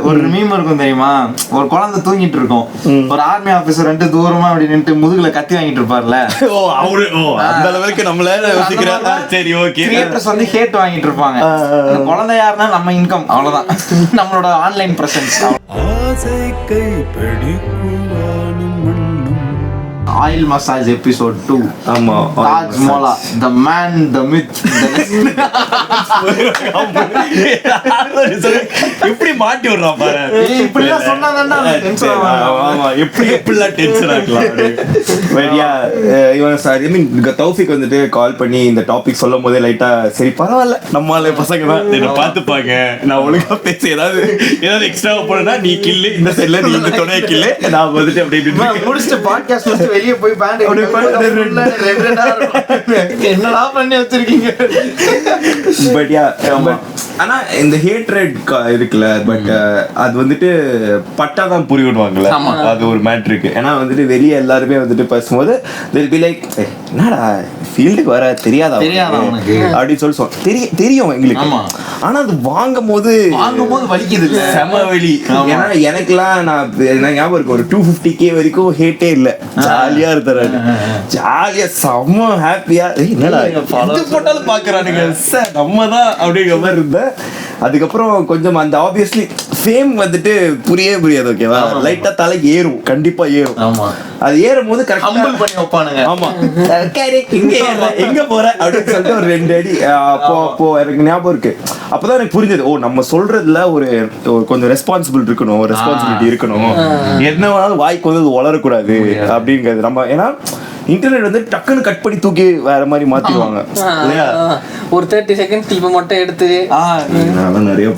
ஒரு மீம் இருக்கும் தெரியுமா, ஒரு குழந்தை தூங்கிட்டு இருக்கும், ஒரு ஆர்மி ஆபீசர் ரெண்டு தூரமா அப்படி நின்று முதுகுல கத்தி வாங்கிட்டு இருப்பார்ல. அந்த அளவுக்கு நம்மள யோசிக்கிறாங்க. சரி, ஓகே. கிரியேட்டர்ஸ் வந்து ஹேட் வாங்கிட்டு இருப்பாங்க. குழந்தை யாருன்னா நம்ம இன்கம், அவ்வளவுதான் நம்மளோட online presence. Oil massage episode 2. ஆமா, Taj மோலா, the man, the myth, எப்படி மாட்டி விடுறான் பாரு. இப்படி எல்லாம் சொன்னாதான்டா டென்ஷன் ஆகும். ஆமா, எப்படிலாம் டென்ஷன் ஆகலாம். சரியா, இவன் சார் தௌஃபிக் வந்துட்டு கால் பண்ணி இந்த டாபிக் சொல்லும் போதே லைட்டா சரி பரவாயில்ல, நம்மளால பசங்க தான் என்ன பார்த்துப்பாங்க, நான் ஒழுங்கா பேச ஏதாவது எக்ஸ்ட்ரா போனா நீ கில்லு, இந்த சைட்ல நீ இந்த துணைய கில்லு, நான் வந்துட்டு அப்படியே முடிச்சுட்டு பாட்காஸ்ட் முடிச்சு வெளியே போய் பேண்ட் என்னடா பண்ணி வச்சிருக்கீங்க. பட் யா, ஆனா இந்த ஹேட்ரட் இருக்குல்ல, பட் அது வந்துட்டு பட்டாதான் புரிய விடுவாங்கல்ல, அது ஒரு மேட்ரு இருக்கு. ஏன்னா வந்துட்டு வெளியே எல்லாருமே வந்துட்டு பேசும்போது என்னடா ஃபீல்டுக்கு வர தெரியாதா அப்படின்னு சொல்லி தெரியும் எங்களுக்கு. ஆனா அது வாங்கும் போது வலிக்குது, செம வலி. ஏன்னா எனக்குலாம் நான் ஞாபகம் இருக்கு, ஒரு 250K வரைக்கும் ஹேட்டே இல்ல, ஜாலியா இருந்தாரு, ஜாலியா செம்ம ஹாப்பியா, என்னடா எது போட்டாலும் பாக்குறானுங்க சார் நம்ம தான் அப்படிங்கிற மாதிரி இருந்த. அதுக்கப்புறம் கொஞ்சம் அந்த ஆப்வியஸ்லி ஃபேம் வந்துட்டு புரியாது, ஓகேவா, லைட்டா தலைக்கு ஏறும், கண்டிப்பா ஏறும். அது ஏறும் போது கரெக்டா பண்ணி வைப்பானுங்க. ஆமா, எங்க போற அப்படின்னு சொல்லிட்டு ஒரு 2 அடி. அப்போ எனக்கு ஞாபகம் இருக்கு, அப்பதான் எனக்கு புரிஞ்சது, ஓ நம்ம சொல்றதுல ஒரு கொஞ்சம் ரெஸ்பான்சிபிள் இருக்கணும், ரெஸ்பான்சிபிலிட்டி இருக்கணும், என்ன வேணாலும் வாய்க்கு வந்து வளரக்கூடாது அப்படிங்கிறது. நம்ம ஏன்னா இன்டர்நெட் வந்து டக்குன்னு கட் பண்ணி தூக்கி வேற மாதிரி மாத்திடுவாங்க இல்லையா, ஒரு 30 செகண்ட் கிளிப்பை மட்டும் எடுத்து நிறைய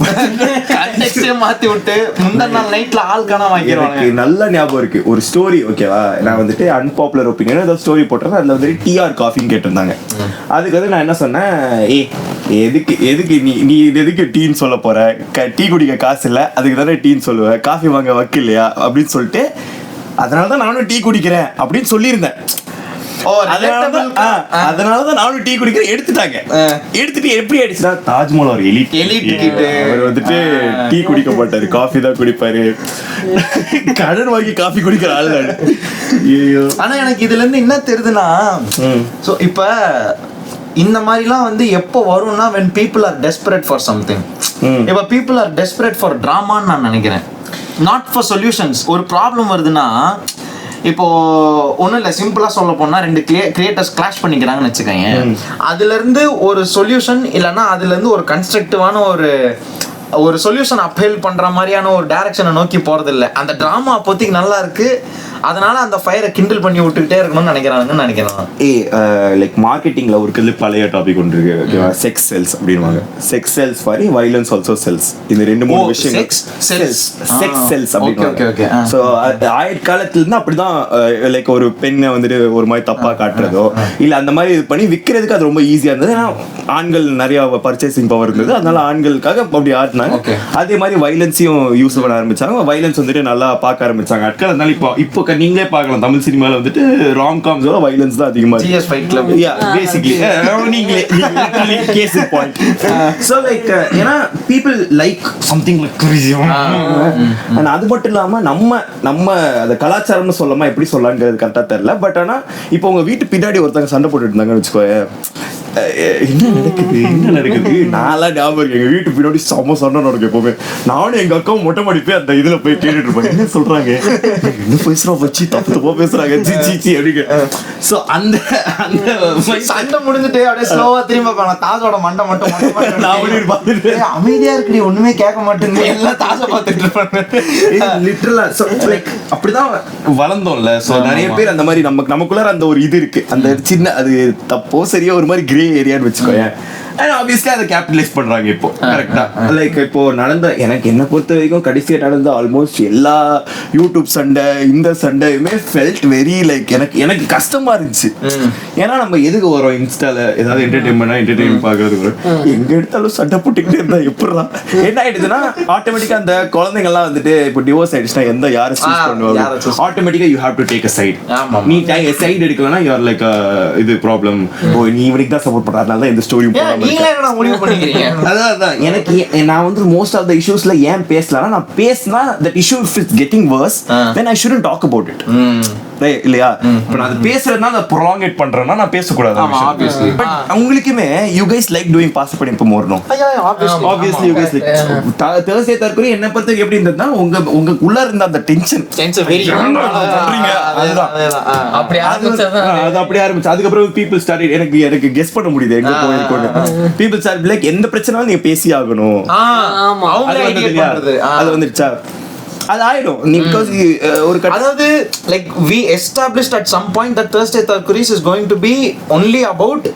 மாத்தி விட்டு முந்தின நாள் நைட்ல ஆள் காணாம வாங்கிடுவாங்க. நல்ல ஞாபகம் இருக்கு ஒரு ஸ்டோரி, ஓகேவா, நான் வந்துட்டு அன்பாப்புலர் ஒப்பீனியன் ஏதாவது ஸ்டோரி போட்டேன், அதுல வந்துட்டு TR காஃபின்னு கேட்டிருந்தாங்க. அதுக்கு வந்து நான் என்ன சொன்னேன், எதுக்கு நீ எதுக்கு டீன்னு சொல்ல போற, டீ குடிக்க காசு இல்ல, அதுக்கு தானே டீன்னு சொல்லுவேன், காஃபி வாங்க வக்கு இல்லையா அப்படின்னு சொல்லிட்டு, அதனாலதான் நானும் டீ குடிக்கிறேன் அப்படின்னு சொல்லியிருந்தேன். அதனாலதான் நானும் டீ குடிக்கிறேன் எடுத்துட்டாங்க. எடுத்துட்டு எப்படி ஆயிடுச்சுன்னா, தாஜ்மஹால் ஒரு எலிட் அவர் வந்துட்டு டீ குடிக்க மாட்டாரு, காஃபி தான் குடிப்பாரு, கடன் வாங்கி காஃபி குடிக்கிற ஆள். ஆனா எனக்கு இதுல இருந்து என்ன தெரியுதுன்னா, இப்ப இந்த மாதிரிலாம் வந்து எப்போ வரும்னா, when people are desperate for something. இப்ப people are desperate for drama நான் நினைக்கிறேன், not for solutions. ஒரு ப்ராப்ளம் வருதுன்னா, இப்போ ஒன்றும் இல்லை, சிம்பிளாக சொல்ல போனால் 2 கிரியேட்டர்ஸ் கிளாஷ் பண்ணிக்கிறாங்கன்னு வச்சுக்கோங்க, அதுலேருந்து ஒரு சொல்யூஷன் இல்லைன்னா அதுலேருந்து ஒரு கன்ஸ்ட்ரக்டிவான ஒரு சொல்யூஷன் அப்ஹெல்ப் பண்ணுற மாதிரியான ஒரு டைரக்ஷனை நோக்கி போகிறது இல்லை. அந்த ட்ராமா அப்போதைக்கு நல்லா இருக்குது, அதனால அந்த ஃபயரை கிண்டில் பண்ணி விட்டுக்கிட்டே இருக்கணும்னு நினைக்கிறாங்கன்னு நினைக்கிறேன். லைக் மார்க்கெட்டிங்ல ஒரு பழைய டாபிக் ஒன்று இருக்கு, செக்ஸ் செல்ஸ் அப்படின்வாங்க. செக்ஸ் செல்ஸ் மாதிரி வைலன்ஸ் ஆல்சோ செல்ஸ். இந்த 2-3 விஷயம் செக்ஸ் செல்ஸ் அப்படின்வாங்க. ஸோ ஆயிரக்காலத்துல இருந்து அப்படிதான், லைக் ஒரு பெண்ணை வந்துட்டு ஒரு மாதிரி தப்பா காட்டுறதோ இல்ல அந்த மாதிரி இது பண்ணி விற்கிறதுக்கு அது ரொம்ப ஈஸியா இருந்தது. ஏன்னா ஆண்கள் நிறைய பர்ச்சேசிங் பவர் இருந்தது, அதனால ஆண்களுக்காக அப்படி ஆட்டினாங்க. அதே மாதிரி வைலன்ஸையும் யூஸ் பண்ண ஆரம்பிச்சாங்க, வைலன்ஸ் வந்துட்டு நல்லா பார்க்க ஆரம்பிச்சாங்க ஆட்கள். அதனால இப்போ நீங்களே பார்க்கலாம், தமிழ் சினிமால வந்துட்டு ராம் காம்ஸோட வைலன்ஸ் தான் அதிகமா இருக்கு. ஜிஎஸ் ஃபைட் கிளப், பேசிக்கலி நீங்களே கேஸ் பாயிண்ட். சோ லைக் ஏன்னா people like something like crazy. and அது மட்டும் இல்லாம நம்ம அந்த கலாச்சாரம்னு சொல்லமா எப்படி சொல்லலாம்ங்கிறது கரெக்டா தெரியல. பட் ஆனா இப்போ உங்க வீட்டு பின்னாடி ஒருத்தங்க சண்டை போட்டுட்டு இருந்தாங்கன்னு வச்சுக்கோயே, என்ன நடக்குது நான்லாம் ஞாபகம் இருக்கு, எங்க வீட்டு பின்னாடி செம்ம சண்டை நடக்கும் எப்பவுமே. நானும் எங்க அக்காவும் மொட்டை மாடி போய் அந்த இதுல போய் கேட்டுட்டு இருப்பேன், என்ன சொல்றாங்க, என்ன பேசுறோம் வச்சு தப்பு பேசுறாங்க ஜி அப்படிங்க. சோ அந்த சண்டை முடிஞ்சுட்டு அப்படியே ஸ்லோவா திரும்ப தாசோட மண்டை மட்டும் அமைதியா இருக்கு, ஒண்ணுமே கேட்க மாட்டேங்குது, எல்லாம் தாசை பார்த்துட்டு இருப்பாங்க லிட்டரலா. சோ லைக் அப்படிதான் வளர்ந்தோம்ல. சோ நிறைய பேர் அந்த மாதிரி நமக்குள்ளார அந்த ஒரு இது இருக்கு, அந்த சின்ன அது தப்போ சரியா ஒரு மாதிரி கிரே ஏரியான்னு வச்சுக்கோயேன். அண்ட் ஆப்வியஸ்லி அதை கேபிட்டலைஸ் பண்றாங்க இப்போ கரெக்டா. லைக் இப்போ நடந்த எனக்கு என்ன பொறுத்த வரைக்கும் கடைசியாக நடந்த ஆல்மோஸ்ட் எல்லா யூடியூப் சண்டை இந்த சண்டையுமே ஃபெல்ட் வெரி லைக் எனக்கு கஷ்டமா இருந்துச்சு. ஏன்னா நம்ம எதுக்கு வரோம் இன்ஸ்டால ஏதாவது என்டர்டைன்மெண்ட் பார்க்கறதுக்கு, எங்க எடுத்தாலும் சண்டை போட்டுக்கிட்டே இருந்தா எப்படிடா என்ன ஆயிடுதுன்னா, ஆட்டோமேட்டிக்கா அந்த குழந்தைங்கள்லாம் வந்துட்டு இப்போ டிவோர்ஸ் ஆயிடுச்சுன்னா யாரை சூஸ் பண்ணுவாங்க, ஆட்டோமேட்டிக்கா you have to take a side. நீ சைடு எடுக்கலன்னா யூ ஆர் லைக் இது ப்ராப்ளம், ஓ நீ இவனுக்கு தான் சப்போர்ட் பண்ற, அதனால தான் இந்த ஸ்டோரி போடாம நீங்களே என்ன முடிவு பண்ணிக்கிறீங்க? அதான் எனக்கு நான் வந்து மோஸ்ட் ஆஃப் த இஷ்யூஸ்ல ஏன் பேசலாம், நான் பேசினா that issue if it's getting worse then I shouldn't talk about it. இல்லையா? இப்போ நான் அது பேசுறதுனா அதை ப்ரொலாங்கேட் பண்றேன்னா நான் பேசக்கூடாது. பட் உங்களுக்குமே you guys like doing possible இப்போ மோர்னோ obviously you guys like Thursday தற்கொலை என்ன பொறுத்தவரைக்கும் எப்படி இருந்ததுன்னா உங்க உள்ள இருந்த அந்த டென்ஷன் பண்றீங்க அதுதான் அது அப்படியே ஆரம்பிச்சு. அதுக்கப்புறம் பீப்புள் ஸ்டார்ட் எனக்கு கெஸ் பண்ண முடியுது எங்க போயிருக்கோம். பீப்புள் ஸ்டார்ட் லைக் எந்த பிரச்சனையும் நீங்க பேசி ஆகணும். அது வந்துருச்சா அது ஆயிடும். ஒரு அதாவது like we established at some point that Thursday Tharkuris is going to be only about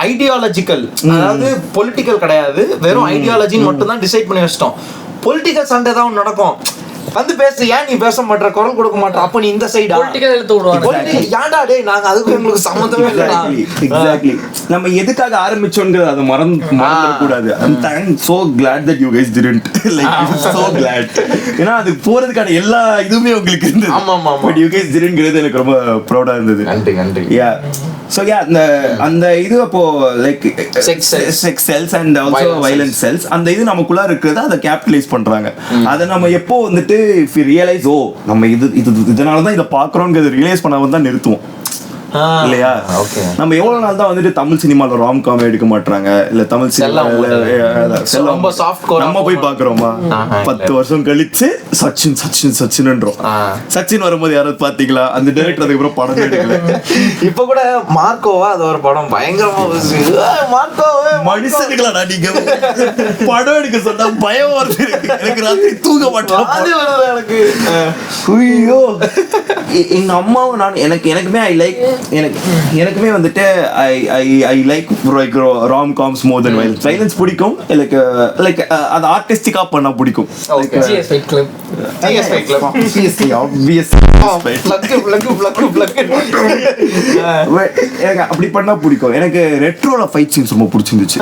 ideological, அதாவது பொலிட்டிக்கல் கிடையாது, வெறும் ஐடியாலஜின்னு மட்டும் தான் டிசைட் பண்ணி வச்சிட்டோம். பொலிட்டிக்கல் சண்டை தான் நடக்கும். வந்து பேசு, ஏன் நீ பேச மாட்டற, குரல் கொடுக்க மாட்டற, அப்ப நீ இந்த சைடா பொலிட்டிக்கல் எடுத்து விடுவாங்க. ஏன்டா டேய் நாங்க அதுக்கு உங்களுக்கு சம்பந்தமே இல்லடா. எக்ஸாக்ட்லி நம்ம எதுக்காக ஆரம்பிச்சோம்ங்கறது அது மறந்துட கூடாது. I'm so glad that you guys didn't like I'm so glad. ஏன்னா அது போறதுக்கான எல்லா இதுவுமே உங்களுக்கு இருந்தது. ஆமா but you guys didn't ங்கிறது எனக்கு ரொம்ப ப்ரௌடா இருந்தது. நன்றி. yeah so yeah அந்த இது அப்போ like sex cells and also violent cells அந்த இது நமக்குள்ள இருக்குறது அதை கேபிட்டலைஸ் பண்றாங்க. அதை நம்ம எப்போ வந்துட்டு if we realize நம்ம இதனால தான் இத பார்க்கறோம்ங்கறது ரியலைஸ் பண்ணாம தான் நிறுத்துவோம் இல்லையா? நம்ம எவ்வளவு நாள் தான் வந்துட்டு தமிழ் சினிமால ராம் காம் எடுக்க மாட்டாங்க, இல்ல தமிழ் சினிமா ரொம்ப சாஃப்ட் கோர் நம்ம போய் பாக்குறோமா? 10 வருஷம் கழிச்சு சச்சின்ன்றோம். சச்சின் வரும்போது யாராவது பாத்தீங்களா? அந்த டைரக்டர் அதுக்கப்புறம் படம் எடுக்கல. இப்ப கூட மார்க்கோவா அது ஒரு படம் பயங்கரமா மார்க்கோவே மனுஷனுங்களா நீங்க படம் எடுக்க சொன்னா பயம் வருது எனக்கு. ராத்திரி தூங்க மாட்டேன் எனக்கு. ஐயோ எங்க அம்மாவும் நான் எனக்குமே ஐ லைக் எனக்குமே வந்துட்டு I like Ram comes more then violence. Violence பிடிக்கும், லைக் அது ஆர்டிஸ்டிக்கா பண்ணா பிடிக்கும். எனக்கு அப்படி பண்ணா பிடிக்கும். எனக்கு ரெட்ரோல ஃபைட் சீன்ஸ் ரொம்ப பிடிச்சிருந்துச்சு.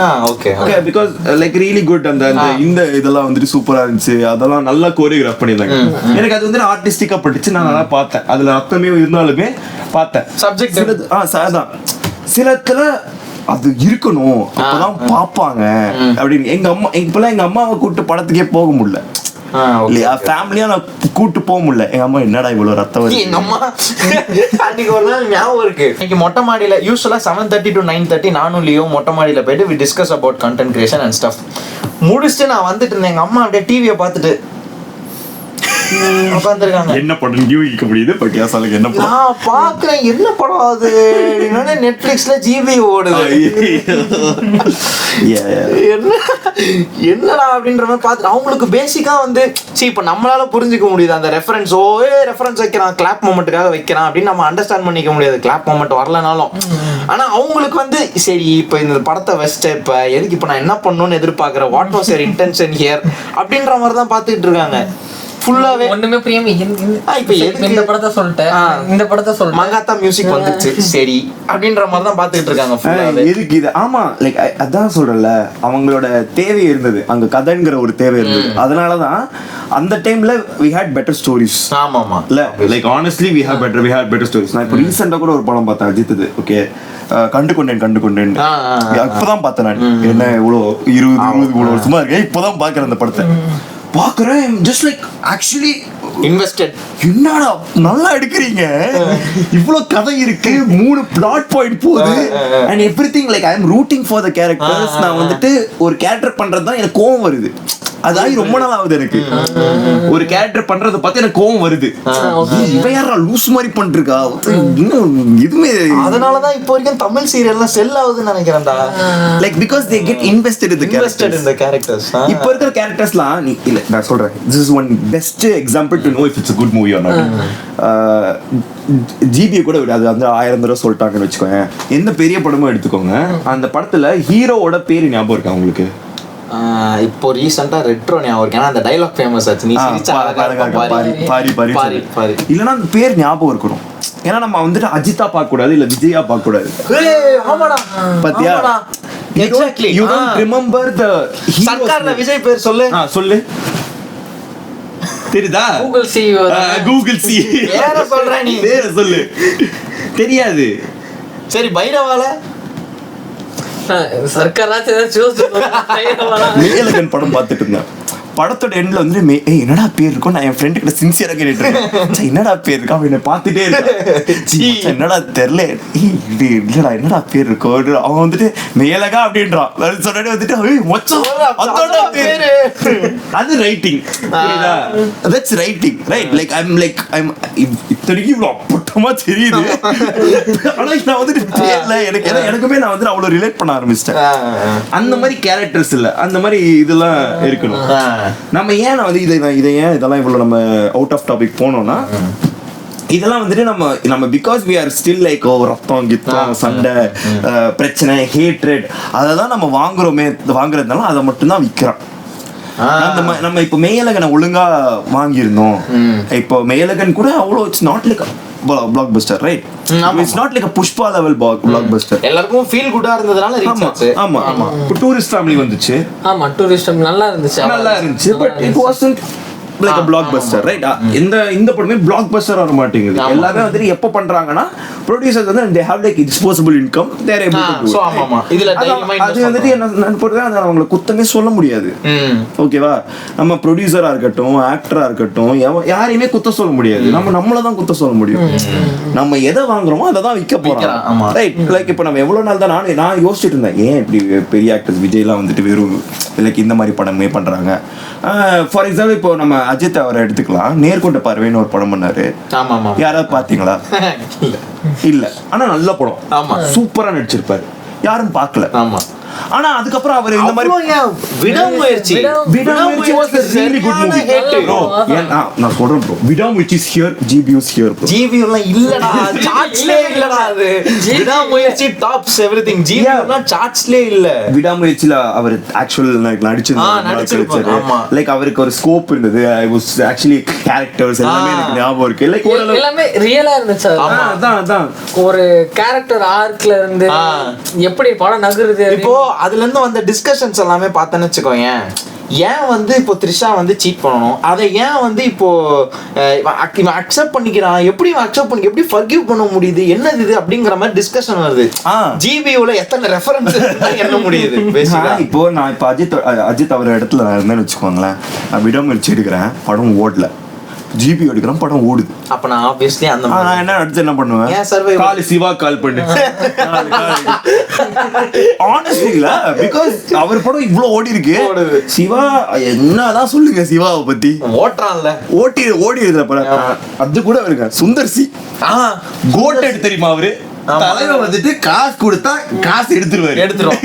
Because like really good. அந்த இந்த இதெல்லாம் வந்துட்டு சூப்பரா இருந்துச்சு. அதெல்லாம் நல்லா கோரியோகிராஃப் பண்ணிருந்தாங்க. எனக்கு அது வந்து ஆர்டிஸ்டிக்கா பட்டுச்சு. நான் நல்லா பார்த்தேன். அதுல அர்த்தமே இருந்தாலுமே பார்த்தேன். சிலத்துல அது இருக்கணும் அப்பதான் பாப்பாங்க அப்படின்னு. எங்க அம்மாவை கூட்டு படத்துக்கே போக முடியல இல்லையா? ஃபேமிலியா நான் கூட்டு போக முடியல. எங்க அம்மா என்னடா இவ்வளவு ரத்தம். எங்க அம்மா அன்னைக்கு ஒரு நாள் ஞாபகம் இருக்கு. இன்னைக்கு மொட்டை மாடியில யூஸ்வலா 7:30 to 9:30 நானும் லியோ மொட்டை மாடியில போயிட்டு we discuss about content creation and stuff. முடிச்சுட்டு நான் வந்துட்டு இருந்தேன். எங்க அம்மா அப்படியே டிவியை பார்த்துட்டு என்ன படம் யூகிக்க முடியுது. என்ன படம் நான் பாக்குறேன், என்ன படம் அது? நெட்ஃபிளிக்ஸ்ல ஜிபி ஓடுது. என்னடா அப்படின்ற மாதிரி பார்த்துட்டு அவங்களுக்கு பேசிக்கா வந்து இப்ப நம்மளால புரிஞ்சுக்க முடியுது அந்த ரெஃபரன்ஸ். ரெஃபரன்ஸ் வைக்கிறான், கிளாப் மொமெண்ட்டுக்காக வைக்கிறான் அப்படின்னு நம்ம அண்டர்ஸ்டாண்ட் பண்ணிக்க முடியாது, கிளாப் மொமெண்ட் வரலனாலும். ஆனா அவங்களுக்கு வந்து சரி இப்ப இந்த படத்தை வச்சுட்டு இப்ப எதுக்கு இப்ப நான் என்ன பண்ணணும்னு எதிர்பார்க்கிறேன், what was your intention here அப்படின்ற மாதிரி தான் பார்த்துக்கிட்டு இருக்காங்க. ஃபுல்லாவே ஒண்ணுமே புரியாம இப்ப இந்த படத்தை சொல்லிட்டேன், இந்த படத்தை சொல்லிட்டேன், மங்காத்தா மியூசிக் வந்துச்சு சரி அப்படின்ற மாதிரி தான் பாத்துக்கிட்டு இருக்காங்க ஃபுல்லாவே. எதுக்கு இது? ஆமா லைக் அதான் சொல்றேன்ல, அவங்களோட தேவை இருந்தது அங்க, கதைங்கிற ஒரு தேவை இருந்தது. அதனாலதான் அந்த டைம்ல we had better stories. ஆமாமா இல்ல like honestly we had better stories. நான் இப்போ ரீசெண்டா கூட ஒரு படம் பார்த்தேன் அஜித்துது. ஓகே கண்டு கொண்டேன் இப்பதான் பார்த்தேன் நான். என்ன இவ்வளோ 20 வருஷமா இருக்கேன், இப்பதான் பாக்குறேன் அந்த படத்தை. பாக்குறேன் just like actually invested. என்னடா நல்லா எடுக்கிறீங்க, இவ்ளோ கதை இருக்கு, 3 பிளாட் பாயிண்ட் போகுது and everything like I am rooting for the characters. நான் வந்துட்டு ஒரு கேரக்டர் பண்றது தான் எனக்கு கோவம் வருது. அதாகி ரொம்ப நாள் ஆகுது எனக்கு. ஒரு கேரக்டர் பண்றத பார்த்து எனக்கு கோவம் வருது. இவன் யாரா லூஸ் மாதிரி பண்ணிருக்கா இதுமே. அதனாலதான் இப்போ வரைக்கும் தமிழ் சீரியல்லாம் செல் ஆகுதுன்னு நினைக்கிறேன்டா. Like because they get invested in the characters. இப்போ இருக்கிற கேரக்டர்ஸ்லாம் இல்ல நான் சொல்றேன், this is one best example to know if it's a good movie or not. ஜிபியை கூட விட அது வந்து 1000 தடவை சொல்லிட்டாங்கன்னு வச்சுக்கோங்க. எந்த பெரிய படமும் எடுத்துக்கோங்க, அந்த படத்துல ஹீரோவோட பேரு ஞாபகம் இருக்கா உங்களுக்கு? இப்போ ரீசெண்டா ரெட்ரோ ஞாபகம் இருக்கு. ஏன்னா அந்த டயலாக் ஃபேமஸ் ஆச்சு, நீ சிரிச்சா பாரி இல்லனா அந்த பேர் ஞாபகம் இருக்கணும். ஏன்னா நம்ம வந்துட்டு அஜித்தா பார்க்க கூடாது, இல்ல விஜயா பார்க்க கூடாது. ஆமாடா பாத்தியா? Exactly. You don't remember the hero. சர்க்கார்ல விஜய் பேர் சொல்லு. சொல்லு. தெரியுதா? கூகுள் சி வேற சொல்ற நீ. வேற சொல்லு. தெரியாது. சரி பைரவால சர்க்காராச்சும் மேலகன் படம் பார்த்துட்டு இருந்தேன். படத்தோட எண்ட்ல வந்து என்னடா பேர் இருக்கும், நான் என் ஃப்ரெண்டு கிட்ட சின்சியரா கேட்டுட்டு இருக்கேன், என்னடா பேர் இருக்கா, அவன் என்ன பார்த்துட்டே இருக்கான், என்னடா தெரியல, இல்லடா என்னடா பேர் இருக்கும், அவன் வந்துட்டு மேலகா அப்படின்றான் சொன்னாடி வந்துட்டு அது writing, that's writing right. Like I'm இத்தனைக்கு இவ்வளோ அப்பட்டமா தெரியுது, ஆனா நான் வந்துட்டு தெரியல எனக்குமே நான் வந்து அவ்வளோ ரிலேட் பண்ண ஆரம்பிச்சிட்டேன். அந்த மாதிரி கேரக்டர்ஸ் இல்ல, அந்த மாதிரி இதெல்லாம் இருக்கணும். நம்ம ஏன் வந்து இதை ஏன் இதெல்லாம் இவ்வளவு நம்ம அவுட் ஆஃப் டாபிக் போனோம்னா, இதெல்லாம் வந்துட்டு நம்ம because we are still like ரத்தம் கித்தம் சண்டை பிரச்சனை ஹேட்ரட் அதெல்லாம் நம்ம வாங்குறதுனால அதை மட்டும்தான் விற்கிறோம். நம்ம இப்போ மேலகனை ஒழுங்கா வாங்கியிருந்தோம், இப்போ மேலகன் கூட அவ்வளோ it's not like blockbuster, right? It's not like a Pushpa level blockbuster. எல்லாருக்கும் ஃபீல் குட்டா இருந்ததனால ரீச் ஆச்சு. ஆமா இப்போ டூரிஸ்ட் ஃபேமிலி வந்துச்சு. ஆமா டூரிஸ்ட் ஃபேமிலி நல்லா இருந்துச்சு but it wasn't like a blockbuster, right? இந்த படமே blockbuster வர மாட்டேங்குது. எல்லாமே வந்து எப்போ பண்றாங்கன்னா ப்ரொடியூசர்ஸ் வந்து they have like disposable income, they are able to do. So ஆமா இதுல அது வந்து நான் போடுறேன், அதை அவங்களை குத்தமே சொல்ல முடியாது. ஓகேவா, நம்ம ப்ரொடியூசரா இருக்கட்டும் ஆக்டரா இருக்கட்டும் யாரையுமே குத்த சொல்ல முடியாது. நம்மள தான் குத்த சொல்ல முடியும். நம்ம எதை வாங்குறோமோ அதை தான் விற்க போறோம், ரைட்? லைக் இப்போ நம்ம எவ்வளவு நாள் தான் நான் யோசிச்சுட்டு இருந்தேன், ஏன் இப்படி பெரிய ஆக்டர்ஸ் விஜய்லாம் வந்துட்டு வெறும் லைக் இந்த மாதிரி படமே பண்றாங்க. ஃபார் எக்ஸாம்பிள் இப்போ நம்ம அஜித் அவரை எடுத்துக்கலாம், நேர்கொண்ட பார்வைன்னு ஒரு படம் பண்ணாரு. யாராவது பாத்தீங்களா? இல்ல, ஆனா நல்ல படம், சூப்பரா நடிச்சிருப்பாரு, யாரும் பார்க்கல. ஆனா அதுக்கப்புறம் அவர் இந்த மாதிரி விடாமுயற்சி was a really good movie bro. நான் சொல்றேன் bro, விடாமுயற்சி is here, GBU is here bro. GBU எல்லாம் இல்லடா, சார்ட்ஸ்லே இல்லடா, அது விடாமுயற்சி டாப்ஸ் எவரிதிங். GBU எல்லாம் சார்ட்ஸ்லே இல்ல. விடாமுயற்சில அவர் ஆக்சுவல் நடிச்சிருந்தாரு, லைக் அவருக்கு ஒரு ஸ்கோப் இருந்தது. I was actually characters எல்லாமே எனக்கு ஞாபகம் இருக்கு, லைக் எல்லாமே ரியலா இருந்துச்சு. அதான் ஒரு கேரக்டர் ஆர்க்ல இருந்து எப்படி படம் நகருது. இப்போ அதுல இருந்து வந்த டிஸ்கஷன்ஸ் எல்லாமே பார்த்தேன்னு வச்சுக்கோங்க, ஏன் வந்து இப்போ த்ரிஷா வந்து சீட் பண்ணணும், அதை ஏன் வந்து இப்போ அக்செப்ட் பண்ணிக்கிறான், எப்படி எப்படி ஃபர்கிவ் பண்ண முடியுது, என்னது இது அப்படிங்கிற மாதிரி டிஸ்கஷன் வருது. ஜிபியூல எத்தனை ரெஃபரன்ஸ் என்ன முடியுது பேசிக்கா. இப்போ நான் இப்போ அஜித் அவர் இடத்துல நான் இருந்தேன்னு வச்சுக்கோங்களேன், நான் விடாமுயற்சி எடுக்கிறேன், படம் ஓடல, ஜிபி எடுக்கிறோம், படம் ஓடுது. அப்ப நான் ஆப்வியஸ்லி அந்த நான் என்ன அடுத்து என்ன பண்ணுவேன், கால் சிவா கால் பண்ணு honestly இல்ல, பிகாஸ் அவர் படம் இவ்ளோ ஓடி இருக்கு. சிவா என்னதான் சொல்லுங்க, சிவாவை பத்தி ஓட்டுறான்ல, ஓடி இருக்கிற படம் அது கூட இருக்க. சுந்தர் சி கோட்டட் தெரியுமா, அவரு தலைவர் வந்துட்டு காசு கொடுத்தா காசு எடுத்துரும்.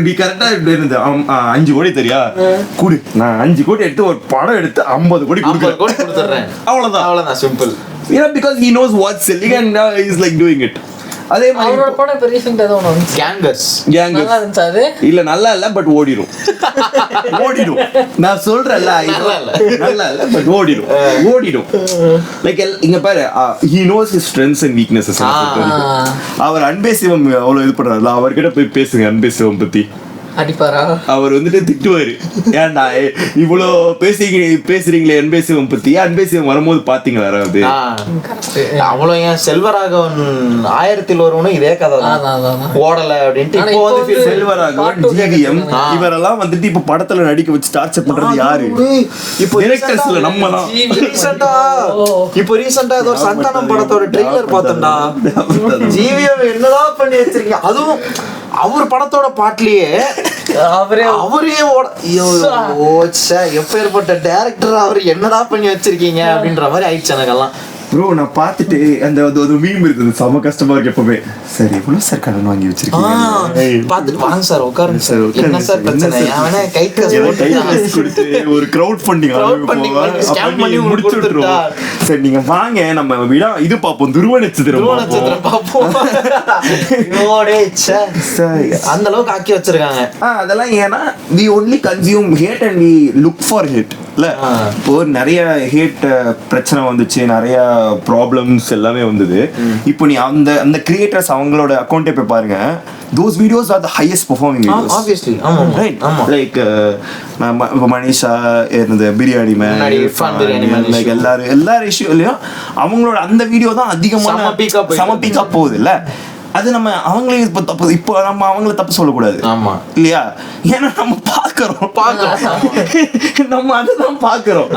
நீ கரெக்டா இருந்து 5 கோடி தெரியா குடு, நான் 5 கோடி எடுத்து ஒரு படம் எடுத்து 50 கோடி கொடுத்துறேன், அவ்வளவுதான் simple. because he knows what's selling and he is like doing it. அதே மாதிரி அவரோட படம் இப்ப ரீசன்ட்டா ஏதோ ஒன்னு கேங்கர்ஸ் நல்லா இருந்துச்சு. அது இல்ல நல்லா இல்ல, பட் ஓடிடும். நான் சொல்றேன்ல, நல்லா இல்ல பட் ஓடிடும். லைக் இங்க பாரு, he knows his strengths and weaknesses. அவர் அன்பே சிவம் அவ்வளவு இது பண்றாருல, அவர்கிட்ட போய் பேசுங்க அன்பே சிவம் பத்தி. அடிப்பாரா? அவர் வந்துட்டு திட்டுவாரு, ஏன்டா இவ்வளோ பேசுறீங்களே அன்பேசிவம் பத்தி, அன்பேசிவம் வரும்போது பாத்தீங்களா யாராவது? அவ்வளோ ஏன் செல்வராகவன் 1001 இதே கதை ஓடல அப்படின்ட்டு. இப்போ வந்து செல்வராகவன் ஜிவிஎம் இவரெல்லாம் வந்துட்டு இப்போ படத்துல நடிக்க வச்சு டார்ச்சர் பண்றது யாரு? இப்போ டைரக்டர்ஸ்ல நம்ம தான். இப்போ ரீசெண்டா ஏதோ சந்தானம் படத்தோட ட்ரெய்லர் பார்த்தேன்டா, ஜிவிஎம் என்னடா பண்ணி வச்சிருக்கீங்க, அதுவும் அவர் படத்தோட பாட்டுலயே அவரே எப்பேற்பட்ட டைரக்டர், அவர் என்னடா பண்ணி வச்சிருக்கீங்க அப்படின்ற மாதிரி ஆயிடுச்சு எனக்கெல்லாம். ப்ரோ நான் பார்த்துட்டு அந்த ஒரு மீம் இருக்குது, செம கஷ்டமா இருக்கு எப்பவுமே. சரி இவ்வளவு சார் கடன் வாங்கி வச்சிருக்கீங்க, பார்த்துட்டு வாங்க சார் உட்காருங்க சார், என்ன சார் பிரச்சனை, அவனே கை காசு கொடுத்து ஒரு கிரவுட் ஃபண்டிங் ஸ்கேம் பண்ணி முடிச்சுடுறோம். சரி நீங்க வாங்க நம்ம விடா இது பாப்போம், துருவ நட்சத்திரம் பாப்போம். அந்த அளவுக்கு ஆக்கி வச்சிருக்காங்க. அதெல்லாம் ஏன்னா we only consume hate and we look for hate. இப்போ நிறைய ஹேட் பிரச்சனை வந்துச்சு, நிறைய ப்ராப்ளம்ஸ் எல்லாமே வந்தது. இப்போ நீ அந்த கிரியேட்டர்ஸ் அவங்களோட அக்கௌண்ட்டை போய் பாருங்க, those videos are the highest performing videos. Obviously right, like Manisha இருந்த பிரியாணி மேன், லைக் எல்லாரும் இஷ்யூலயும் அவங்களோட அந்த வீடியோ தான் அதிகமான சம பீக்கா போகுது இல்ல. அது நம்ம அவங்களே இப்போ நம்ம அவங்கள தப்பு சொல்லக்கூடாது. ஆமா இல்லையா? ஏன்னா நம்ம பாக்குறோம் நம்ம அதுதான் பாக்குறோம்.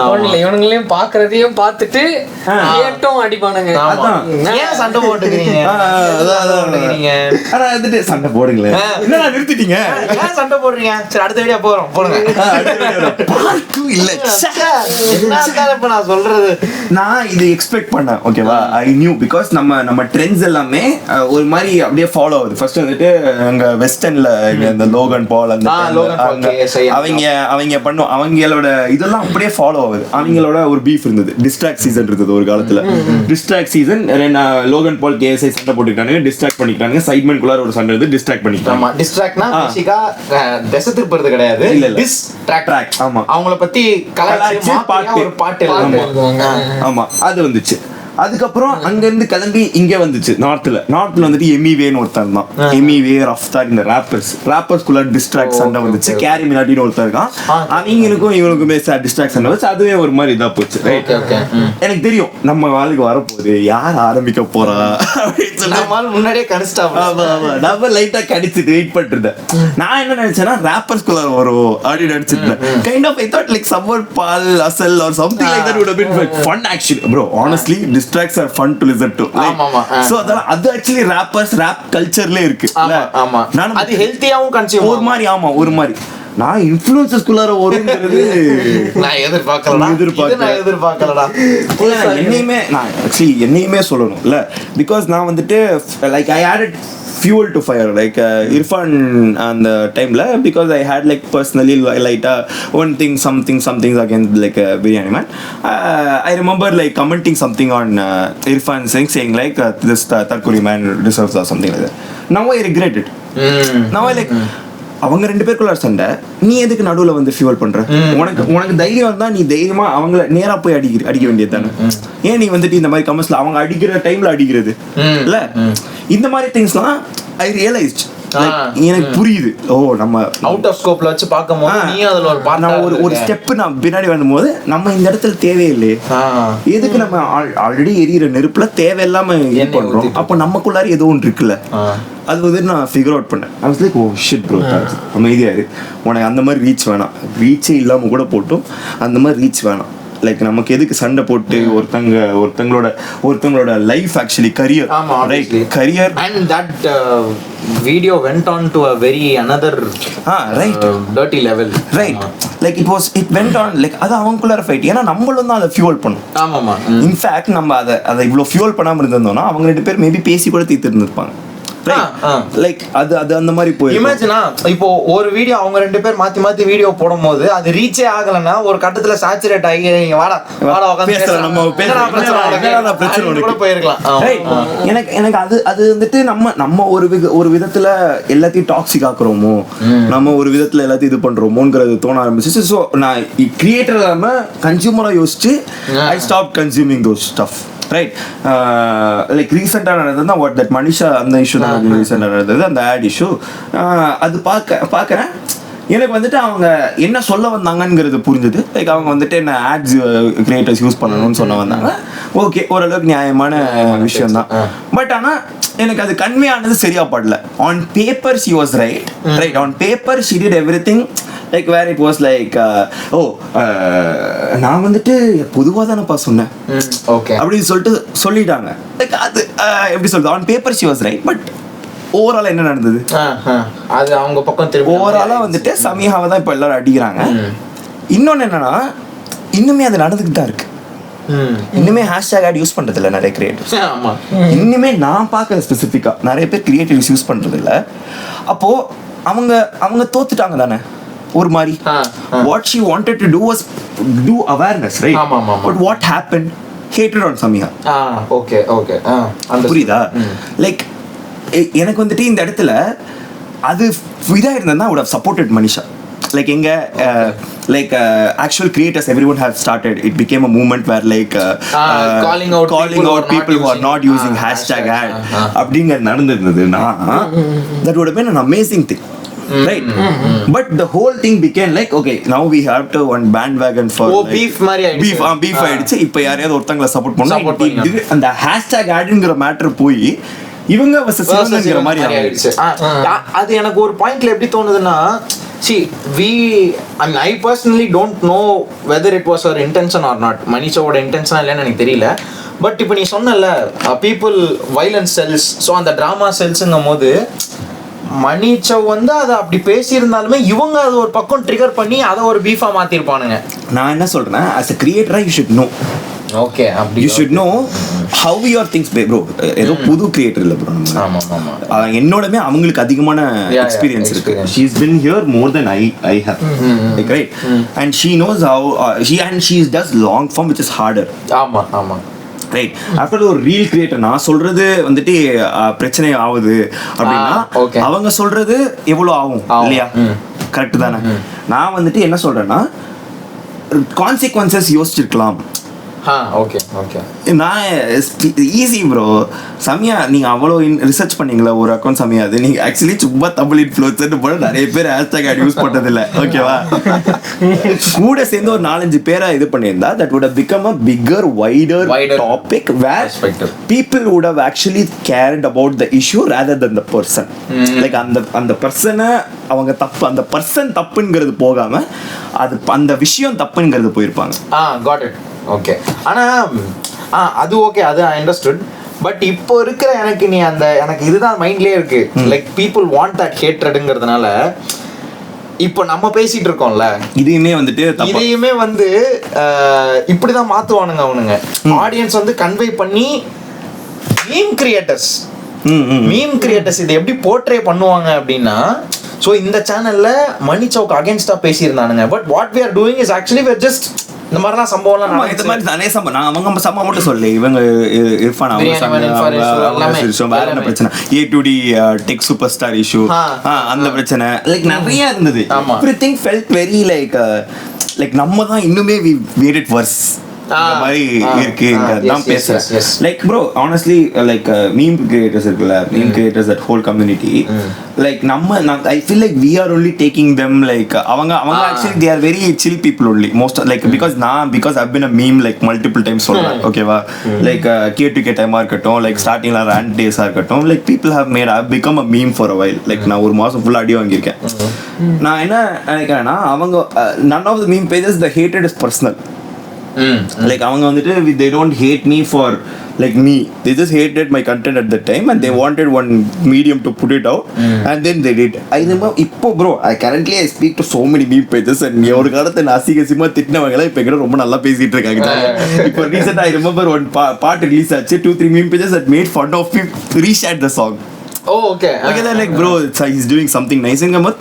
இவனுங்களையும் பாக்குறதையும் பார்த்துட்டு ஏட்டும் அடிப்பானுங்க. அதான் ஏன் சண்டை போட்டுக்கிறீங்க ஆனா வந்துட்டு சண்டை போடுங்களேன், என்ன நிறுத்திட்டீங்க, ஏன் சண்டை போடுறீங்க? சரி அடுத்த வீடியோ போடுங்க. இல்ல இப்ப நான் சொல்றது நான் இது எக்ஸ்பெக்ட் பண்ணேன். ஓகேவா? ஐ நியூ பிகாஸ் நம்ம ட்ரெண்ட்ஸ் எல்லாமே ஒரு மாதிரி அப்படியே ஃபாலோ ஆகுது. ஃபர்ஸ்ட் வந்துட்டு அங்க வெஸ்டர்ன்ல இந்த லோகன் பால் அந்த அவங்க பண்ணும் அவங்களோட இதெல்லாம் அப்படியே ஃபாலோ ஆகுது. அவங்களோட ஒரு பீஃப் இருந்தது, டிஸ்ட்ராக்ட் சீசன் இருந்தது ஒரு காலத்துல. டிஸ்ட்ராக்ட் சீசன் லோகன் பால் கேஎஸ்ஐ சண்டை போட்டுக்கிட்டாங்க, டிஸ்ட்ராக்ட் பண்ணிக்கிட்டாங்க. சைட்மென்ட்குள்ள ஒரு சண்டை இருந்து டிஸ்ட்ராக்ட் பண்ணிக்கிட்டாங்க. டிஸ்ட்ராக்ட்னா பேசிக்கா திசை திருப்புறது கிடையாது, இல்ல டிஸ்ட்ராக்ட். ஆமா, அவங்கள பத்தி கலாய்ச்சி ஒரு பாட்டு எழுதுவாங்க. ஆமா, அது வந்துச்சு. அதுக்கப்புறம் அங்க இருந்து கிளம்பி இங்க வந்துச்சு நார்த்ல வந்துட்டு எமிவேன்னு ஒருத்தர் தான். எமிவே ரஃப்தார் இந்த ராப்பர்ஸ்குள்ள டிஸ்ட்ராக்ட் சண்டை வந்துச்சு. கேரி மினாட்டின்னு ஒருத்தர் இருக்கான். அவங்களுக்கும் இவங்களுக்குமே டிஸ்ட்ராக்ட் சண்டை வச்சு அதுவே ஒரு மாதிரி இதா போச்சு. எனக்கு தெரியும் நம்ம வாழ்க்கை வரப்போகுது, யார் ஆரம்பிக்க போறா அப்படின்னு சொல்லி முன்னாடியே கணிச்சிட்டா. நம்ம லைட்டா கடிச்சிட்டு வெயிட் பண்ணிருந்தேன். நான் என்ன நினைச்சேன்னா ராப்பர்ஸ்குள்ள வரும் அப்படின்னு நினைச்சிருந்தேன். Kind of I thought like summer Paal Asal or something like that would have been fun actually bro. Honestly distracts are fun to listen to. So அது actually rappers rap cultureல இருக்கு. ஆமா நான் அது ஹெல்தியாவும் கன்சியூம் ஒரு மாதிரி. ஆமா ஒரு மாதிரி. நான் இன்ஃப்ளூயன்சஸ்குள்ளார வருங்கிறது நான் எதிர்பார்க்கலடா. என்னையுமே சொல்லணும் இல்ல, பிகாஸ் நான் வந்துட்டு like I added fuel to fire like Irfan அந்த டைம்ல, because I had like personally like one thing something against like biryani man. I remember like commenting something on Irfan saying like this Tarkuri man deserves or something like that. Now I regret it. Now I like அவங்க ரெண்டு பேருக்குள்ள சண்டை, நீ எதுக்கு நடுவுல வந்து fuel பண்ற? உனக்கு தைரியம் இருந்தா நீ தைரியமா அவங்கள நேரா போய் அடிக்க வேண்டியது தானே. ஏன் நீ வந்துட்டு இந்த மாதிரி கமெண்ட்ஸ்ல அவங்க அடிக்கிற டைம்ல அடிக்கிறது இல்ல? இந்த மாதிரி திங்ஸ்லாம் ஐ ரியலைஸ்ட். எனக்கு புரியுது. ஓ நம்ம அவுட் ஆஃப் ஸ்கோப்ல வச்சு பார்க்கும்போது நீ அதுல ஒரு நான் ஒரு ஸ்டெப் நான் பின்னாடி வரும்போது நம்ம இந்த இடத்துல தேவையில்லையே, எதுக்கு நம்ம ஆல்ரெடி எரியிற நெருப்புல தேவையில்லாம இது பண்றோம்? அப்போ நமக்குள்ளார ஏதோ ஒன்று இருக்குல்ல, அது வந்து நான் ஃபிகர் அவுட் பண்ணேன். I was like oh shit bro, அமைதியாரு, உனக்கு அந்த மாதிரி ரீச் வேணாம். ரீச்சே இல்லாம கூட போட்டும் அந்த மாதிரி ரீச் வேணாம். லைக் நமக்கு எதுக்கு சண்டை போட்டு ஒருத்தங்களோட life actually career, right? Career and that video went on to a very another right dirty level, right? Like it went on like அது அவங்களுக்குள்ள ஃபைட். ஏன்னா நம்மளும் தான் அதை ஃபியூல் பண்ணும். ஆமாமா. இன்ஃபேக்ட் நம்ம அதை இவ்வளோ ஃபியூல் பண்ணாம இருந்தோம்னா அவங்க ரெண்டு பேர் மேபி பேசி கூட தீர்த்து இருந்திருப்பாங்க. லைக் அது அந்த மாதிரி போய் இமேஜினா இப்போ ஒரு வீடியோ அவங்க ரெண்டு பேர் மாத்தி வீடியோ போடும்போது அது ரீச்சே ஆகலன்னா ஒரு கட்டத்துல சாச்சுரேட் ஆகி வாடா உட்கார்ந்து பேசலாம், நம்ம பிரச்சனை கூட போயிருக்கலாம். எனக்கு அது வந்துட்டு நம்ம ஒரு விதத்துல எல்லாத்தையும் டாக்ஸிக் ஆக்குறோமோ, நம்ம ஒரு விதத்துல எல்லாத்தையும் இது பண்றோமோங்கிறது தோண ஆரம்பிச்சு. ஸோ நான் கிரியேட்டர் இல்லாம கன்சியூமரா யோசிச்சு I stop consuming those stuff. Right? Like ரீசெண்டாக நடந்தது வாட் தட் மனிஷா அந்த இஷ்யூ தான் ரீசெண்டாக நடந்தது, அந்த ஆட் இஷ்யூ. அது பார்க்குறேன். எனக்கு வந்துட்டு அவங்க என்ன சொல்ல வந்தாங்கங்கிறது புரிஞ்சுது. லைக் அவங்க வந்துட்டு என்ன ஆட்ஸ் கிரியேட்டர்ஸ் யூஸ் பண்ணணும்னு சொல்ல வந்தாங்க. ஓகே, ஓரளவுக்கு நியாயமான விஷயம் தான். பட் ஆனால் எனக்கு அது கன்வே ஆனது சரியா படல. On paper she was right. On paper she did everything like where it was like நான் வந்துட்டு பொதுவாக தானப்பா சொன்னேன் அப்படின்னு சொல்லிட்டாங்க. லைக் அது எப்படி சொல்றது, on paper she was right. But ஓவராலா என்ன நடந்தது, அது அவங்க பக்கம் திரும்ப ஓவராலா வந்துட்டு சமீகாவை தான் இப்போ எல்லாரும் அடிக்கிறாங்க. இன்னொன்னு என்னன்னா, இன்னுமே அது நடந்துக்கிட்டு தான் இருக்கு. இன்னுமே ஹேஷ்டேக் ஆட் யூஸ் பண்றது இல்லை நிறைய கிரியேட்டர்ஸ். இன்னுமே நான் பார்க்குற ஸ்பெசிஃபிக்கா நிறைய பேர் கிரியேட்டர்ஸ் யூஸ் பண்றது இல்லை. அப்போ அவங்க தோத்துட்டாங்க தானே ஒரு மாதிரி. What she wanted to do was do awareness, right? But what happened? Hatred on Samiha. Okay. புரியுதா? லைக் எனக்கு வந்துட்டு இந்த இடத்துல அது இதாக இருந்ததுன்னா would have supported Manisha. Like எங்க like actual creators, everyone have started. It became a movement where like calling out people who are not using hashtag ad அப்படிங்கிற நடந்திருந்ததுன்னா that would have been an amazing thing. Right? But the whole thing became like, okay, now we have to one bandwagon for beef மாதிரி ஆயிடுச்சு. beef ஆயிடுச்சு. இப்போ யாரையாவது ஒருத்தங்களை support பண்ணா அந்த hashtag ஆட்ங்கிற matter போய் இவங்க வர்சஸ் மாதிரி ஆயிடுச்சு. அது எனக்கு ஒரு பாயிண்ட்ல எப்படி தோணுதுன்னா, see I personally don't know whether it was her intention or not. மனிஷாவோட இன்டென்ஷனா இல்லைன்னு எனக்கு தெரியல. பட் இப்போ நீ சொன்னல பீப்புள் வைலன்ஸ் செல்ஸ், ஸோ அந்த ட்ராமா செல்ஸுங்கும் போது மனிஷவ் வந்து அதை அப்படி பேசியிருந்தாலுமே இவங்க அது ஒரு பக்கம் ட்ரிகர் பண்ணி அதை ஒரு பீஃபா மாத்திருப்பானுங்க. நான் என்ன சொல்றேன், as a creator you should know. Okay, அப்படி you should know how your things bro. ஏதோ புது கிரியேட்டர் இல்ல bro. ஆமா ஆமா, என்னோடமே அவங்களுக்கு அதிகமான எக்ஸ்பீரியன்ஸ் இருக்கு. she's been here more than I have. Like, right? And she knows how she does long form, which is harder. ஆமா ஆமா, ரைட். ஆஃப்டர் ஒரு ரீல் கிரியேட்டர் நான் சொல்றது வந்துட்டு பிரச்சனை ஆகுது அப்படின்னா அவங்க சொல்றது எவ்வளவு ஆகும் இல்லையா? கரெக்ட் தானே? நான் வந்துட்டு என்ன சொல்றேன்னா கான்சிக்வன்சஸ் யோசிச்சிருக்கலாம். ஓகே ஓகே, நான் ஈஸி ப்ரோ. சமயா நீங்க அவ்வளோ ரிசர்ச் பண்ணீங்களா ஒரு அக்கௌண்ட் சமயா? அது நீங்க ஆக்சுவலி சும்மா தமிழ் இன்ஃப்ளூயன்சர்னு போட நிறைய பேர் ஹேஷ்டாக் ஆட் யூஸ் பண்ணதில்ல, ஓகேவா? கூட சேர்ந்து ஒரு 4-5 பேரா இது பண்ணியிருந்தா that would have become a bigger wider topic where people would have actually cared about the issue rather than the person. Like அந்த பர்சனை அவங்க தப்பு, அந்த பர்சன் தப்புங்கிறது போகாம அது அந்த விஷயம் தப்புங்கிறது போயிருப்பாங்க. Got it. ஓகே, ஆனால் அது ஓகே, அது ஐ அண்டர்ஸ்டுட். பட் இப்போ இருக்கிற எனக்கு இதுதான் மைண்ட்லேயே இருக்கு. லைக் பீப்புள் வாண்ட் தட் ஹேட்ரடுங்கிறதுனால இப்போ நம்ம பேசிட்டு இருக்கோம்ல, இதையுமே வந்து இப்படிதான் மாத்துவானுங்க அவனுங்க. ஆடியன்ஸ் வந்து கன்வே பண்ணி மீம் கிரியேட்டர்ஸ் இதை எப்படி போர்ட்ரே பண்ணுவாங்க அப்படின்னா, ஸோ இந்த சேனல்ல மணி சவுக் அகேன்ஸ்டா பேசியிருந்தானுங்க. But what we are doing is actually we are just இந்த மாதிரிலாம் சம்பவம்லாம் இந்த மாதிரி தானே சம்பவம். நான் அவங்க சம்பவம் மட்டும் சொல்லி இவங்க இர்ஃபான் வேற என்ன பிரச்சனை, A2D tech super star issue, அந்த பிரச்சனை லைக் நிறைய இருந்தது. எவ்ரிதிங் ஃபெல்ட் வெரி லைக் நம்ம தான் இன்னுமே we made it worse மாதிரி இருக்கு. நான் பேசுறேன் like bro honestly like meme creators இருக்குல்ல, meme creators that whole community, like I feel like we are only taking them like அவங்க actually they are very chill people only most like because I've been a meme like multiple times சொல்றேன், ஓகேவா? Like K2K டைமா இருக்கட்டும், like ஸ்டார்டிங்ல rent டேஸா இருக்கட்டும், like people have become a meme for a while. Like நான் ஒரு மாசம் ஃபுல்லா அடி வாங்கியிருக்கேன். நான் என்ன நினைக்கிறேன்னா அவங்க none of the meme pages the hatred is personal. Like அவங்க வந்துட்டு they don't hate me for like me, they just hated my content at that time and they wanted one medium to put it out and then they did. I remember இப்போ bro I currently speak to so many meme pages and ஒரு காலத்தை அசிங்கமா திட்டினவங்களா இப்போ எங்கிட்ட ரொம்ப நல்லா பேசிட்டு இருக்காங்க. இப்போ recent I remember one part release ஆச்சு, 2-3 meme pages that made fun of him reshared the song. Okay then like bro he's doing something nice and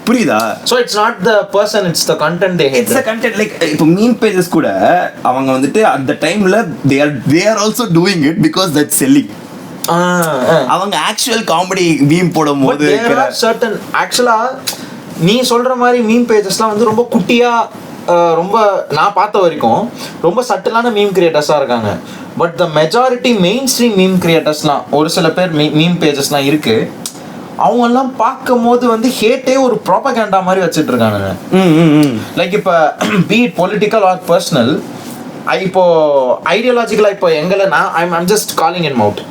புரியுதா? So it's not the person, it's the content they hate. It's the content. Like இப்போ meme pages கூட அவங்க வந்துட்டு at the timeல they are also doing it because that's selling. அவங்க actual comedy meme போடும்போது there are certain actually நீ சொல்ற மாதிரி meme pagesலாம் வந்து ரொம்ப குட்டியா ரொம்ப நான் பார்த்த வரைக்கும் ரொம்ப சட்டிலான மீம் கிரியேட்டர்ஸாக இருக்காங்க. But the majority mainstream meme கிரியேட்டர்ஸ்லாம் ஒரு சில பேர் மீம் பேஜஸ்லாம் இருக்கு, அவங்கெல்லாம் பார்க்கும் போது வந்து ஹேட்டே ஒரு ப்ராபகேண்டா மாதிரி வச்சுட்டு இருக்காங்க. லைக் இப்போ பீட் பொலிட்டிக்கல் ஆர் பர்சனல், இப்போ ஐடியாலஜிக்கலா இப்போ எங்களை I'm just calling in out.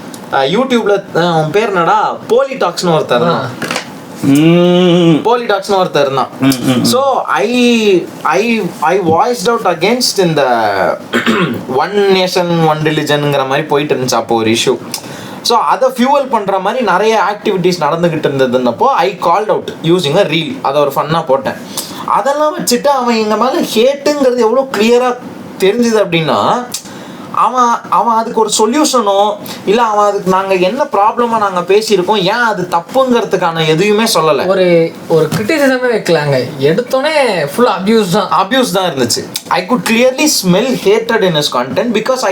யூடியூப்ல அவன் பேர் என்னடா போலிடாக்ஸ்னு ஒருத்தர் தான், போலிடாக்ஸ்னு ஒருத்தர் தான். So I voiced out against இந்த ஒன் நேஷன் ஒன் ரிலிஜனுங்கிற மாதிரி போயிட்டு இருந்துச்சு அப்போ ஒரு இஷ்யூ. ஸோ அதை ஃபியூவல் பண்ணுற மாதிரி நிறைய ஆக்டிவிட்டீஸ் நடந்துக்கிட்டு இருந்ததுன்னப்போ I called out using a reel, அதை ஒரு ஃபன்னாக போட்டேன். அதெல்லாம் வச்சுட்டு அவன் எங்கள் மேலே ஹேட்டுங்கிறது எவ்வளோ கிளியராக தெரிஞ்சுது அப்படின்னா, அவன் அதுக்கு ஒரு சொல்யூஷனோ இல்லை அவன் அதுக்கு நாங்கள் என்ன ப்ராப்ளமாக நாங்கள் பேசியிருக்கோம், ஏன் அது தப்புங்கிறதுக்கான எதுவுமே சொல்லலை. ஒரு கிரிட்டிசிசமே வைக்கலாங்க, எடுத்தோடனே ஃபுல்லாக அபியூஸ் தான் இருந்துச்சு. I could clearly smell hated in his content because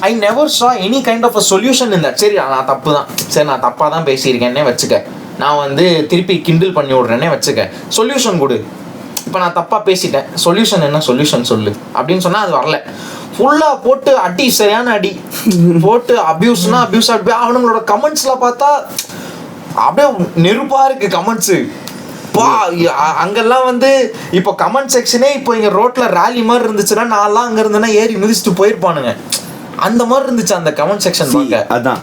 I never saw any kind of a solution in that. சரி நான் தப்பு தான், சரி நான் தப்பாக தான் பேசியிருக்கேன்னே வச்சுக்க, நான் வந்து திருப்பி கிண்டில் பண்ணி விட்றேன்னே வச்சுக்க, சொல்யூஷன் கொடு. இப்போ நான் தப்பாக பேசிட்டேன், சொல்யூஷன் என்ன, சொல்யூஷன் சொல்லு அப்படின்னு சொன்னால் அது வரல. ஃபுல்லாக போட்டு அடி, சரியான அடி போட்டு அபியூஸ்னா அபியூஸ். அப்படி அவனுங்களோட கமெண்ட்ஸில் பார்த்தா அப்படியே நெருப்பாக இருக்குது கமெண்ட்ஸு. அங்கெல்லாம் வந்து இப்போ கமெண்ட் செக்ஷனே இப்போ இங்கே ரோட்டில் ரேலி மாதிரி இருந்துச்சுன்னா நான்லாம் அங்கே இருந்தேன்னா ஏறி மிதிச்சுட்டு போயிருப்பானுங்க. அந்த மாதிரி இருந்துச்சு அந்த கமெண்ட் செக்ஷன் பார்க்க. அதான்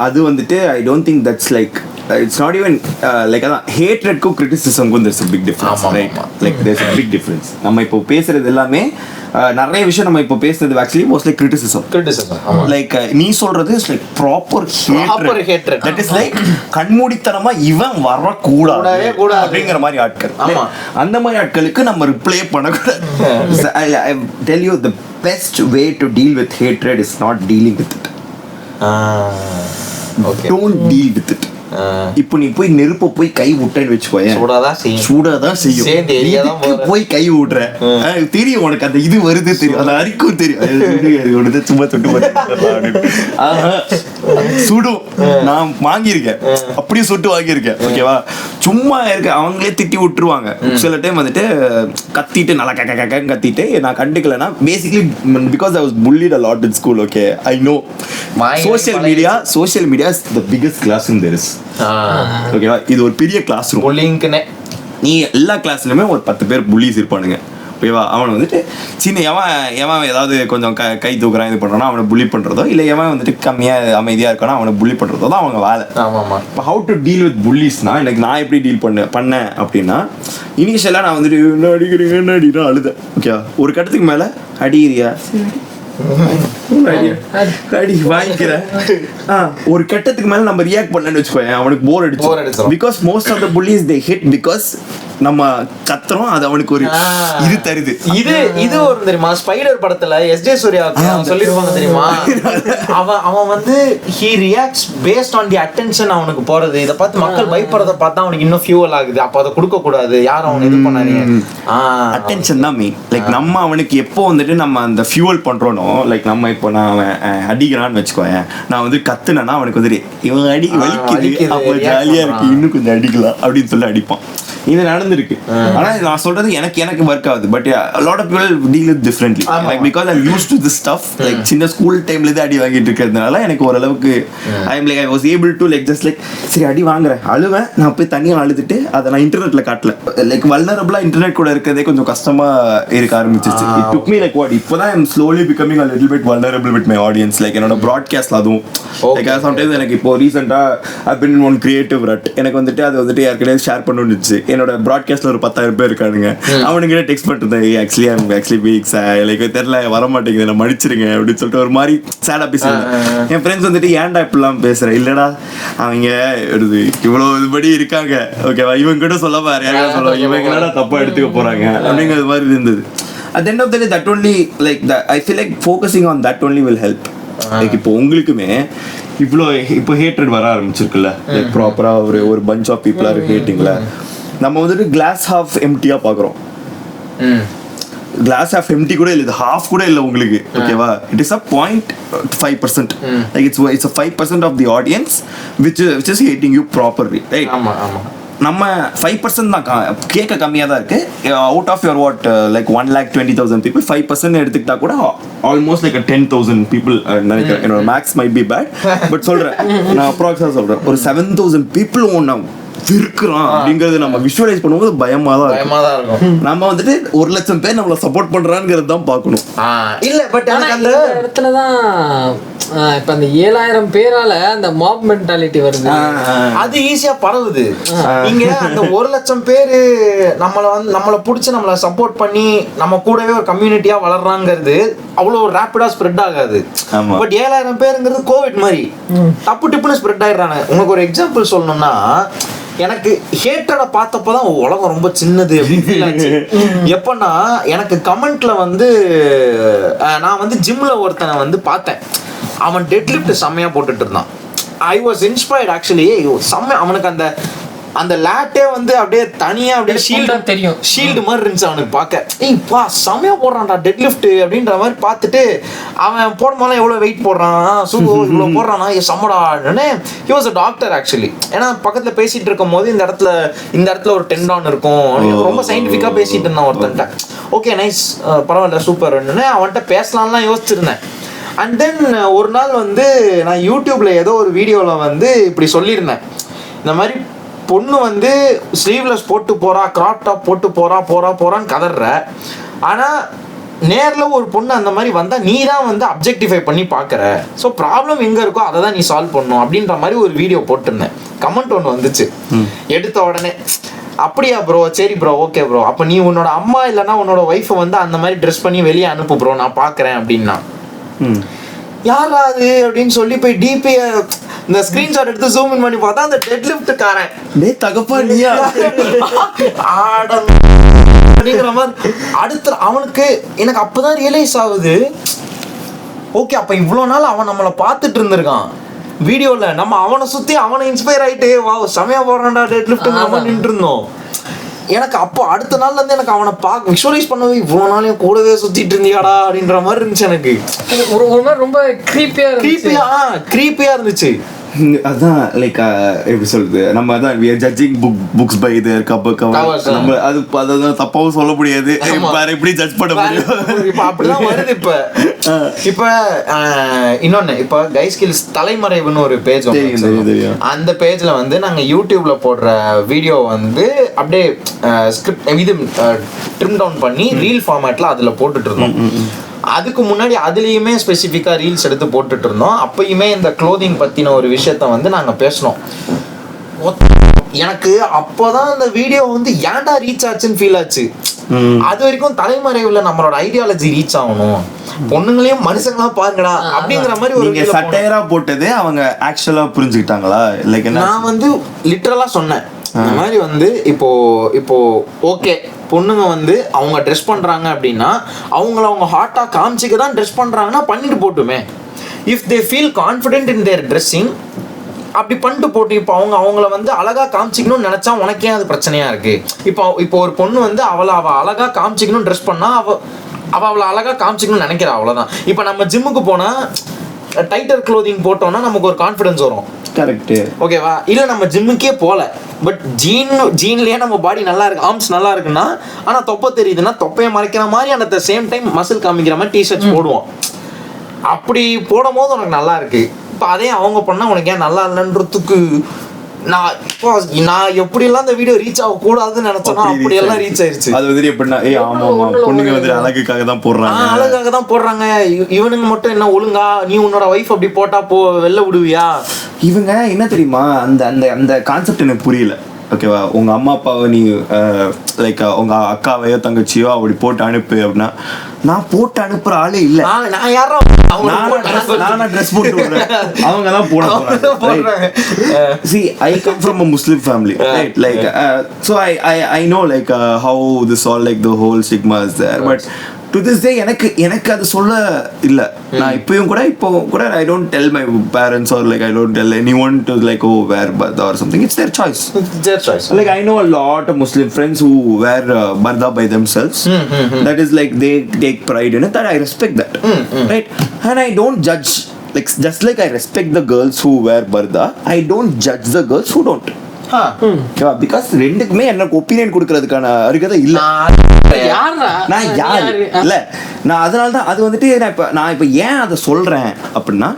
அது வந்துட்டு ஐ don't think that's like it's not even like அதான் ஹேட்ரட்க்கும் கிரிட்டிசிசம்க்கும் there's a big difference, right? Like there's a big difference. நம்ம இப்போ பேசுறது எல்லாமே நிறைய விஷயம் நம்ம இப்போ பேசுறது ஆக்சுவலி மோஸ்ட்லி கிரிட்டிசிசம். லைக் நீ சொல்றது is like proper hatred. That is like கண்மூடித்தனமா இவன் வரக்கூடாது அப்படிங்கிற மாதிரி ஆட்கள். அந்த மாதிரி ஆட்களுக்கு நம்ம ரிப்ளை பண்ணக்கூடாது. I tell you the best way to deal with hatred is not dealing with it. Don't deal with it. இப்போ நீ போய் நெருப்ப போய் கை விட்டேன்னு வச்சுக்கோயேன், சூடாதான் செய்யும். போய் கை விடுற தெரியும் உனக்கு, அந்த இது வருது தெரியும், அந்த அரிக்கும் தெரியும், சும்மா தொட்டு சுடும். நான் வாங்கியிருக்கேன், அப்படியே சுட்டு வாங்கியிருக்கேன். ஓகேவா, சும்மா இருக்க அவங்களே திட்டி விட்டுருவாங்க. சில டைம் வந்துட்டு கத்திட்டு நல்லா கத்திட்டு நான் கண்டுக்கலன்னா basically because I was bullied a lot in school. Okay, I know social media is the biggest classroom there is. ஓகேவா, இது ஒரு பெரிய கிளாஸ் ரூம். நீ எல்லா கிளாஸ்லயுமே ஒரு 10 பேர் புல்லிஸ் இருப்பானுங்க. ஓகேவா, அவனை வந்துட்டு சின்ன எவன் ஏதாவது கொஞ்சம் கை தூக்குறான் இது பண்றானா அவனை புல்லி பண்றதோ, இல்லை எவன் வந்துட்டு கம்மியா அமைதியா இருக்கானா அவனை புல்லி பண்றதோ தான் அவங்க வேலை. இப்போ ஹவு டு டீல் வித் புல்லிஸ்னா, எனக்கு நான் எப்படி டீல் பண்ணேன் அப்படின்னா, இனிஷியலா நான் வந்துட்டு என்ன அடிக்கிறீங்கன்னு அடிக்கிறேன், அழுதேன். ஓகேவா, ஒரு கட்டத்துக்கு மேல அடிக்கிறியா வாங்கிக்கிறேன். ஒரு கட்டத்துக்கு மேல நம்ம ரியாக்ட் பண்ணலன்னு வச்சுக்கோங்க, அவனுக்கு போர் அடிச்சு. Because most of the bullies they hit because நம்ம கத்துறோம், அது அவனுக்கு ஒரு இது தருது. இது ஒரு தெரியுமா, ஸ்பைடர் படத்துல எஸ்ஜே சூர்யா சொல்லிருப்பாங்க தெரியுமா, அவன் வந்து he reacts based on the attention அவனுக்கு போறது. இதை பார்த்து மக்கள் பயப்படுறத பார்த்தா அவனுக்கு இன்னும் ஃபியூவல் ஆகுது. அப்ப அதை கொடுக்க கூடாது, யாரும் அவனை இது பண்ணாதீங்க. அட்டென்ஷன் தான் மெயின். லைக் நம்ம அவனுக்கு எப்போ வந்துட்டு நம்ம அந்த ஃபியூவல் பண்றோனோ, லைக் நம்ம இப்போ நான் அவன் அடிக்கிறான்னு வச்சுக்கோயேன், நான் வந்து கத்துனேன்னா அவனுக்கு வந்து இவன் அடி வலிக்குது, அப்போ ஜாலியா இருக்கு, இன்னும் கொஞ்சம் அடிக்கலாம் அப்படின்னு சொல்லி அடிப்பான். இது நடந்திருக்கு. ஆனா நான் சொல்றது எனக்கு ஒர்க் ஆகுது. But a lot of people deal it differently, like because I'm used to this stuff. Like சின்ன ஸ்கூல் டைம்ல இருந்து அடி வாங்கிட்டு இருக்கிறதுனால எனக்கு ஓரளவுக்கு I was able to like just like சரி அடி வாங்குறேன், அழுவேன், நான் போய் தனியா அழுதுட்டு அதை நான் இன்டர்நெட்ல காட்டல. லைக் வல்னரபிளா இன்டர்நெட் கூட இருக்கிறதே கொஞ்சம் கஷ்டமா இருக்க ஆரம்பிச்சிச்சு. It took me like what, இப்போதான் I'm slowly becoming a little bit vulnerable with my audience. Like என்னோட ப்ராட்காஸ்ட்ல அதுவும் லைக் sometimes எனக்கு இப்போ ரீசெண்டா I've been in one creative rut. எனக்கு வந்துட்டு அது வந்துட்டு யாருக்கிட்டே ஷேர் பண்ணணும்னுச்சு. என்னோட ப்ராட்காஸ்ட்ல ஒரு 10,000 பேர் இருக்கானுங்க. அவனுங்கிட்ட டெக்ஸ்ட் பண்ணிட்டு லைக் தெரியல வர மாட்டேங்குது, நான் மடிச்சிருங்க அப்படின்னு சொல்லிட்டு ஒரு மாதிரி சேடா பேசுறேன். என் ஃப்ரெண்ட்ஸ் வந்துட்டு ஏன்டா இப்படிலாம் பேசுறேன், இல்லடா அவங்க இவ்வளவு இதுபடி இருக்காங்க. ஓகேவா, இவங்க கிட்ட சொல்ல பாரு, யாரும் சொல்லுவாங்க இவங்க என்னடா தப்பா எடுத்துக்க போறாங்க அப்படிங்கிறது மாதிரி இருந்தது. At the end of the day, that only like that I feel like focusing on that only will help. Like இப்போ உங்களுக்குமே இப்போ ஹேட்ரட் வர ஆரம்பிச்சிருக்குல்ல, லைக் ப்ராப்பரா ஒரு bunch of people are hatingல, நம்ம வந்துட்டு கிளாஸ் ஹாஃப் எம்டியா பாக்குறோம். கிளாஸ் ஹாஃப் எம்டி கூட இல்ல, இது ஹாஃப் கூட இல்ல உங்களுக்கு. ஓகேவா, it is a 0.5%. like it's a 5% of the audience which is hating you properly, right? நம்ம 5% தான் கேட்க கம்மியா தான் இருக்கு. Out of your what like 1,20,000 people 5% எடுத்துக்கிட்டா கூட ஆல்மோஸ்ட் லைக் 10,000 people நினைக்கிறேன். என்னோட maths might be bad, but சொல்றேன், நான் அப்ராக்ஸா சொல்றேன், ஒரு 7,000 people ஒன்னு இருக்கிறான் அப்படிங்கறது நம்ம விஷுவலைஸ் பண்ணும்போது பயமா தான் இருக்கும். நம்ம வந்துட்டு 1,00,000 பேர் நம்மள சப்போர்ட் பண்றாங்கிறது தான் பார்க்கணும். இல்ல பட் அந்த இடத்துல தான் இப்ப அந்த 7,000 பேரால அந்த மாப் மென்டாலிட்டி வருது, அது ஈஸியா பரவுது. நீங்க அந்த 1,00,000 பேரு நம்மள புடிச்சு நம்மள சப்போர்ட் பண்ணி நம்ம கூடவே ஒரு கம்யூனிட்டியா வளர்றாங்கிறது அவ்வளவு ரேப்பிடா ஸ்ப்ரெட் ஆகாது. பட் 7,000 பேருங்கிறது கோவிட் மாதிரி டப்பு டிப்புன்னு ஸ்ப்ரெட் ஆயிடுறாங்க. உங்களுக்கு ஒரு எக்ஸாம்பிள் சொல்லணும்னா, எனக்கு ஹேட்டரை பார்த்தப்பதான் உலகம் ரொம்ப சின்னது அப்படின்னு எப்பன்னா, எனக்கு கமெண்ட்ல வந்து நான் வந்து ஜிம்ல ஒருத்தனை வந்து பார்த்தேன், அவன் டெட் லிஃப்ட் செம்மையா போட்டுட்டு இருந்தான். I was inspired actually. செம்மையா அவனுக்கு அந்த லேட்டே வந்து அப்படியே தனியா அப்படியே ஷீல்டு மாதிரி இருந்துச்சு அவனுக்கு பார்க்க. ஏய்ப்பா செம்மையா போடுறான்டா டெட் லிஃப்ட் அப்படின்ற மாதிரி பார்த்துட்டு, அவன் போடும்போது எவ்வளோ வெயிட் போடுறான், இவ்வளோ போடுறானா, செம்மடா. He was a doctor actually. ஏன்னா பக்கத்துல பேசிட்டு இருக்கும் போது இந்த இடத்துல ஒரு டெண்டான் இருக்கும், ரொம்ப சயின்டிஃபிக்கா பேசிட்டு இருந்தான் ஒருத்தன்ட்ட. ஓகே நைஸ், பரவாயில்ல சூப்பர், அவன்கிட்ட பேசலாம்லாம் யோசிச்சிருந்தேன். அண்ட் தென் ஒரு நாள் வந்து நான் யூடியூப்ல ஏதோ ஒரு வீடியோல வந்து இப்படி சொல்லியிருந்தேன், இந்த மாதிரி பொண்ணு வந்து ஸ்லீவ்லெஸ் போட்டு போறா, கிராப் டாப் போட்டு போறான்னு கதற. ஆனா நேர்ல ஒரு பொண்ணு அந்த மாதிரி வந்தா நீ தான் வந்து அப்ஜெக்டிஃபை பண்ணி பாக்குற. ஸோ ப்ராப்ளம் எங்க இருக்கோ அதை தான் நீ சால்வ் பண்ணணும் அப்படின்ற மாதிரி ஒரு வீடியோ போட்டிருந்தேன். கமெண்ட் ஒன்று வந்துச்சு எடுத்த உடனே, அப்படியா ப்ரோ, சரி ப்ரோ, ஓகே ப்ரோ, அப்போ நீ உன்னோட அம்மா இல்லைன்னா உன்னோட ஒய்ஃபை வந்து அந்த மாதிரி ட்ரெஸ் பண்ணி வெளியே அனுப்பு ப்ரோ, நான் பாக்குறேன் அப்படின்னா. யாரா அது அப்படின்னு சொல்லி போய் டிபி இந்த ஸ்கிரீன்ஷாட் எடுத்து ஜூம் இன் பண்ணி பார்த்தா அந்த டெட் லிஃப்ட் காரன் தகப்பா நீயா அப்படிங்கிற மாதிரி. அடுத்த அவனுக்கு எனக்கு அப்பதான் ரியலைஸ் ஆகுது, ஓகே அப்ப இவ்வளவு நாள் அவன் நம்மளை பார்த்துட்டு இருந்திருக்கான் வீடியோல, நம்ம அவனை சுத்தி அவனை இன்ஸ்பயர் ஆயிட்டு வா செமையா போடுறான்டா டெட் லிஃப்ட் நம்ம நின்று இருந்தோம். எனக்கு அப்போ அடுத்த நாள்ல இருந்து எனக்கு அவனை விஷுவலைஸ் பண்ணவே இவ்வளவு நாளையும் கூடவே சுத்திட்டு இருந்தியாடா அப்படின்ற மாதிரி இருந்துச்சு. எனக்கு ஒரு மாதிரி ரொம்ப கிரீப்பியா இருந்துச்சு. அதான் லைக் எப்படி சொல்றது, நம்ம அதான் judging books by their cover நம்ம அது அதான் தப்பாவும் சொல்ல முடியாது, வேற எப்படி ஜட்ஜ் பண்ண முடியும். இப்ப அப்படிதான் வருது. இப்ப இன்னொன்னு, இப்ப GuySkills தலைமறைவுன்னு ஒரு பேஜ், அந்த பேஜ்ல வந்து நாங்க யூடியூப்ல போடுற வீடியோ வந்து அப்படியே ஸ்கிரிப்ட் இது ட்ரிம் டவுன் பண்ணி ரீல் ஃபார்மேட்ல அதுல போட்டுட்டு இருந்தோம். அதுக்கு முன்னாடி அதுலேயுமே ஸ்பெசிஃபிக்காக ரீல்ஸ் எடுத்து போட்டுட்டு இருந்தோம். அப்பயுமே இந்த க்ளோதிங் பற்றின ஒரு விஷயத்த வந்து நாங்கள் பேசினோம். எனக்கு அப்போதான் அந்த வீடியோ வந்து ஏன்டா ரீச் ஆச்சுன்னு ஃபீல் ஆச்சு. அது வரைக்கும் தலைமறைவுல நம்மளோட ஐடியாலஜி ரீச் ஆகணும், பொண்ணுங்களையும் மனுஷங்களா பாருங்கடா அப்படிங்கிற மாதிரி ஒரு சட்டையரா போட்டது அவங்க ஆக்சுவலா புரிஞ்சுக்கிட்டாங்களா? லைக் நான் வந்து லிட்டரலா சொன்னேன் இந்த மாதிரி வந்து இப்போ ஓகே பொண்ணுங்க வந்து அவங்க ட்ரெஸ் பண்றாங்க அப்படின்னா அவங்க ஹாட்டா காமிச்சிக்க தான் ட்ரெஸ் பண்றாங்கன்னா பண்ணிட்டு போட்டுமே. If they feel confident in their dressing அப்படி பண்ணிட்டு போட்டு, இப்போ அவங்கள வந்து அழகா காமிச்சிக்கணும்னு நினைச்சா உனக்கே அது பிரச்சனையா இருக்கு. இப்போ ஒரு பொண்ணு வந்து அவ அழகா காமிச்சிக்கணும் ட்ரெஸ் பண்ணா அவளை அழகா காமிச்சிக்கணும்னு நினைக்கிறா, அவ்வளவுதான். இப்போ நம்ம ஜிம்முக்கு போனா டைட்டர் க்ளோதிங் போட்டோம்னா நமக்கு ஒரு கான்ஃபிடன்ஸ் வரும். கரெக்ட், ஓகேவா? இல்ல நம்ம ஜிம்முக்கே போல, பட் ஜீன்லயே நம்ம பாடி நல்லா இருக்கு, ஆர்ம்ஸ் நல்லா இருக்குன்னா, ஆனா தொப்பை தெரியுதுன்னா தொப்பையை மறைக்கிற மாதிரி அந்த சேம் டைம் மசில் காமிக்கிற மாதிரி டிஷர்ட்ஸ் போடுவோம். அப்படி போடும் போது உனக்கு நல்லா இருக்கு. இப்போ அதே அவங்க பண்ணா உனக்கு ஏன் நல்லா இல்லைன்றதுக்கு நான் எப்படியெல்லாம் இந்த வீடியோ ரீச் ஆக கூடாதுன்னு நினைச்சோன்னா அப்படியெல்லாம் ரீச் ஆயிருச்சு. அது வந்து எப்படின்னா பொண்ணுங்க வந்து அழகுக்காக தான் போடுறாங்க, இவனுங்க மட்டும் என்ன ஒழுங்கா நீ உன்னோட ஒய்ஃப் அப்படி போட்டா வெளில விடுவியா? இவங்க என்ன தெரியுமா, அந்த அந்த அந்த கான்செப்ட் எனக்கு புரியல. ஓகேவா, உங்க அம்மா அப்பாவை நீ லைக் உங்க அக்காவையோ தங்கச்சியோ அப்படி போட்டு அனுப்பு அப்படின்னா, நான் போட்டு அனுப்புற ஆளே இல்ல. நான் யாரோ நானா ட்ரெஸ் போட்டு விடுறேன், அவங்க தான் போட போறாங்க. See, I come from a Muslim family, right? Like so I know like how this all like the whole stigma is there, but to this day எனக்கு அது சொல்ல இல்ல. நான் இப்போ கூட I don't tell my parents or like I don't tell anyone to like wear barda or something. It's their choice. Like I know a lot of Muslim friends who wear barda by themselves. That is like they take pride in it, that I respect that. Right? And I don't judge, like just like I respect the girls who wear barda, I don't judge the girls who don't. Because ரெண்டுக்குமே எனக்கு opinion கொடுக்கறதுக்கான அருகதை இல்ல. நான் யாரு இல்ல, நான் அதனால தான் அது வந்துட்டு நான் இப்ப ஏன் அதை சொல்றேன் அப்படின்னா,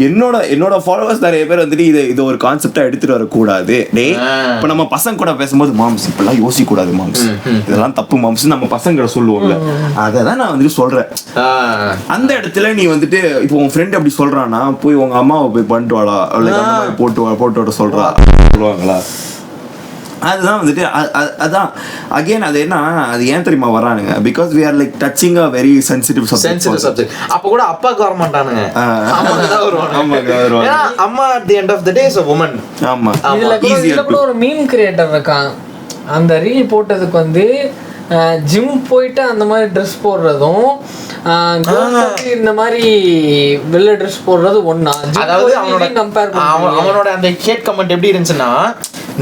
என்னோட ஃபாலோவர்ஸ் நிறைய பேர் வந்துட்டு இது ஒரு கான்செப்டா எடுத்துட்டு வரக்கூடாது. இப்ப நம்ம பசங்க கூட பேசும்போது மாம்ஸ் இப்பெல்லாம் யோசிக்க கூடாது மாம்ஸ், இதெல்லாம் தப்பு மாம்ஸ் நம்ம பசங்க சொல்லுவோம்ல, அதான் நான் வந்துட்டு சொல்றேன். அந்த இடத்துல நீ வந்துட்டு இப்போ உன் ஃப்ரெண்ட் அப்படி சொல்றான்னா, போய் உங்க அம்மாவை போய் பண்ணிட்டு வாடா, போட்டு வர சொல்லுவாங்களா? அதுதான் வந்துட்டு அதான் அகைன் அது என்ன, அது ஏன் தெரியுமா வரானுங்க, because we are like touching a very sensitive subject. அப்ப கூட அப்பாக்கு வர மாட்டானுங்க, அம்மா at the end of the day is a woman. ஆமா, இதுல கூட ஒரு மீம் கிரியேட்டர் இருக்கான், அந்த ரீல் போட்டதுக்கு வந்து ஜிம் போயிட்டு அந்த மாதிரி ட்ரெஸ் போடுறதும் இந்த மாதிரி வெள்ள ட்ரெஸ் போடுறது ஒண்ணா? அதாவது அவனோட அந்த ஹேட் கமெண்ட் எப்படி இருந்துச்சுன்னா,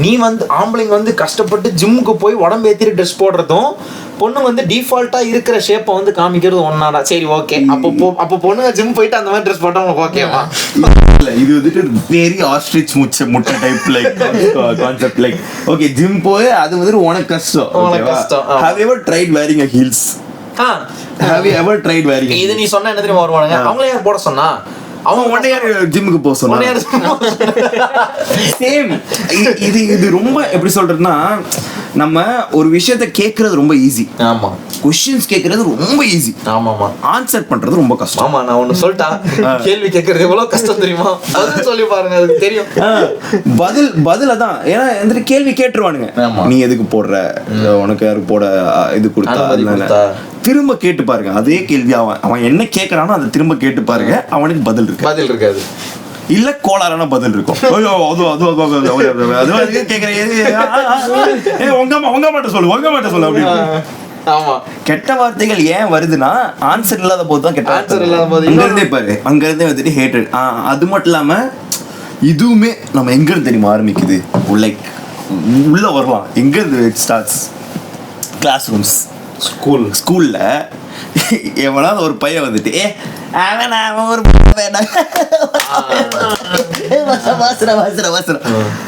நீ வந்து ஆம்பளைங்க வந்து கஷ்டப்பட்டு ஜிம்முக்கு போய் உடம்பு ஏத்திட்டு ட்ரெஸ் போடுறதும் பொண்ணு வந்து டிஃபால்ட்டா இருக்கிற ஷேப்பை வந்து காமிக்கிறது ஒன்னாடா? சரி ஓகே, அப்போ பொண்ணுங்க ஜிம் போயிட்டு அந்த மாதிரி ட்ரெஸ் போட்டா உங்களுக்கு ஓகேவா? இது வந்துட்டு வெரி ஆஸ்ட்ரிச் முட்டை type like concept. Like okay, gym போய் அது வந்துட்டு உனக்கு கஷ்டம். Have you ever tried wearing a heels? Have you ever tried wearing? இது நீ சொன்னா என்ன தெரியுமா வருவானுங்க, அவங்களே யார் போட சொன்னா? அவன் ஒன் இயர் ஜிம்முக்கு போக சொன்னான். சேம் இது ரொம்ப எப்படி சொல்றதுன்னா, நம்ம ஒரு விஷயத்த கேட்கறது ரொம்ப ஈஸி, ஆமா. கொஸ்டின்ஸ் கேட்கறது ரொம்ப ஈஸி, ஆமாமா. ஆன்சர் பண்றது ரொம்ப கஷ்டம். ஆமா, நான் ஒண்ணு சொல்லிட்டா, கேள்வி கேட்கறது எவ்வளவு கஷ்டம் தெரியுமா? பதில் சொல்லி பாருங்க, அதுக்கு தெரியும். பதில தான், ஏன்னா வந்துட்டு கேள்வி கேட்டுருவானுங்க. நீ எதுக்கு போடுற, உனக்கு யாரு போட இது கொடுத்தா, திரும்ப கேட்டு பாருங்க அதே கேள்வி. அவன் என்ன கேட்கறானோ அதை திரும்ப கேட்டு பாருங்க, அவனுக்கு பதில் இருக்காது. இல்ல கோளாறான பதில் இருக்கும். உங்க மாட்ட சொல்லு அப்படின்னு. ஆமா, கெட்ட வார்த்தைகள் ஏன் வருதுன்னா ஆன்சர் இல்லாத போது தான் கெட்ட ஆன்சர் இல்லாத போது. அங்கிருந்தே பாரு, அங்கிருந்தே வந்துட்டு ஹேட்டட். அது மட்டும் இல்லாம இதுவுமே நம்ம எங்க இருந்து தெரியுமா ஆரம்பிக்குது, லைக் உள்ள வரலாம். எங்க இருந்து இட் ஸ்டார்ட்ஸ்? கிளாஸ் ரூம்ஸ், ஸ்கூல்ல எவனாவது ஒரு பையன் வந்துட்டு ஒரு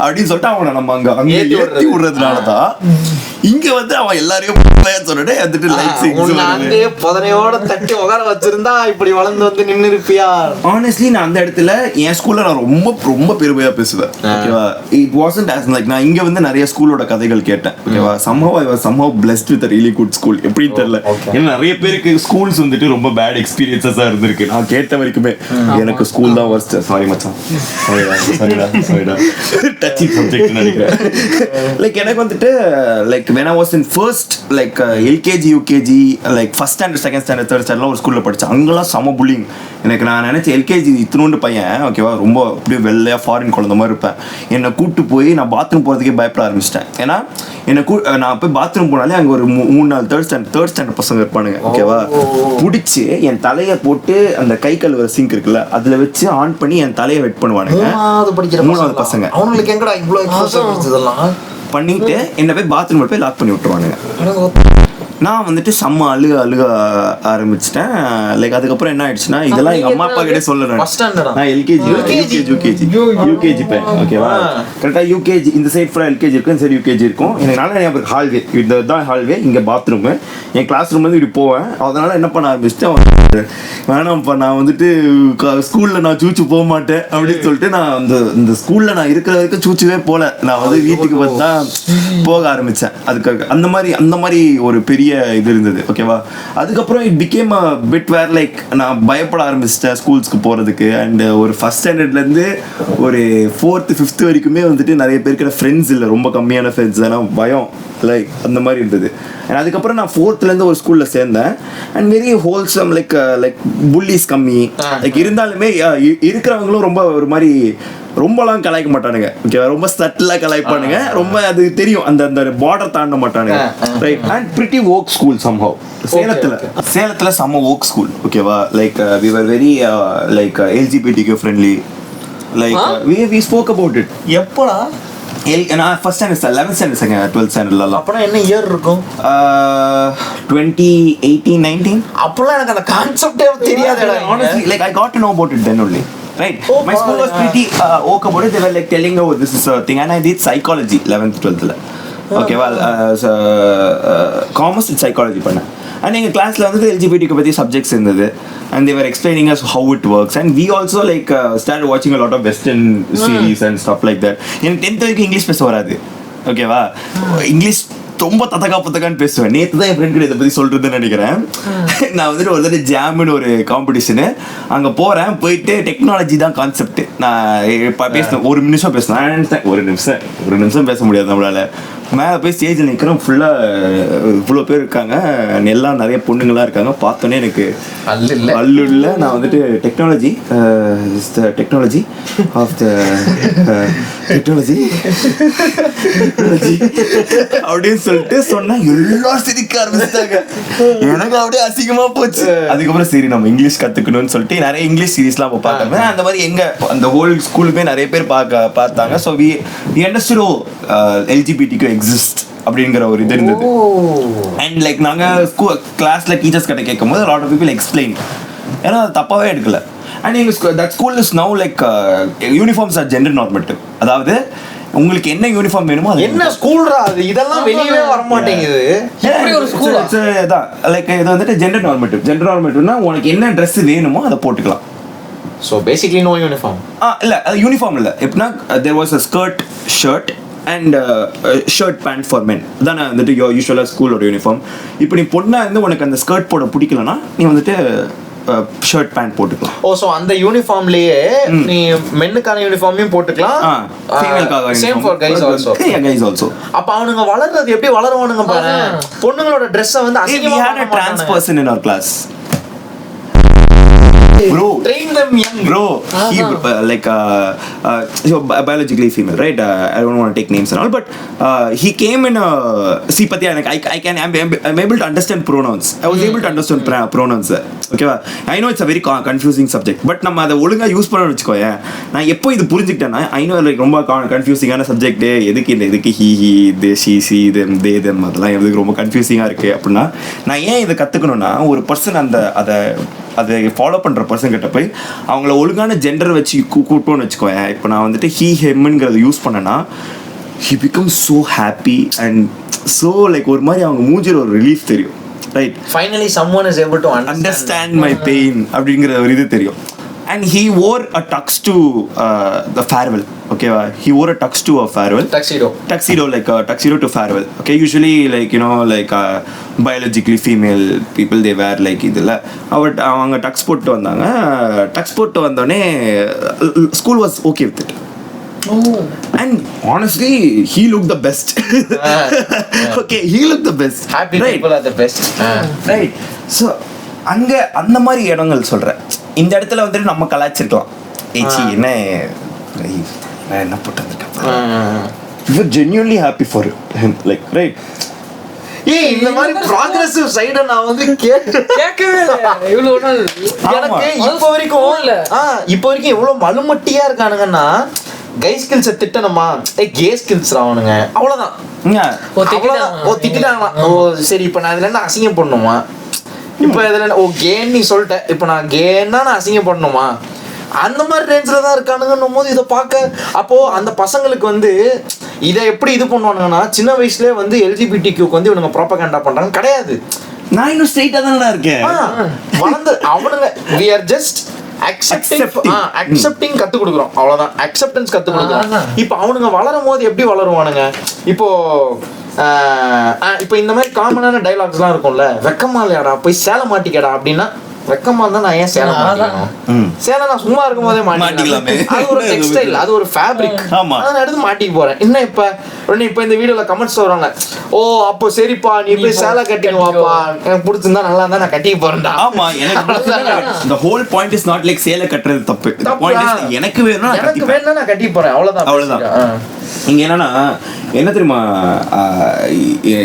அப்படின்னு சொல்லிட்டு அவனை நம்ம அங்க ஏத்தி விடுறதுனாலதான் இங்க வந்து அவன் எல்லாரையும் சொல்லிட்டு வந்துட்டு பதனையோட தட்டி உட்கார வச்சிருந்தா இப்படி வளர்ந்து வந்து நின்னு இருப்பியா? ஆனஸ்ட்லி நான் அந்த இடத்துல என் ஸ்கூல்ல நான் ரொம்ப ரொம்ப பெருமையா பேசுவேன். ஓகேவா, இட் வாசன்ட் as like நான் இங்க வந்து நிறைய ஸ்கூலோட கதைகள் கேட்டேன். ஓகேவா, somehow I was somehow blessed with a really good school. எப்படின்னு தெரியல, ஏன்னா நிறைய பேருக்கு ஸ்கூல்ஸ் வந்துட்டு ரொம்ப பேட் எக்ஸ்பீரியன்ஸஸா இருந்திருக்கு. நான் கேட்ட வரைக்குமே எனக்கு ஸ்கூல் தான் worst. சாரி மச்சான், சாரிடா டச்சிங் சப்ஜெக்ட் நினைக்கிறேன். லைக் எனக்கு வந்துட்டு like when I was in first like LKG UKG like first standard second standard third standard ஒரு ஸ்கூல்ல படிச்சேன். அங்கெல்லாம் சம புல்லிங். எனக்கு நான் நினைச்சேன் LKG இத்தனோண்டு பையன், ஓகேவா, ரொம்ப அப்படியே வெள்ளையா ஃபாரின் குழந்தை மாதிரி இருப்பேன். என்னை கூட்டு போய் நான் பாத்ரூம் போறதுக்கே பயப்பட ஆரம்பிச்சிட்டேன். ஏன்னா நான் போய் பாத்ரூம் போனாலே அங்க ஒரு 3-4 தேர்ட் ஸ்டாண்டர்ட் பசங்க இருப்பானுங்க. ஓகேவா, பிடிச்சி என் தலையை போட்டு அந்த கை கழுவுற சிங்க் இருக்குல்ல அதுல வச்சு ஆன் பண்ணி என் தலையை வெட் பண்ணுவானுங்க. 3வது பசங்க. அவங்களுக்கு எங்கடா இவ்வளவு பண்ணிட்டு என்ன போய் பாத்ரூம் போய் லாக் பண்ணி விட்டுருவானுங்க. நான் வந்துட்டு செம்ம அழுக ஆரம்பிச்சிட்டேன். லைக் அதுக்கப்புறம் என்ன ஆயிடுச்சுன்னா, இதெல்லாம் எங்க அம்மா அப்பா கிட்டே சொல்லுறேன். நான் யூகேஜி பையன். ஓகேவா, கரெக்டா யூகேஜி இந்த சைட் ஃபுல்லா எல்கேஜி இருக்கும், இந்த சைடு யூகேஜி இருக்கும். எனக்கு நல்ல ஞாபகம் ஹால்வே, இதுதான் ஹால்வே, இங்க பாத்ரூம். என் கிளாஸ் ரூம்ல இருந்து இப்படி போவேன். அதனால என்ன பண்ண ஆரம்பிச்சிட்டேன், வேணாம்ப்பா நான் வந்துட்டு ஸ்கூல்ல நான் சூச்சு போக மாட்டேன் அப்படின்னு சொல்லிட்டு நான் இந்த ஸ்கூல்ல நான் இருக்கிற வரைக்கும் சூச்சுவே போல. நான் வந்து வீட்டுக்கு வந்து தான் போக ஆரம்பிச்சேன். அதுக்காக அந்த மாதிரி ஒரு பெரிய இது இருந்தது. ஓகேவா, அதுக்கப்புறம் it became a bit where like நான் பயப்பட ஆரம்பிச்சிட்டேன் ஸ்கூல்ஸ்க்கு போறதுக்கு. அண்ட் ஒரு ஃபர்ஸ்ட் ஸ்டாண்டர்ட்ல இருந்து ஒரு 4th 5th வரைக்குமே வந்துட்டு நிறைய பேருக்கு ஃப்ரெண்ட்ஸ் இல்லை, ரொம்ப கம்மியான ஃப்ரெண்ட்ஸ். ஆனால் பயம் லைக் அந்த மாதிரி இருந்தது. அண்ட் அதுக்கப்புறம் நான் 4th இருந்து ஒரு ஸ்கூல்ல சேர்ந்தேன். And very wholesome, like pulleys கம்மி. லைக் இருந்தாலுமே இருக்கிறவங்களும் ரொம்ப ஒரு மாதிரி ரொம்பலாம் கலாய்க்க மாட்டானுங்க. ஓகேவா, ரொம்ப சட்டிலா கலாய்ப்பானுங்க. ரொம்ப அது தெரியும், அந்த பார்டர் தாண்ட மாட்டானுங்க. Right. And pretty okay school somehow. சேலத்துல செம்ம ஓக் ஸ்கூல். ஓகேவா, like we were very like LGBTQ friendly. Like we spoke about it. எப்படா? நான் first standard 11th standard 12th ஸ்டாண்டர்ட்ல. அப்பனா என்ன இயர் இருக்கும்? 2018-19. அப்பலாம் எனக்கு அந்த கான்செப்டே தெரியாதுடா. Honestly, like I got to know about it then only. Right. My school was pretty okay about it. They were like telling me, oh, this is a thing. And I did psychology 11th 12th la. Okay, well, commerce and psychology பண்ணேன். And எங்க கிளாஸ்ல வந்து LGBTQ பத்தி subjects இருந்தது. And they were explaining us how it works. And we also like started watching a lot of Western series and stuff like that. எனக்கு 10th வரைக்கும் English பேச வராது. ஓகேவா, இங்கிலீஷ் ரொம்ப தத்தக்கான்னு பேசுவேன். நேற்று தான் என் ஃப்ரெண்ட் கிட்ட இதை பற்றி சொல்கிறதுன்னு நினைக்கிறேன். நான் வந்துட்டு ஒரு தடவை ஜாமுன்னு ஒரு காம்படிஷனு அங்கே போகிறேன். போயிட்டு டெக்னாலஜி தான் கான்செப்ட். நான் பேசினேன், ஒரு நிமிஷம் பேசினேன். ஒரு நிமிஷம் பேச முடியாது நம்மளால. மேலே போய் ஸ்டேஜில் நிற்கிறோம், ஃபுல்லாக இவ்வளோ பேர் இருக்காங்க, எல்லாம் நிறைய பொண்ணுங்களாம் இருக்காங்க. பார்த்தோன்னே எனக்கு அல்லு இல்லை. நான் வந்துட்டு டெக்னாலஜி ஆஃப் த டெக்னாலஜி அப்படின்னு சொல்லிட்டு சொன்னா எல்லாரும் சிரிக்க ஆரம்பிச்சிட்டாங்க. எனக்கு அப்படியே அசிங்கமா போச்சு. அதுக்கப்புறம் சரி நம்ம இங்கிலீஷ் கத்துக்கணும்னு சொல்லிட்டு நிறைய இங்கிலீஷ் சீரீஸ்லாம் பார்த்தாங்க. அந்த மாதிரி எங்க அந்த ஹோல் ஸ்கூலுமே நிறைய பேர் பார்த்தாங்க. So we understood LGBTQ exist அப்படிங்கிற ஒரு இது இருந்தது. அண்ட் லைக் நாங்கள் கிளாஸ்ல டீச்சர்ஸ் கிட்ட கேட்கும் போது லாட் ஆஃப் பீப்புள் எக்ஸ்பிளைன், ஏன்னா அது தப்பாவே எடுக்கல. அண்ட் எங்கள் that school is now like uniforms are gender normative. அதாவது உங்களுக்கு என்ன யூனிஃபார்ம் வேணுமோ அது என்ன ஸ்கூல்ரா அது, இதெல்லாம் வெளியவே வர மாட்டேங்குது. இப்படி ஒரு ஸ்கூல் அதான் லைக் இது வந்துட்டு ஜெண்டர் நார்மேட்டிவ்னா உனக்கு என்ன ட்ரெஸ் வேணுமோ அதை போட்டுக்கலாம். So basically no uniform. இல்லை அது யூனிஃபார்ம் இல்லை. எப்படின்னா there was a skirt, shirt and shirt pant for men தானே வந்துட்டு யூஸ்வலாக ஸ்கூலோட யூனிஃபார்ம். இப்போ நீ பொண்ணாக இருந்து உனக்கு அந்த ஸ்கர்ட் போட பிடிக்கலன்னா நீ வந்துட்டு ஷர்ட் பேண்ட் போட்டுக்கலாம். ஓ சோ அந்த யூனிஃபார்ம்லயே நீ மென்னுக்கான யூனிஃபார்மையும் போட்டுக்கலாம், ஃபீமேலுக்காக same for guys also. Guys also. அப்ப அவனுங்க வளர்றது எப்படி வளருவானுங்க பாரு. பொண்ணுங்களோட Dress-அ வந்து we had a trans person in our class. Bro, train them young. Bro, he like so biologically female, right? I don't want to take names and all, but he came in a see pathi I'm able to understand pronouns. I was able to understand pronouns. Okay va? I know it's a very confusing subject, but நம்ம அத ஒழுங்கா use பண்ண வெச்சுக்கோயே. நான் எப்போ இது புரிஞ்சிட்டேன்னா I know like ரொம்ப கன்ஃபியூசிங்கான subject. எதுக்கு he they she them they them அதெல்லாம் எதுக்கு ரொம்ப கன்ஃபியூசிங்கா இருக்கு அப்படினா நான் ஏன் இத கத்துக்கணும்னா ஒரு பர்சன் அதை ஃபாலோ பண்ணுற பர்சன் கிட்ட போய் அவங்கள ஒழுங்கான ஜெண்டர் வச்சு கூப்பிட்டோன்னு வச்சுக்கோயேன். இப்போ நான் வந்துட்டு ஹீ ஹெம்ங்கிறத யூஸ் பண்ணேன்னா he become so happy and so like ஒரு மாதிரி அவங்க மூஞ்சில் ஒரு ரிலீஃப் தெரியும். Right, finally someone is able to understand my pain அப்படிங்கிற ஒரு இது தெரியும். And he wore a tux to the farewell. Okay, he wore a tux to a farewell. Tuxedo, like a tuxedo to farewell. Okay, usually like like biologically female people they wear like idella. Avanga tux போட்டு வந்தாங்க. Tux போட்டு வந்தோனே school was okay with it. Oh. And honestly, he looked the best. Okay, he looked the best. Happy right. People are the best. Right. So அங்க அந்த மாதிரி இடங்கள் சொல்றேன். இந்த இடத்துல வந்துட்டு நம்ம கலாச்சிருக்கலாம். ஏச்சி என்ன போட்டு வந்திருக்கேன். You were genuinely happy for him, like right. இந்த மாதிரி ப்ராக்ரெசிவ் சைட நான் வந்து கேட்கவே இல்ல இவ்வளவு நாள். எனக்கு இப்போ வரைக்கும் இவ்வளவு மலுமட்டியா இருக்கானுங்கன்னா GuySkills திட்டணுமா GuySkills அவனுங்க அவ்வளவுதான். திட்டாங்களா சரி இப்போ நான் இதுல என்ன அசிங்கம் பண்ணணுமா? இப்போ இதில் கேன்னு நீ சொல்லிட்ட, இப்போ நான் கேன்னா நான் அசிங்கம் பண்ணணுமா? அந்த மாதிரி ரேஞ்சில் தான் இருக்கானுங்கன்னும் போது இதை பார்க்க அப்போது அந்த பசங்களுக்கு வந்து இதை எப்படி இது பண்ணுவானுங்கன்னா சின்ன வயசுலேயே வந்து LGBTQக்கு வந்து இவனுங்க ப்ராபகண்டா பண்ணுறாங்க கிடையாது. நான் இன்னும் ஸ்ட்ரெயிட்டாக தானே இருக்கேன். வளர்ந்து அவனுங்க we are just அக்செப்டிங் கத்து கொடுக்குறோம் அவ்வளவுதான். அக்செப்டன்ஸ் கத்து கொடுக்குறோம். இப்போ அவனுங்க வளரும் போது எப்படி வளருவானுங்க? இப்போ இந்த மாதிரி காமனான டைலாக்ஸ்லாம் இருக்கும்ல, வெக்கமா இல்லையாடா போய் சேலை மாட்டிக்கடா அப்படின்னா வெக்கமா இருந்தா நான் ஏன் சேலை மாட்டிக்கணும்? சேலை நான் சும்மா இருக்கும் போதே மாட்டிக்கலாமே. அது ஒரு டெக்ஸ்டைல், அது ஒரு ஃபேப்ரிக். நான் எடுத்து மாட்டிக்க போறேன். என்ன இப்ப இந்த வீடியோல கமெண்ட்ஸ் வராங்க, ஓ அப்போ சரிப்பா நீ போய் சேலை கட்டிக்குவாப்பா, எனக்கு பிடிச்சிருந்தா நல்லா இருந்தா நான் கட்டிக்க போறேன்டா. ஆமா, எனக்கு the whole point is not like சேலை கட்டுறது தப்பு. The point is எனக்கு வேணும்னா நான் கட்டிக்க போறேன் அவ்வளவுதான். இங்க என்னன்னா என்ன தெரியுமா,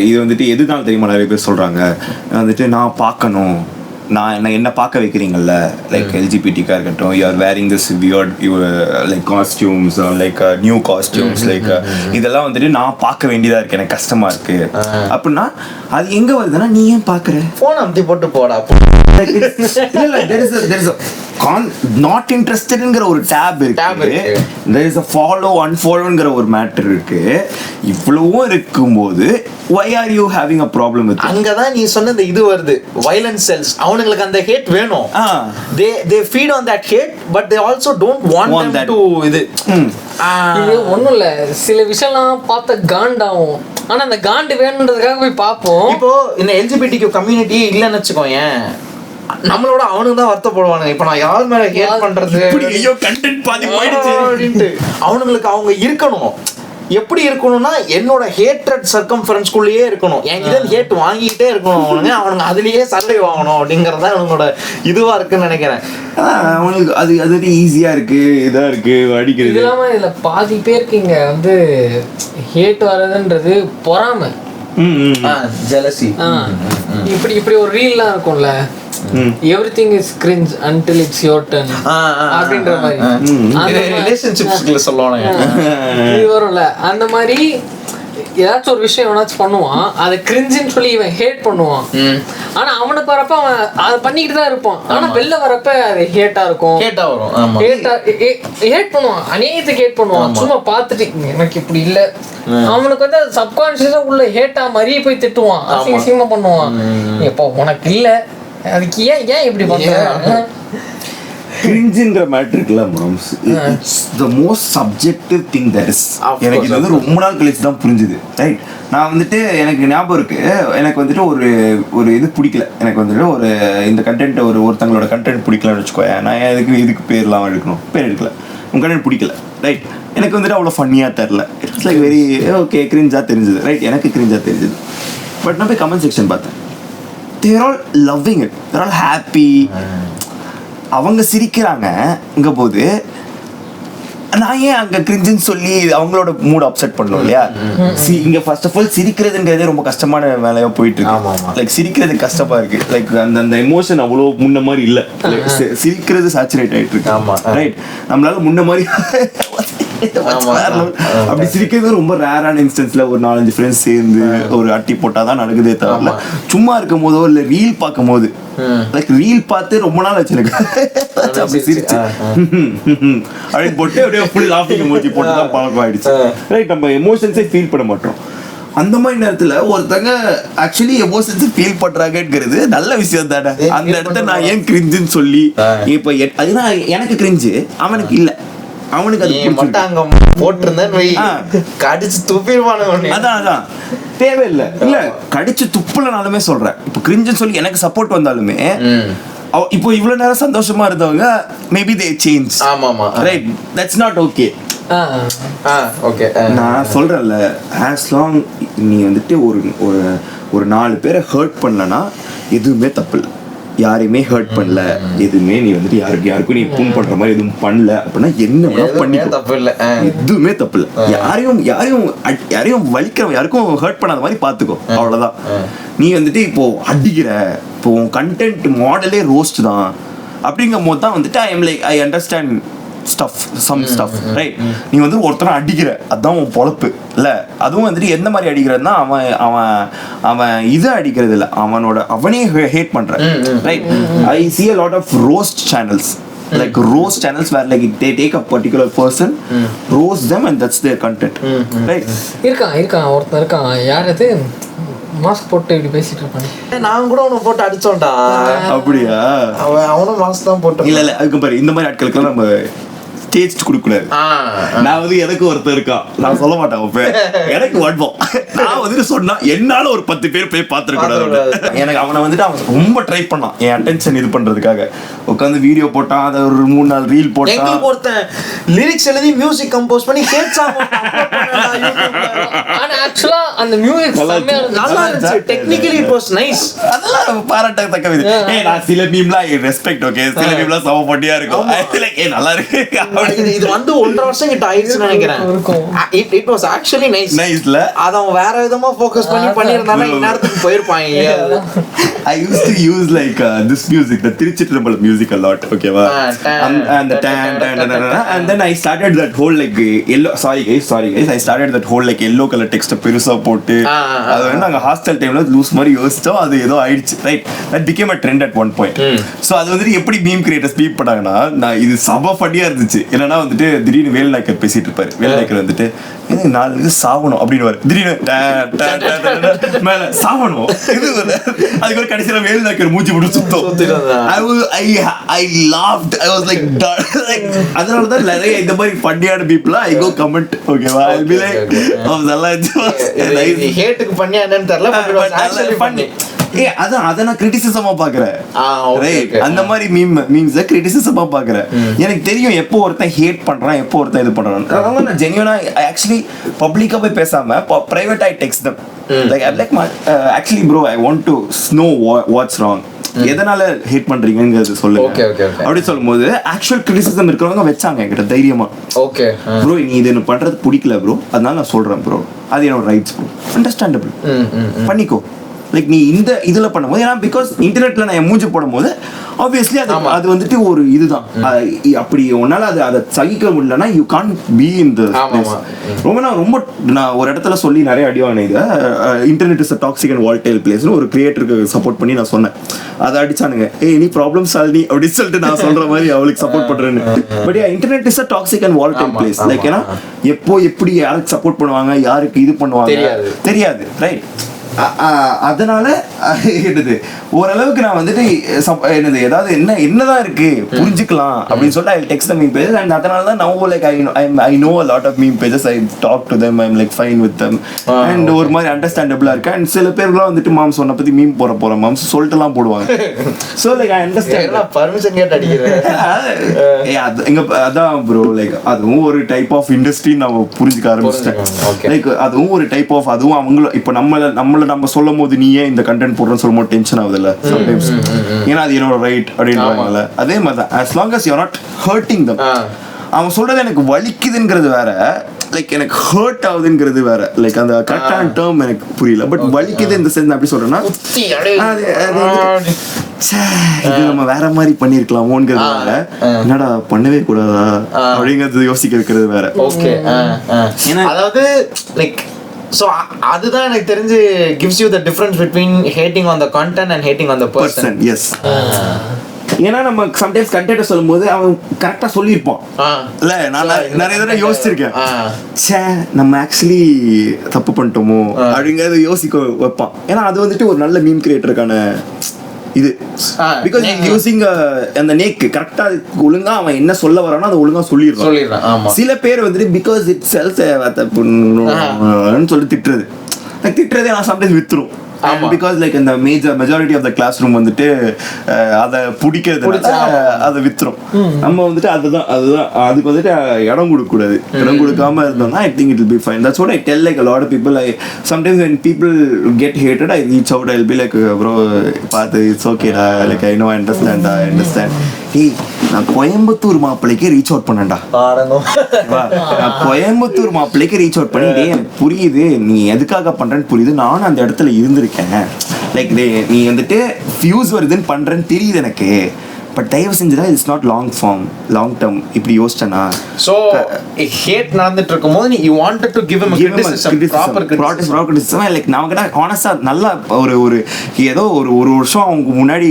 இது வந்துட்டு எதுதான் தெரியுமா நிறைய பேர் சொல்றாங்க வந்துட்டு நான் பார்க்கணும், நான் என்ன பார்க்க வைக்கிறீங்கல்ல லைக் LGBTQ இருக்கட்டும், you are wearing this weird like costumes like new costumes like இதெல்லாம் வந்துட்டு நான் பார்க்க வேண்டியதா இருக்கு, எனக்கு கஷ்டமா இருக்கு அப்படின்னா அது எங்க வருதுன்னா நீ ஏன் பார்க்குற ஃபோன் அமுத்தி போட்டு போடா. நாட் இன்ட்ரெஸ்டட்ங்கிற ஒரு டேப் இருக்கு, there is a follow unfollowங்கிற ஒரு மேட்டர் இருக்கு. இவ்வளவும் இருக்கும்போது why are you having a problem with it? அங்கதான் நீ சொன்ன இந்த இது வருது, violence cells. அவங்களுக்கு அந்த ஹேட் வேணும், they feed on that hate but they also don't want them that to இது ஒண்ணும் இல்ல. சில விஷயம்லாம் பார்த்த காண்டாவும், ஆனா அந்த காண்டு வேணுன்றதுக்காக போய் பார்ப்போம். இப்போ இந்த LGBTQ கம்யூனிட்டி இல்லைன்னு வச்சுக்கோயேன், நம்மளோட அவனுக்கு தான் வருத்தப்படுவானுங்க. இப்ப நான் யார் மேல ஹேட் பண்றது, அவனுங்களுக்கு அவங்க இருக்கணும். எப்படி இருக்கணும்னா என்னோட ஹேட்ரட் சர்க்கம்ஃபரன்ஸ்குள்ளேயே இருக்கணும், என்கிட்ட ஹேட் வாங்கிக்கிட்டே இருக்கணும். அவனுங்க அதுலயே சர்வை வாங்கணும் அப்படிங்கறத அவனோட இதுவா இருக்குன்னு நினைக்கிறேன். அவனுக்கு அது ஈஸியா இருக்கு, இதா இருக்கு அடிக்கிறது. இது இல்லாம இதுல பாதி பேருக்கு இங்க வந்து ஹேட் வர்றதுன்றது பொறாமை, ஜெலசி. இப்படி ஒரு ரீல்லாம் இருக்கும்ல, everything is cringe until it's your turn அப்படின்ற மாதிரி ரிலேஷன்ஷிப்ஸ்ல சொல்லுவாங்க. இது வரும்ல, அந்த மாதிரி ஏதாச்சும் ஒரு விஷயம் எவனாச்சும் பண்ணுவான், அதை கிரிஞ்சுன்னு சொல்லி இவன் ஹேட் பண்ணுவான். ஆனா அவனுக்கு வரப்ப அவன் அதை பண்ணிக்கிட்டு தான் இருப்பான். ஆனா வெளில வரப்ப அது ஹேட்டா இருக்கும், ஹேட் பண்ணுவான், அநேகத்துக்கு ஹேட் பண்ணுவான். சும்மா பார்த்துட்டு எனக்கு இப்படி இல்லை, அவனுக்கு வந்து அது சப்கான்சியஸா உள்ள ஹேட்டா மாதிரியே போய் திட்டுவான், அசிங்கமா பண்ணுவான். இப்போ உனக்கு இல்லை அதுக்கு ஏன் இப்படி பண்றாங்க? கிரிஞ்சுங்கிற மேட்டர் இருக்குல்ல moms, it's the most subjective thing that is. எனக்கு இது வந்து ரொம்ப நாள் கழிச்சு தான் புரிஞ்சுது. ரைட், நான் வந்துட்டு எனக்கு ஞாபகம் இருக்கு, எனக்கு வந்துட்டு ஒரு இது பிடிக்கல, எனக்கு வந்துட்டு ஒரு இந்த கண்டென்ட் ஒருத்தங்களோட கண்டென்ட் பிடிக்கலன்னு வச்சுக்கோங்க, நான் இதுக்கு பேர்லாம் பேர் எடுக்கல, உங்க கண்டென்ட் பிடிக்கல. ரைட், எனக்கு வந்துட்டு அவ்வளோ ஃபன்னியாக தெரில, இட்ஸ் லைக் வெரி ஓகே கிரிஞ்சாக தெரிஞ்சுது. ரைட், எனக்கு கிரிஞ்சாக தெரிஞ்சுது. பட் நான் போய் கமெண்ட் செக்ஷன் பார்த்தேன், they're all loving it, they're all happy. அவங்க சிரிக்கிறாங்க போது நான் ஏன் அங்கே கிரிஞ்சுன்னு சொல்லி அவங்களோட மூட் அப்செட் பண்ணணும் இல்லையா? இங்கே ஃபர்ஸ்ட் ஆஃப் ஆல் சிரிக்கிறதுங்கிறதே ரொம்ப கஷ்டமான வேலையாக போயிட்டு இருக்கு. லைக் சிரிக்கிறது கஷ்டமா இருக்கு, லைக் அந்த எமோஷன் அவ்வளோ முன்ன மாதிரி இல்லை. சிரிக்கிறது சேச்சுரேட் ஆகிட்டு இருக்கு. ரைட், நம்மளால முன்ன மாதிரி அப்படி சிரிக்கிறது ரொம்ப ரேரான இன்ஸ்டன்ஸ்ல ஒரு 4-5 ஃப்ரெண்ட்ஸ் சேர்ந்து ஒரு அட்டி போட்டாதான் நடக்குதே தவிர, சும்மா இருக்கும் போதோ இல்ல ரீல் பார்க்கும் போது, லைக் ரீல் பார்த்து ரொம்ப நாள் ஆச்சு எனக்கு அப்படி சிரிச்சு அப்படின்னு போட்டு அப்படியே ஃபுல் லாஃபிங் எமோஜி போட்டு தான் பழக்கம் ஆயிடுச்சு. ரைட், நம்ம எமோஷன்ஸே ஃபீல் பண்ண மாட்டோம். அந்த மாதிரி நேரத்துல ஒருத்தங்க ஆக்சுவலி எமோஷன்ஸ் ஃபீல் பண்றாங்கிறது நல்ல விஷயம் தானே. அந்த இடத்த நான் ஏன் கிரிஞ்சுன்னு சொல்லி இப்ப அதுதான் எனக்கு கிரிஞ்சு, அவனுக்கு இல்ல, அவனுக்கு அது மட்டாங்க போட்டிருந்தேன் கடிச்சு துப்பிடுவானு. அதான் தேவையில்லை. இல்ல கடிச்சு துப்புலனாலுமே சொல்றேன், இப்போ கிரிஞ்சுன்னு சொல்லி எனக்கு சப்போர்ட் வந்தாலுமே இப்போ இவ்வளவு நேரம் சந்தோஷமா இருந்தவங்க மேபி தே சேஞ்ச். ஆமாமா, right, that's not okay. Okay, நான் சொல்றேன்ல, as long நீ வந்துட்டு ஒரு 4 பேரை ஹர்ட் பண்ணலனா எதுவுமே தப்பு இல்லை. யாரையுமே ஹர்ட் பண்ணல, எதுவுமே நீ வந்துட்டு யாருக்கும் நீ புண் பண்ற மாதிரி எதுவும் பண்ணல அப்படின்னா என்ன பண்ணி தப்பு இல்லை, எதுவுமே தப்பு இல்லை. யாரையும் வலிக்கிற, யாருக்கும் ஹர்ட் பண்ணாத மாதிரி பாத்துக்கோ, அவ்வளவுதான். நீ வந்துட்டு இப்போ அடிக்கிற, இப்போ உன் கண்டென்ட் மாடலே ரோஸ்ட் தான் அப்படிங்கும் போது தான் வந்துட்டு I understand some stuff, right? நீ வந்து ஒருத்தனை அடிக்கிற, அதான் உன் பொழப்பு இல்ல. அதுவும் வந்துட்டு எந்த மாதிரி அடிக்கிறதுனா அவன் இது அடிக்கிறது இல்ல, அவனே ஹேட் பண்ற. Right, I see a lot of roast channels, like roast channels where like they take a particular person, roast them and that's their content. Right, இருக்கான் ஒருத்தன் இருக்கான், யார் அது மாஸ்க் போட்டு இப்படி பேசிட்டு இருப்பானே, நான் கூட அவனை போட்டு அடிச்சோம்டா. அப்படியா? அவனும் மாஸ்க் தான் போட்டு. இல்ல அதுக்கு பாரு, இந்த மாதிரி ஆட்களுக்கெல்லாம் நம்ம ஸ்டேஜ் கொடுக்கூடாது. நான் வந்து எனக்கு ஒருத்தர் இருக்கான், நான் சொல்ல மாட்டேன், எனக்கு வட்பம். நான் வந்துட்டு சொன்னா என்னால ஒரு 10 பேர் போய் பார்த்துருக்கூடாது. எனக்கு அவனை வந்துட்டு அவன் ரொம்ப ட்ரை பண்ணான் என் அட்டென்ஷன் இது பண்றதுக்காக. உட்காந்து வீடியோ போட்டான், அதை ஒரு 3-4 ரீல் போட்டான். ஒருத்தன் லிரிக்ஸ் எழுதி மியூசிக் கம்போஸ் பண்ணி ஆக்சுவலா அந்த மியூசிக் நல்லா இருந்துச்சு, டெக்னிக்கலி இட் வாஸ் நைஸ். அதெல்லாம் பாராட்டத்தக்க விது. நான் சில மீம்லாம் ரெஸ்பெக்ட், ஓகே, சில மீம்லாம் சம போட்டியா இருக்கும், நல்லா இருக்கு. இது வந்து 1.5 வருஷம் கிட்ட ஆயிடுச்சுன்னு நினைக்கிறேன். இட் வாஸ் ஆக்சுவலி நைஸ்ல. அத அவன் வேற விதமா ஃபோக்கஸ் பண்ணிருந்தானா இந்நேரத்துக்கு போயிருப்பாங்க. I used to use like this music, the Tiruchitrambalam music a lot, okay va, and the and then I started that whole like yellow, sorry guys, I started that whole like yellow color text பெருசா போட்டு அது வந்து நாங்க hostel டைம்ல loose மாதிரி யோசிச்சோம், அது ஏதோ ஆயிடுச்சு. Right, that became a trend at one point. So அது வந்து எப்படி மீம் கிரியேட்டர்ஸ் ஸ்பீக் பண்ணாங்கன்னா, நான் இது சப ஃபடியா இருந்துச்சு. என்னன்னா வந்துட்டு திடீர்னு வேல்நாயக்கர் பேசிட்டு இருப்பாரு, வேல்நாயக்கர் வந்துட்டு எனக்கு 4 சாவணும் அப்படின்னு திடீர்னு மேல சாவணும் இது அதுக்கு ஒரு கடைசியில வேல்நாயக்கர் மூச்சு போட்டு சுத்தம். I laughed, I was like அதனாலதான் நிறைய இந்த மாதிரி ஃபன்னியான பீப்புள் I go comment, ஓகேவா, I'll be like நல்லா இருந்துச்சு. ஹேட்டுக்கு பண்ணியா என்னன்னு தெரியல, பட் ஆக்சுவலி பண்ணி அத நான் கிரிட்டிசிசமா பாக்குறேன். அந்த மாதிரி மீம்ஸ் கிரிட்டிசிசமா பாக்குறேன். எனக்கு தெரியும் எப்போ ஒருத்தன் ஹேட் பண்றான், எப்போ ஒருத்தன் இது பண்றான். அதனால நான் ஜென்யூனா ஆக்சுவலி பப்ளிக்கா போய் பேசாம private I text them, like I'm like actually bro I want to know what's wrong, எதனால ஹேட் பண்றீங்கங்கிறது சொல்லுங்க அப்படி சொல்லும்போது ஆக்சுவல் கிரிட்டிசிசம் இருக்கிறவங்க வச்சாங்க என்கிட்ட தைரியமா. ஓகே ப்ரோ நீ இது எனக்கு பண்றது பிடிக்கல ப்ரோ, அதனால நான் சொல்றேன் ப்ரோ, அது என்னோட ரைட்ஸ் ப்ரோ, அண்டர்ஸ்டாண்டபிள், பண்ணிக்கோ. லைக் நீ இந்த இதுல பண்ணும்போது, ஏன்னா பிகாஸ் இன்டர்நெட்ல நான் மூஞ்சி போடும் போது ஆப்வியஸ்லி அது வந்துட்டு ஒரு இதுதான், அப்படி உன்னால அதை சகிக்க முடியலன்னா you can't be in the ரொம்ப நான் ஒரு இடத்துல சொல்லி நிறைய அடி வாங்கினேன். இதை internet is a toxic and volatile பிளேஸ்னு ஒரு கிரியேட்டருக்கு சப்போர்ட் பண்ணி நான் சொன்னேன். அதை அடிச்சானுங்க, எனி ப்ராப்ளம் சால்வி அப்படின்னு சொல்லிட்டு நான் சொல்ற மாதிரி அவளுக்கு சப்போர்ட் பண்றேன்னு. But internet is a toxic and volatile place. Like ஏன்னா எப்போ எப்படி யாருக்கு சப்போர்ட் பண்ணுவாங்க, யாருக்கு இது பண்ணுவாங்க தெரியாது. ரைட், அதனால என்னது ஓரளவுக்கு நான் வந்துட்டு என்னது ஏதாவது என்னதான் இருக்கு புரிஞ்சுக்கலாம் அப்படின்னு சொல்லிட்டு ஐ டெக்ஸ்ட் மீம் பேஜஸ் அண்ட் அதனால தான் now like I know a lot of meme pages. I talk to them, I'm like fine with them and ஒரு மாதிரி அண்டர்ஸ்டாண்டபிளா இருக்கு. அண்ட் சில பேர்லாம் வந்துட்டு மாம் சொன்ன பத்தி மீம் போற மாம்ஸ் சொல்லிட்டுலாம் போடுவாங்க. So like I understand permission கேட்டு அடிக்கிறேன் இங்க அதான் ப்ரோ லைக் அதுவும் ஒரு டைப் ஆஃப் இண்டஸ்ட்ரி நான் புரிஞ்சுக்க ஆரம்பிச்சிட்டேன். லைக் அதுவும் ஒரு டைப் ஆஃப் அதுவும் அவங்கள இப்போ நம்ம சொல்லும் போது நீ ஏன் இந்த கண்டென்ட் போடுறேன்னு சொல்லும் போது டென்ஷன் ஆகுதுல்ல சம்டைம்ஸ். ஏன்னா அது என்னோட ரைட் அப்படின்றாங்கல்ல. அதே மாதிரி தான் as long as you're not hurting them. அவன் சொல்றது எனக்கு வலிக்குதுங்கிறது வேற, லைக் எனக்கு ஹர்ட் ஆகுதுங்கிறது வேற. லைக் அந்த கரெக்டான டேர்ம் எனக்கு புரியல. பட் வலிக்குது இந்த சென்ஸ் அப்படி சொல்றேன்னா இது நம்ம வேற மாதிரி பண்ணிருக்கலாமோங்கிறது வேற, என்னடா பண்ணவே கூடாதா அப்படிங்கிறது யோசிக்க வைக்கிறது வேற. ஓகே அதாவது லைக் ஸோ அதுதான் எனக்கு தெரிஞ்சு gives you the difference between hating on the content and hating on the person. Yes. ஏன்னா நம்ம சம்டைம்ஸ் கண்டென்ட் சொல்லும் போது அவன் கரெக்டா சொல்லியிருப்பான் இல்ல. நான் நிறைய தடவை யோசிச்சிருக்கேன், சே நம்ம ஆக்சுவலி தப்பு பண்ணிட்டோமோ அப்படிங்கறத யோசிக்க வைப்பான். ஏன்னா அது வந்துட்டு ஒரு நல்ல மீம் கிரியேட்டருக்கான இது. பிகாஸ் யூசிங் அந்த நேக் கரெக்டா ஒழுங்கா அவன் என்ன சொல்ல வரானோ அதை ஒழுங்கா சொல்லிடுறான். சில பேர் வந்துட்டு பிகாஸ் இட் செல்ஸ் சொல்லி திட்டுறதே நான் சம்டைம்ஸ் வித்துரும். பிகாஸ் லைக் இந்த majority of the classroom வந்துட்டு அதை பிடிக்கிறது அதை வித்துரும். நம்ம வந்துட்டு அதுதான் அதுக்கு வந்துட்டு இடம் கொடுக்க கூடாது. இடம் கொடுக்காம இருந்தோம்னா I think it will be fine. That's what I tell like a lot of people. I sometimes when people get hated I reach out. I'll be like bro பாத்து it's okay டா, like I know I understand. ஏய் நான் கோயம்புத்தூர் மாப்பிள்ளைக்கு reach out பண்ணேன்டா. நான் கோயம்புத்தூர் மாப்பிள்ளைக்கு reach out பண்ணி டேய் எனக்கு புரியுது நீ எதுக்காக பண்றேன்னு புரியுது, நானும் அந்த இடத்துல இருந்திருக்கேன். லைக் நீ வந்துட்டு வியூஸ் வருதுன்னு பண்றேன்னு தெரியுது எனக்கு, பட் தயவு செஞ்சுடா it's not long form long term இப்படி யோசிச்சேனா. சோ ஹேட் நடந்துட்டு இருக்கும்போது நீ you wanted to give him a criticism, proper criticism. Like நான் கிட்ட ஹானஸ்டா நல்லா ஒரு ஏதோ ஒரு வருஷம் அவங்க முன்னாடி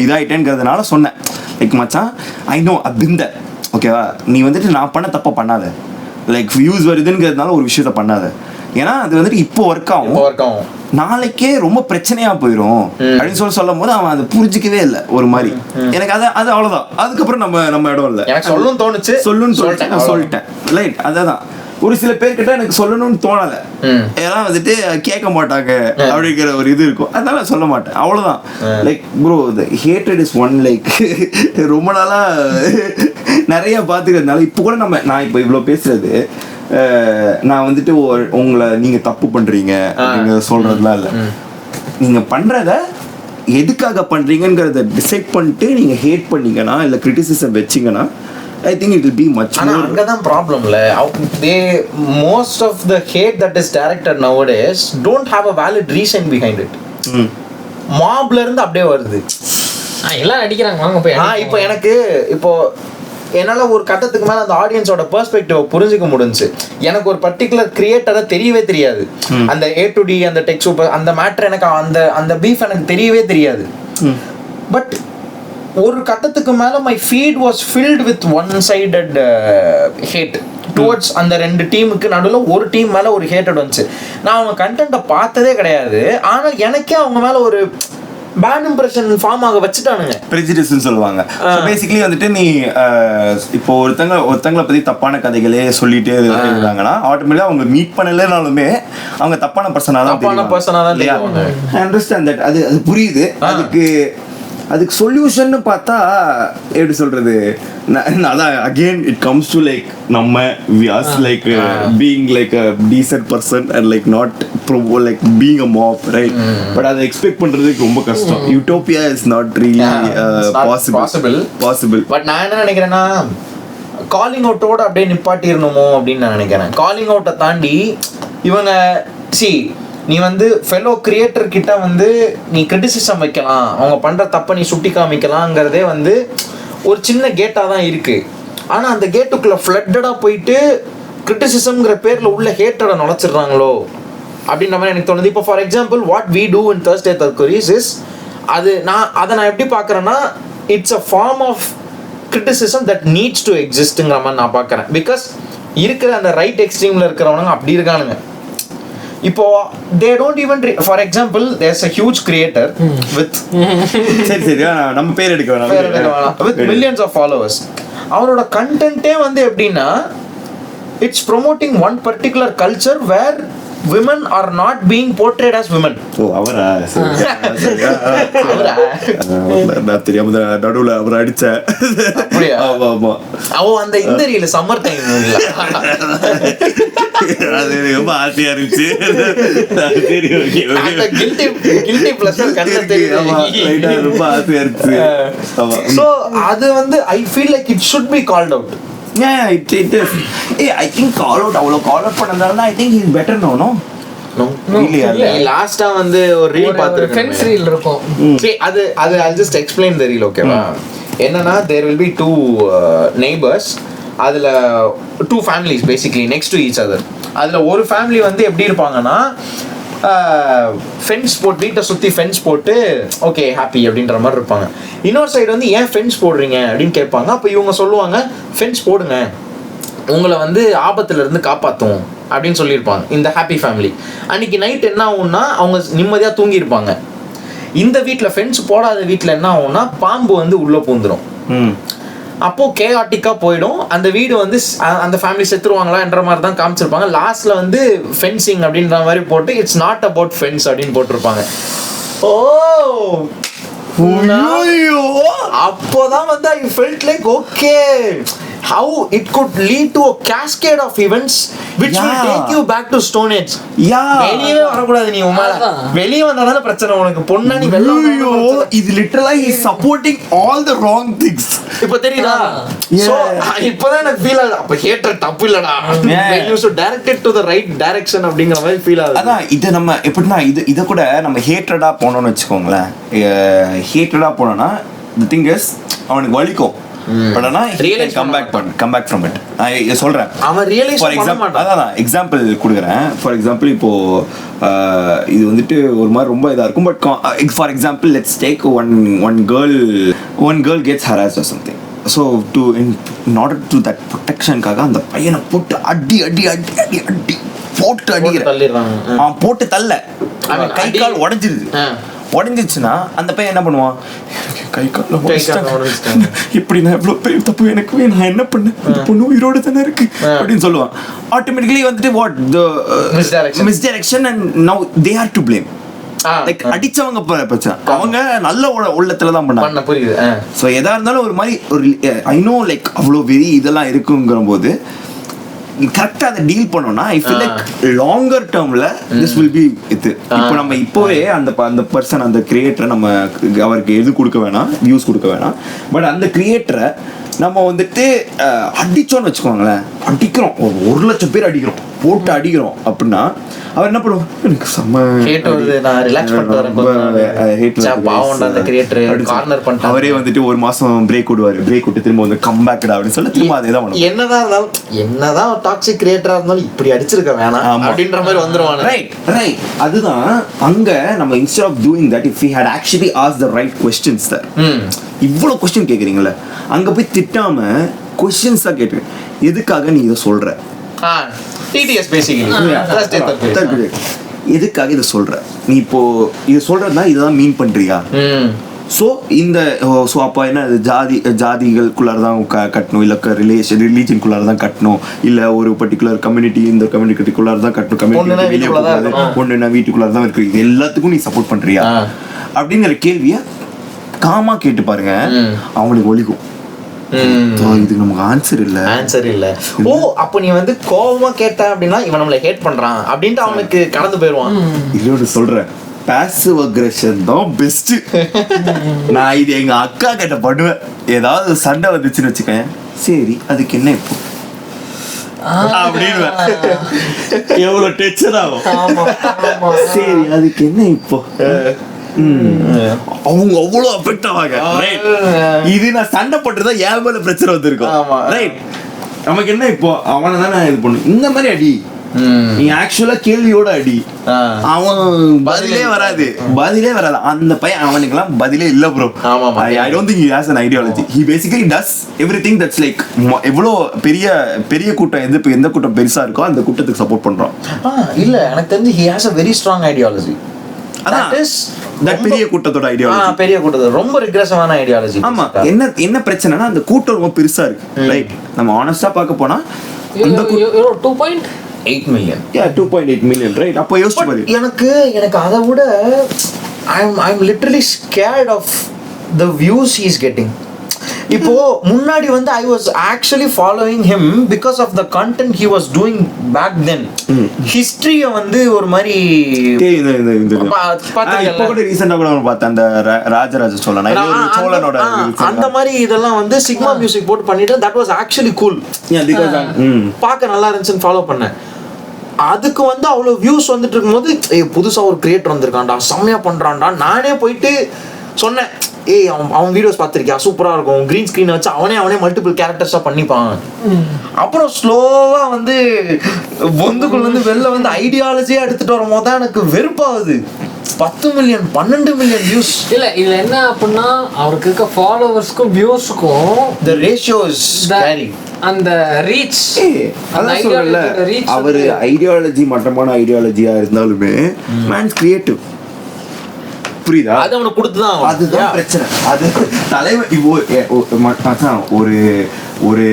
இதாயிட்டேங்கிறதுனால சொன்னேன். லைக் மச்சான் ஐ நோ அபிந்த ஓகேவா, நீ வந்துட்டு நான் பண்ண தப்ப பண்ணாத. லைக் வியூஸ் வருதுங்கிறதுனால ஒரு விஷயத்த பண்ணாத. ஏன்னா அது வந்துட்டு இப்போ ஒர்க் ஆகும், நாளைக்கே ரொம்ப பிரச்சனையா போயிடும் அப்படின்னு சொல்லும் போது அவன் அதை புரிஞ்சிக்கவே இல்லை ஒரு மாதிரி. எனக்கு அது அவ்வளவுதான். அதுக்கப்புறம் நம்ம இடம் இல்லை. எனக்கு சொல்லணும்னு சொல்லிட்டேன் லைட். அதான் ஒரு சில பேர்கிட்ட எனக்கு சொல்லணும்னு தோணலை, ஏன்னா வந்துட்டு கேட்க மாட்டாங்க அப்படிங்கிற ஒரு இது இருக்கும், அதனால சொல்ல மாட்டேன் அவ்வளவுதான். Like bro the hated is one like ரொம்ப நாளா நிறைய பார்த்துக்கிறதுனால இப்போ கூட நான் இப்போ இவ்வளோ பேசுறது நான் வந்துட்டு உங்களை நீங்க தப்பு பண்றீங்க அப்படிங்க சொல்றதுலாம் இல்லை. நீங்க பண்றத எதுக்காக பண்றீங்கங்கிறத டிசைட் பண்ணிட்டு நீங்க ஹேட் பண்ணீங்கன்னா இல்ல கிரிட்டிசிசம் வச்சீங்கன்னா I think it will be much more. அங்கதான் ப்ராப்ளம்ல. They most of the hate that is directed nowadays don't have a valid reason behind it. மாப்ல இருந்து அப்படியே வருது, எல்லாம் அடிக்கிறாங்க வாங்க போய். இப்போ எனக்கு என்னால ஒரு கட்டத்துக்கு மேல அந்த ஆடியன்ஸோட பெர்ஸ்பெக்டிவ் புரிஞ்சுக்க முடிஞ்சுச்சு. எனக்கு ஒரு பர்டிகுலர் கிரியேட்டரை தெரியவே தெரியாது. அந்த A to D அந்த டெக் சூப்பர் அந்த மேட்டர் எனக்கு அந்த பீஃப் எனக்கு தெரியவே தெரியாது. பட் ஒரு கட்டத்துக்கு மேல my feed was filled with one sided hate towards அந்த ரெண்டு டீமுக்கு நடுவில் ஒரு டீம் மேல ஒரு ஹேட்டட் வந்துச்சு. நான் அவங்க கண்டென்ட்டை பார்த்ததே கிடையாது, ஆனால் எனக்கே அவங்க மேல ஒரு பேட் இம்ப்ரெஷன் ஃபார்ம் ஆக வச்சுட்டானுங்க. ப்ரெஜுடிஸ்னு சொல்லுவாங்க. பேசிக்கலி வந்துட்டு நீ இப்போ ஒருத்தங்களை பத்தி தப்பான கதைகளே சொல்லிட்டே இருந்தாங்கன்னா ஆட்டோமேட்டிக்கா அவங்க மீட் பண்ணலனாலுமே அவங்க தப்பான பர்சனா தான் தெரியும். I understand that. அது புரியுது. அதுக்கு சொல்யூஷன் பார்த்தா எப்படி சொல்றது, அதான் again it comes to like நம்ம like being like a decent person and like not like being a mob right. But அதை எக்ஸ்பெக்ட் பண்றதுக்கு ரொம்ப கஷ்டம். Utopia is not really possible. But நான் என்ன நினைக்கிறேன்னா காலிங் அவுட்டோட அப்படியே நிப்பாட்டிடணுமோ அப்படின்னு நான் நினைக்கிறேன். காலிங் அவுட்டை தாண்டி இவங்க நீ வந்து ஃபெலோ கிரியேட்டர் கிட்ட வந்து நீ கிரிட்டிசிசம் வைக்கலாம், அவங்க பண்ற தப்பை நீ சுட்டி காமிக்கலாங்கிறதே வந்து ஒரு சின்ன கேட்டாக தான் இருக்கு. ஆனால் அந்த கேட்டுக்குள்ள ஃப்ளட்டடா போயிட்டு கிரிட்டிசிசம்ங்கிற பேர்ல உள்ள ஹேட்டரை நுழைச்சிடுறாங்களோ அப்படின்ற மாதிரி எனக்கு தோணுது. இப்போ for example what we do in Thursday Thakuris is அதை நான் எப்படி பார்க்குறேன்னா it's a form of criticism that needs to எக்ஸிஸ்ட்ங்கிற மாதிரி நான் பார்க்குறேன். பிகாஸ் இருக்கிற அந்த ரைட் எக்ஸ்ட்ரீமில் இருக்கிறவனுங்க அப்படி இருக்கானுங்க. இப்போ they don't even for example there's a huge creator with சரி நம்ம பேர் எடுக்க வேணாம் with millions of followers. அவரோட கண்டென்ட்டே வந்து எப்படின்னா it's promoting one particular culture where women are not being portrayed as women. ஓ அவரா நான் தெரியாம நடுவுல அவர் அடிச்ச அப்படியா? ஆமா அந்த இந்த ரீல் சம்மர் டைம் அது ரொம்ப ஆசையா இருந்துச்சு. சரி ஓகே அந்த கில்ட்டி ப்ளஷர் கண்ண தெரியுது, ரொம்ப ஆசையா இருந்துச்சு. ஆமா சோ அது வந்து ஐ feel like it should be called out. Yeah, it is. Hey, I think call out பண்ணதால I think he's better now, no? No. Really? லாஸ்டா வந்து ஒரு ரீல் பாத்துருக்கேன். ஃபென்ஸ் ரீல் இருக்கும். See அது I'll just explain the reel, okay வா? என்னன்னா there will be two neighbors. அதுல two families basically next to each other. அதுல ஒரு ஃபேமிலி வந்து எப்படி இருப்பாங்கன்னா ஃபென்ஸ் போட்டு வீட்டை சுற்றி ஃபென்ஸ் போட்டு ஓகே ஹாப்பி அப்படின்ற மாதிரி இருப்பாங்க. இன்னொரு சைடு வந்து ஏன் ஃபென்ஸ் போடுறீங்க அப்படின்னு கேட்பாங்க. அப்போ இவங்க சொல்லுவாங்க ஃபென்ஸ் போடுங்க, உங்களை வந்து ஆபத்துலேருந்து காப்பாற்றும் அப்படின்னு சொல்லியிருப்பாங்க இந்த ஹாப்பி ஃபேமிலி. அன்றைக்கி நைட் என்ன ஆகும்னா அவங்க நிம்மதியாக தூங்கியிருப்பாங்க. இந்த வீட்டில் ஃபென்ஸ் போடாத வீட்டில் என்ன ஆகும்னா பாம்பு வந்து உள்ளே பூந்துடும். அப்போ கேஆட்டிக்கா போயிடும். அந்த வீடு வந்து அந்த ஃபேமிலி செத்துருவாங்களான்ற மாதிரி தான் காமிச்சிருப்பாங்க. லாஸ்ட்ல வந்து ஃபென்சிங் அப்படின்ற மாதிரி போட்டு இட்ஸ் நாட் அபவுட் ஃபென்ஸ் அப்படின்னு போட்டிருப்பாங்க. ஓ அப்போதான் வந்து I felt like okay how it could lead to a cascade of events which will take you back to stone age. வெளியே வரக்கூடாது நீ உமால, வெளியே வந்தாதானே பிரச்சனை உனக்கு. பொண்ணா நீ வெளியே இது லிட்டரலா he is supporting all the wrong things. இப்போ தெரியுதா? சோ இப்போதான் எனக்கு ஃபீல் ஆகுது அப்ப ஹேட்டர் தப்பு இல்லடா, you should direct it to the right direction அப்படிங்கிற மாதிரி ஃபீல் ஆகுது. அதான் இது நம்ம எப்படின்னா இத கூட நம்ம ஹேட்டடா போனோம்னு வெச்சுக்கோங்களேன். ஹேட்டடா போனோம்னா the thing is அவனுக்கு வலிக்கும். பட் ஆனா கம் பேக் ஃப்ரம் இட். நான் சொல்றேன் அவன் ரியலைஸ் பண்ண மாட்டான். அதான் எக்ஸாம்பிள் கொடுக்குறேன். ஃபார் எக்ஸாம்பிள் இப்போ இது வந்துட்டு ஒரு மாதிரி ரொம்ப இதா இருக்கும். But for example let's take one girl gets harassed or something. So in order to that ப்ரொடெக்ஷனுக்காக அந்த பையனை போட்டு அடி போட்டு அடிக்கிறான். அவன் போட்டு தள்ள அவன் கை கால் உடஞ்சிருச்சுன்னா அந்த பையன் என்ன பண்ணுவான்? கை கால் இப்படி நான் எவ்வளோ பெரிய தப்பு எனக்கு, நான் என்ன பண்ணேன், இந்த பொண்ணு உயிரோடு தானே இருக்கு அப்படின்னு சொல்லுவான். ஆட்டோமேட்டிக்கலி வந்துட்டு what the misdirection and now they are to blame. Like அடிச்சவங்க பிரச்சனை, அவங்க நல்ல உள்ளத்துல தான் பண்ணாங்க. புரியுது. ஸோ எதா இருந்தாலும் ஒரு மாதிரி ஒரு ஐ நோ லைக் அவ்வளோ வெறி இதெல்லாம் இருக்குங்கிற போது கரெக்டாக அதை டீல் பண்ணோம்னா ஐ ஃபீல் லைக் லாங்கர் டேர்ம்ல திஸ் வில் பி இது. இப்போ நம்ம இப்போவே அந்த பர்சன் அந்த கிரியேட்டரை நம்ம அவருக்கு எது கொடுக்க வேணாம், வியூஸ் கொடுக்க வேணாம். பட் அந்த கிரியேட்டரை நம்ம வந்துட்டு அடிச்சோன்னு வச்சுக்கோங்களேன், அடிக்கிறோம், ஒரு 1,00,000 பேர் அடிக்கிறோம், போட்டு அடிக்கிறோம் அப்படின்னா அவர் என்ன பண்ணுவோம்? எனக்கு செம்ம அவரே வந்துட்டு ஒரு மாசம் பிரேக் விட்டு திரும்ப வந்து கம் பேக்டா அப்படின்னு சொல்லி திரும்ப அதே தான் பண்ணுவோம். என்னதான் டாக்ஸிக் கிரியேட்டரா இருந்தாலும் இப்படி அடிச்சிருக்க வேணாம் அப்படின்ற மாதிரி வந்துருவாங்க. ரைட். அதுதான் அங்க நம்ம instead of doing that if we had actually asked the right questions sir. இவ்வளவு क्वेश्चन கேக்குறீங்களே, அங்க போய் திட்டாம क्वेश्चंस தான் கேட்டு எதுக்காக நீ இத சொல்ற? TTS basically. எதுக்காக இதை சொல்ற? நீ இப்போ இது சொல்றதுனா இதுதான் மீன் பண்றியா? ஸோ அப்போ என்ன ஜாதிகளுக்குள்ளார தான் கட்டணும், இல்லை ரிலீஜனுக்குள்ளார தான் கட்டணும், இல்லை ஒரு பர்டிகுலர் கம்யூனிட்டி இந்த கம்யூனிட்டிக்குள்ளார தான் கட்டணும், கம்யூனிட்டி வெளியே போகாது, ஒன்றுனா வீட்டுக்குள்ளார தான் இருக்கு, இது எல்லாத்துக்கும் நீ சப்போர்ட் பண்றியா அப்படிங்கிற கேள்வியை காமா கேட்டு பாருங்க, அவங்களுக்கு ஒலிக்கும். இதுக்கு நமக்கு ஆன்சர் இல்ல. ஓ அப்ப நீ வந்து கோவமா கேட்ட அப்படின்னா இவன் நம்மள ஹேட் பண்றான் அப்படின்ட்டு அவனுக்கு கடந்து போயிடுவான். இல்ல சொல்றேன், பாசிவ் அக்ரெஷன் தான் பெஸ்ட். நான் இது எங்க அக்கா கிட்ட பண்ணுவேன். ஏதாவது சண்டை வந்துச்சுன்னு வச்சுக்கேன், சரி அதுக்கு என்ன இப்போ அப்படின்னு எவ்வளவு டென்ஷன் ஆகும். சரி அதுக்கு என்ன இப்போ அவங்க அவ்வளவு அஃபெக்ட் ஆவாங்க. இது நான் சண்டை போட்டுதான் ஏன் மேல பிரச்சனை வந்திருக்கும். ரைட், நமக்கு என்ன இப்போ அவனை தானே இது பண்ணும், இந்த மாதிரி அடி நீ ஆக்சுவலா கேள்வியோட அடி, அவன் பதிலே வராது. அந்த பையன் அவனுக்குலாம் பதிலே இல்ல bro. I don't think he has an ideology. He basically does everything that's like எவ்வளோ பெரிய கூட்டம் எந்த கூட்டம் பெருசா இருக்கோ அந்த கூட்டத்துக்கு சப்போர்ட் பண்றான். இல்ல எனக்கு தெரிஞ்சு he has a very strong ideology. பெரிய கூட்டத்தோட ஐடியாலஜி, பெரிய கூட்டத்தோட ரொம்ப ரிக்ரெசிவான ஐடியாலஜி. ஆமா. என்ன பிரச்சனைனா அந்த கூட்டம் ரொம்ப பெருசா இருக்கு, ரைட்? நம்ம ஆனஸ்டா பார்க்க போனா அந்த 2.8 million. 2.8 million, right? அப்போ யோசிச்சு பாரு. எனக்கு அதை விட I'm literally scared of the views he is getting. இப்போ முன்னாடி வந்து I was actually following him because of the content he was doing back then. ஹிஸ்டரிய வந்து ஒரு மாதிரி இப்போ கூட ரீசெண்டா கூட பார்த்தேன், அந்த ராஜராஜ சோழனோட அந்த மாதிரி இதெல்லாம் வந்து சிக்மா மியூசிக் போட்டு பண்ணிட்டு that was actually cool. பார்க்க நல்லா இருந்துச்சுன்னு ஃபாலோ பண்ணேன். அதுக்கு வந்து அவ்வளோ வியூஸ் வந்துட்டு இருக்கும்போது புதுசா ஒரு கிரியேட்டர் வந்திருக்கான்டா, செம்மையா பண்றான்டா, நானே போயிட்டு சொன்னேன், அவன் வீடியோஸ் பார்த்திருக்கியா, சூப்பரா இருக்கும், கிரீன் ஸ்கிரீன் வச்சு அவனே மல்டிபிள் கேரக்டர்ஸா பண்ணிப்பான். அப்புறம் ஸ்லோவா வந்து பொந்துக்குள்ள வந்து வெளில வந்து ஐடியாலஜியா எடுத்துட்டு வரும் போது தான் எனக்கு வெறுப்பாகுது. 10 மில்லியன் 12 மில்லியன் வியூஸ். இல்ல இதுல என்ன அப்படின்னா அவருக்கு இருக்க ஃபாலோவர்ஸ்க்கும் வியூஸ்க்கும் the ratio is scary. அந்த ரீச், அதான் சொல்றல, அவர் ஐடியாலஜி மட்டமான ஐடியாலஜியா இருந்தாலுமே மேன்ஸ் கிரியேட்டிவ், புரியுதா? அது அவனுக்கு கொடுத்துதான், அதுதான் பிரச்சனை. அது தலைவர் ஒரு ஒரு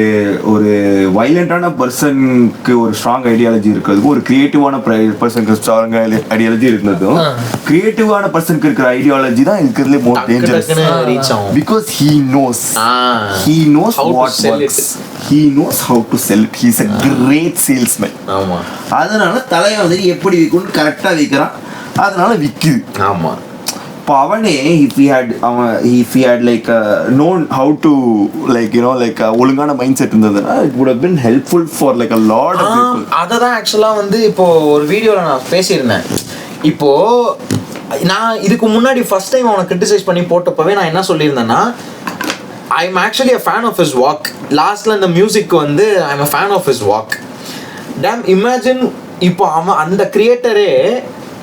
ஒரு வயலண்டான பர்சனுக்கு ஒரு ஸ்ட்ராங் ஐடியாலஜி இருக்கிறதுக்கும் ஒரு கிரியேட்டிவான பர்சனுக்கு ஸ்ட்ராங் ஐடியாலஜி இருந்ததும் கிரியேட்டிவான பர்சனுக்கு இருக்கிற ஐடியாலஜி தான் இருக்கிறதுலே more dangerous. Because he knows what works, he knows how to sell it, he is a great salesman. ஆமா, அதனால தலைவன் வந்து எப்படி விற்கணும்னு கரெக்டா விற்கிறான், அதனால விற்குது. ஆமா. அவனே if he had like known how to like you know like ஒழுங்கான மைண்ட் செட் இருந்ததுன்னா it would have been helpful for like a lot of people. அததான் ஆக்சுவலா வந்து இப்போ ஒரு வீடியோல நான் பேசியிருந்தேன். இப்போ நான் இதுக்கு முன்னாடி ஃபர்ஸ்ட் டைம் அவனை கிரிட்டிசைஸ் பண்ணி போட்டப்பவே நான் என்ன சொல்லியிருந்தேன்னா, I'm actually a fan of his work. லாஸ்ட்ல இந்த மியூசிக் வந்து I'm a fan of his work. Damn, imagine இப்போ அவன் அந்த கிரியேட்டரே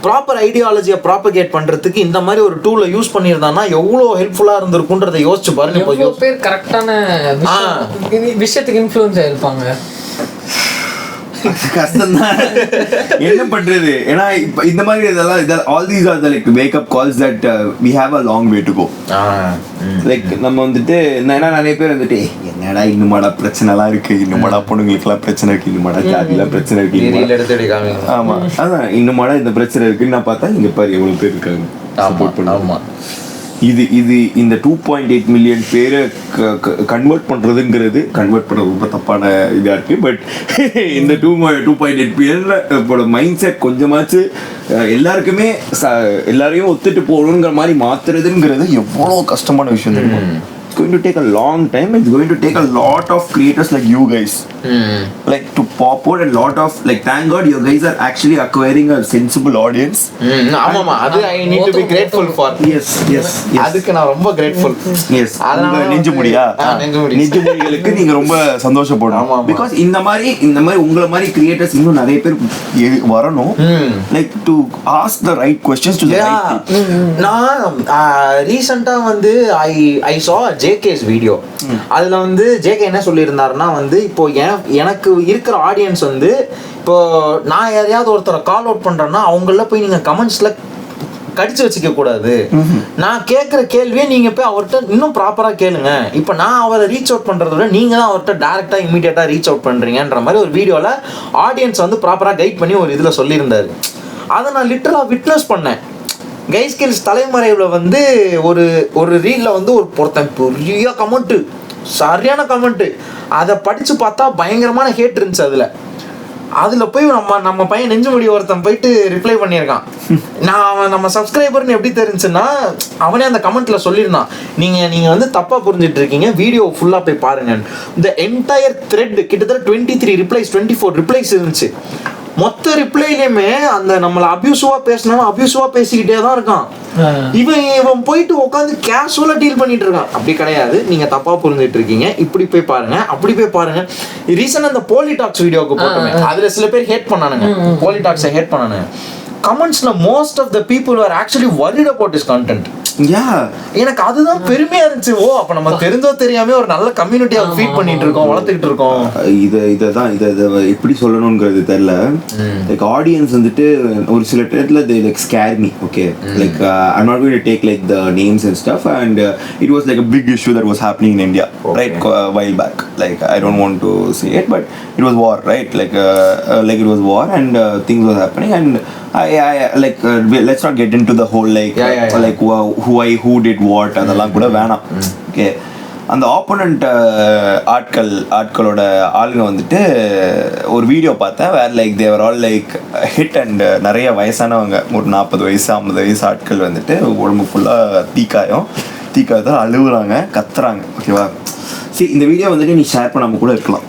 ப்ராப்பர் ஐடியாலஜியை ப்ராபகேட் பண்றதுக்கு இந்த மாதிரி ஒரு டூலை யூஸ் பண்ணியிருந்தான்னா எவ்வளோ ஹெல்ப்ஃபுல்லா இருந்திருக்குன்றதை யோசிச்சு பாருங்க. எவ்வளோ பேர் கரெக்டான விஷயத்துக்கு இன்ஃப்ளூயன்ஸ் ஆயிருப்பாங்க. கஷ்டம்தான், என்ன பண்றது? ஏன்னா இப்ப இந்த மாதிரி இதெல்லாம் all these are the like wake up calls that we have a long way to go. Like நம்ம வந்துட்டு நிறைய பேர் வந்துட்டு என்னடா இன்னுமாடா பிரச்சனை எல்லாம் இருக்கு, இன்னுமாடா பொண்ணுங்களுக்கு எல்லாம் பிரச்சனை இருக்கு, இன்னுமாடா ஜாதிலாம் பிரச்சனை இருக்கு, ஆமா அதான் இன்னுமாடா இந்த பிரச்சனை இருக்குன்னு நான் பார்த்தா இங்க பாரு எவ்வளவு பேர் இருக்காங்க சப்போர்ட் பண்ணுவாங்க. இது இந்த 2.8 மில்லியன் பேரை கன்வெர்ட் பண்றது ரொம்ப தப்பான இதா இருக்கு. பட் இந்த 2.8 மில்லியன் மைண்ட் செட் கொஞ்சமாச்சு எல்லாருக்குமே எல்லாரையும் ஒத்துட்டு போகணுங்கிற மாதிரி மாத்துறதுங்கிறது எவ்வளோ கஷ்டமான விஷயம் தெரியும். It's going to take a long time. It's going to take a lot of creators like you guys like to pop out, and lot of like thank God you guys are actually acquiring a sensible audience. ஆமாமா, அது I need to be grateful for. Yes. அதுக்கு நான் ரொம்ப grateful. Yes, உங்க நெஞ்சு முடிகளுக்கு நீங்க ரொம்ப சந்தோஷப்படணும். Because இந்த மாதிரி உங்களை மாதிரி creators இன்னும் நிறைய பேர் வரணும், like to ask the right questions to the right people. நான் ரீசெண்டா வந்து I saw JK's வீடியோ. அதுல வந்து JK என்ன சொல்லியிருந்தாருன்னா வந்து இப்போ எனக்கு இருக்கிற ஆடியன்ஸ் வந்து இப்போ நான் யாரையாவது ஒருத்தரை கால் அவுட் பண்றேன்னா அவங்கள போய் நீங்க கமெண்ட்ஸ்ல கடிச்சு வச்சுக்க கூடாது. நான் கேட்குற கேள்வியை நீங்க போய் அவர்கிட்ட இன்னும் ப்ராப்பரா கேளுங்க. இப்போ நான் அவரை ரீச் அவுட் பண்றத விட நீங்க தான் அவர்கிட்ட டைரக்டா இமீடியட்டா ரீச் அவுட் பண்றீங்கன்ற மாதிரி ஒரு வீடியோல ஆடியன்ஸ் வந்து ப்ராப்பரா கைட் பண்ணி ஒரு இதுல சொல்லியிருந்தாரு. அதை நான் லிட்டரலா விட்னஸ் பண்ணேன். GuySkills தலைமறைவில் வந்து ஒரு ரீலில் வந்து ஒருத்தன் பெரிய கமெண்ட்டு, சரியான கமெண்ட்டு, அதை படித்து பார்த்தா பயங்கரமான ஹேட் இருந்துச்சு. அதில் போய் நம்ம பையன் நெஞ்சு முடி ஒருத்தன் போயிட்டு ரிப்ளை பண்ணியிருக்கான். அவன் நம்ம சப்ஸ்கிரைபர்னு எப்படி தெரிஞ்சுன்னா அவனே அந்த கமெண்ட்டில் சொல்லியிருந்தான், நீங்கள் வந்து தப்பாக புரிஞ்சிட்டு இருக்கீங்க, வீடியோ ஃபுல்லாக போய் பாருங்க. இந்த என்டையர் த்ரெட் கிட்டத்தட்ட 23 ரிப்ளைஸ் 24 ரிப்ளைஸ் இருந்துச்சு. மொத்த ரிப்ளைலயுமே அந்த நம்மளை அபியூசிவா பேசினாலும் அபியூசிவா பேசிக்கிட்டே தான் இருக்கான். இவன் போயிட்டு உட்காந்து கேஷுவலா டீல் பண்ணிட்டு இருக்கான். அப்படி கிடையாது, நீங்க தப்பா புரிஞ்சுட்டு இருக்கீங்க, இப்படி போய் பாருங்க, அப்படி போய் பாருங்க. ரீசன் அந்த போலிடாக்ஸ் வீடியோக்கு போட்டோமே, அதுல சில பேர் ஹேட் பண்ணானுங்க, போலிடாக்ஸை ஹேட் பண்ணானுங்க. கமெண்ட்ஸ்ல most of the people are actually worried about his content. எனக்கு அதுதான் பெருமையா இருந்துச்சு. ஓ, அப்ப நம்ம தெரிஞ்சோ தெரியாம ஒரு நல்ல கம்யூனிட்டியா ஃபீட் பண்ணிட்டு இருக்கோம், வளர்த்துக்கிட்டு இருக்கோம். இதை எப்படி சொல்லணும்ங்கிறது தெரியல. லைக் ஆடியன்ஸ் வந்துட்டு ஒரு சில இடத்துல they like scare me. Okay, like I'm not going to take like the names and stuff, and it was like a big issue that was happening in India, right, a while back. Like I don't want to say it, but it was war, right? Like it was war, and things were happening, and I like let's not get into the whole like like who did what அதெல்லாம் கூட வேணாம். Okay, அந்த opponent ஆட்களோட ஆளுங்க வந்துட்டு ஒரு video பார்த்தேன், வேற like they were all like hit, and நிறைய வயசானவங்க, ஒரு 40 வயசு 50 வயசு ஆட்கள் வந்துட்டு உடம்பு ஃபுல்லாக தீக்காயத்தால் அழுகுறாங்க, கத்துறாங்க. ஓகேவா, சரி, இந்த வீடியோ வந்துட்டு நீ ஷேர் பண்ணாமல் கூட இருக்கலாம்.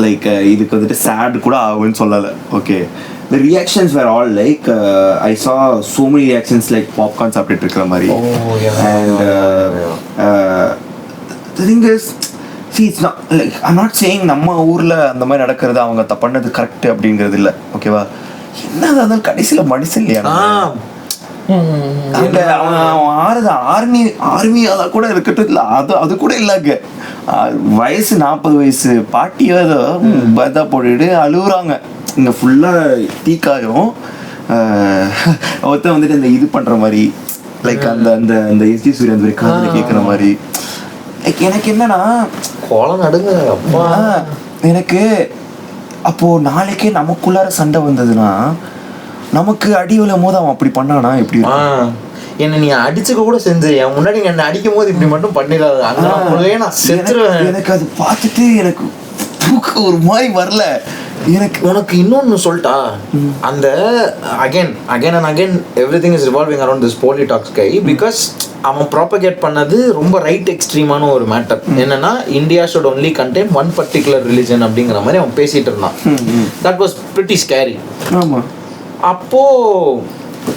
லைக் இதுக்கு வந்துட்டு சேட் கூட ஆகுன்னு சொல்லலை. Okay, the reactions were all like I saw so many reactions like popcorn சாப்பிட்டுட்டு இருக்கிற மாதிரி. And the thing is, see, it's not like I'm not saying நம்ம ஊர்ல அந்த மாதிரி நடக்கிறது அவங்க பண்ணது கரெக்ட் அப்படிங்கிறது இல்லை. ஓகேவா, என்னதான் இருந்தாலும் கடைசியில் மனுஷன் இல்லையா, அங்க அவன் ஆர்மியால கூட இருக்கட்டும், இல்லை அது கூட இல்லைங்க, வயசு 40 வயசு பாட்டியோ ஏதோ பதா போட்டுட்டு அழுகுறாங்க. இங்கே ஃபுல்லாக தீக்காயம், ஒருத்தன் வந்துட்டு இந்த இது பண்ணுற மாதிரி, லைக் அந்த அந்த அந்த எஸ்டி சூரியன் அந்த காதில் கேட்குற மாதிரி. லைக் எனக்கு என்னன்னா கோலம் நடுங்க அப்பா, எனக்கு அப்போது நாளைக்கே நமக்குள்ளார சண்டை வந்ததுன்னா நமக்கு அடி விழும் போது அவன் அப்படி பண்ணானா எப்படி? என்ன நீ அடிச்சுக்க கூட செஞ்சு என் முன்னாடி என்ன அடிக்கும் போது இப்படி மட்டும் பண்ணிடாது, நான் செத்துருவேன். எனக்கு அது பார்த்துட்டு எனக்கு தூக்கம் ஒரு மாதிரி வரல. எனக்கு உனக்கு இன்னொன்று சொல்லிட்டா, அந்த again and again everything is revolving around this போலிடாக்ஸ் கை, பிகாஸ் அவன் ப்ராபகேட் பண்ணது ரொம்ப ரைட் எக்ஸ்ட்ரீமான ஒரு மேட்டர். என்னன்னா, India should only contain one particular religion அப்படிங்கிற மாதிரி அவன் பேசிட்டு இருந்தான். That was pretty scary. ஆமாம், அப்போது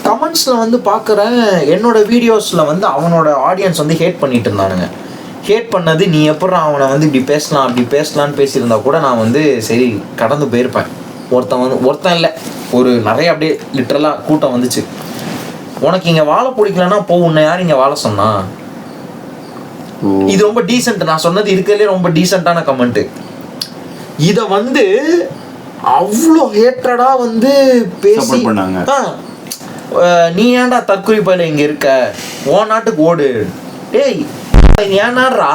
கமெண்ட்ஸில் வந்து பார்க்குறேன், என்னோட வீடியோஸில் வந்து அவனோட ஆடியன்ஸ் வந்து ஹேட் பண்ணிட்டு இருந்தானுங்க. ஹேட் பண்ணது, நீ எப்படா அவனை வந்து இப்படி பேசலாம் அப்படி பேசலான்னு பேசியிருந்தா கூட நான் வந்து சரி கடந்து போயிருப்பேன். ஒருத்தன் இல்லை, ஒரு நிறைய அப்படியே லிட்டரலாக கூட்டம் வந்துச்சு. உனக்கு இங்கே வாழ பிடிக்கலன்னா போ, உன்னை யார் இங்கே வாழ சொன்னா? இது ரொம்ப டீசென்ட், நான் சொன்னது இருக்கிறதுலே ரொம்ப டீசெண்டான கமெண்ட்டு. இதை வந்து அவ்வளோ ஹேட்ரடா வந்து பேசி பண்ணாங்க. நீ ஏன்டா தற்கொலை பயில இங்கே இருக்க, ஓ நாட்டுக்கு ஓடு, டேய் ஏன்னாடுறா,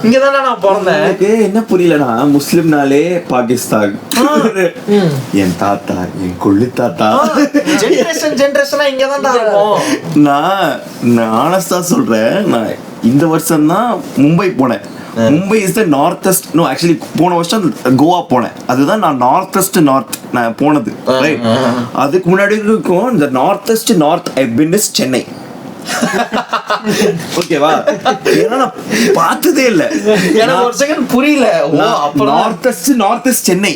இங்கதானே நான் பிறந்தேன். எனக்கு என்ன புரியலன்னா, முஸ்லிம்னாலே பாகிஸ்தான், என் தாத்தா, என் கொள்ளு தாத்தா, ஜெனரேஷனா இங்கதான்டா இருக்கும். நான் ஆனஸ்டா சொல்றேன், நான் இந்த வருஷம் தான் மும்பை போனேன். Mumbai is the northeast, no actually போன வருஷம் கோவா போனேன். அதுதான் நான் நார்த்தஸ்ட் நான் போனது, ரைட்? அதுக்கு முன்னாடி இருக்கும் இந்த நார்த்தஸ்ட் ஐ பின் இஸ் சென்னை. ஓகேவா, ஏன்னா நான் பார்த்ததே இல்ல, எனக்கு ஒரு செகண்ட் புரியல. நார்த் சென்னை,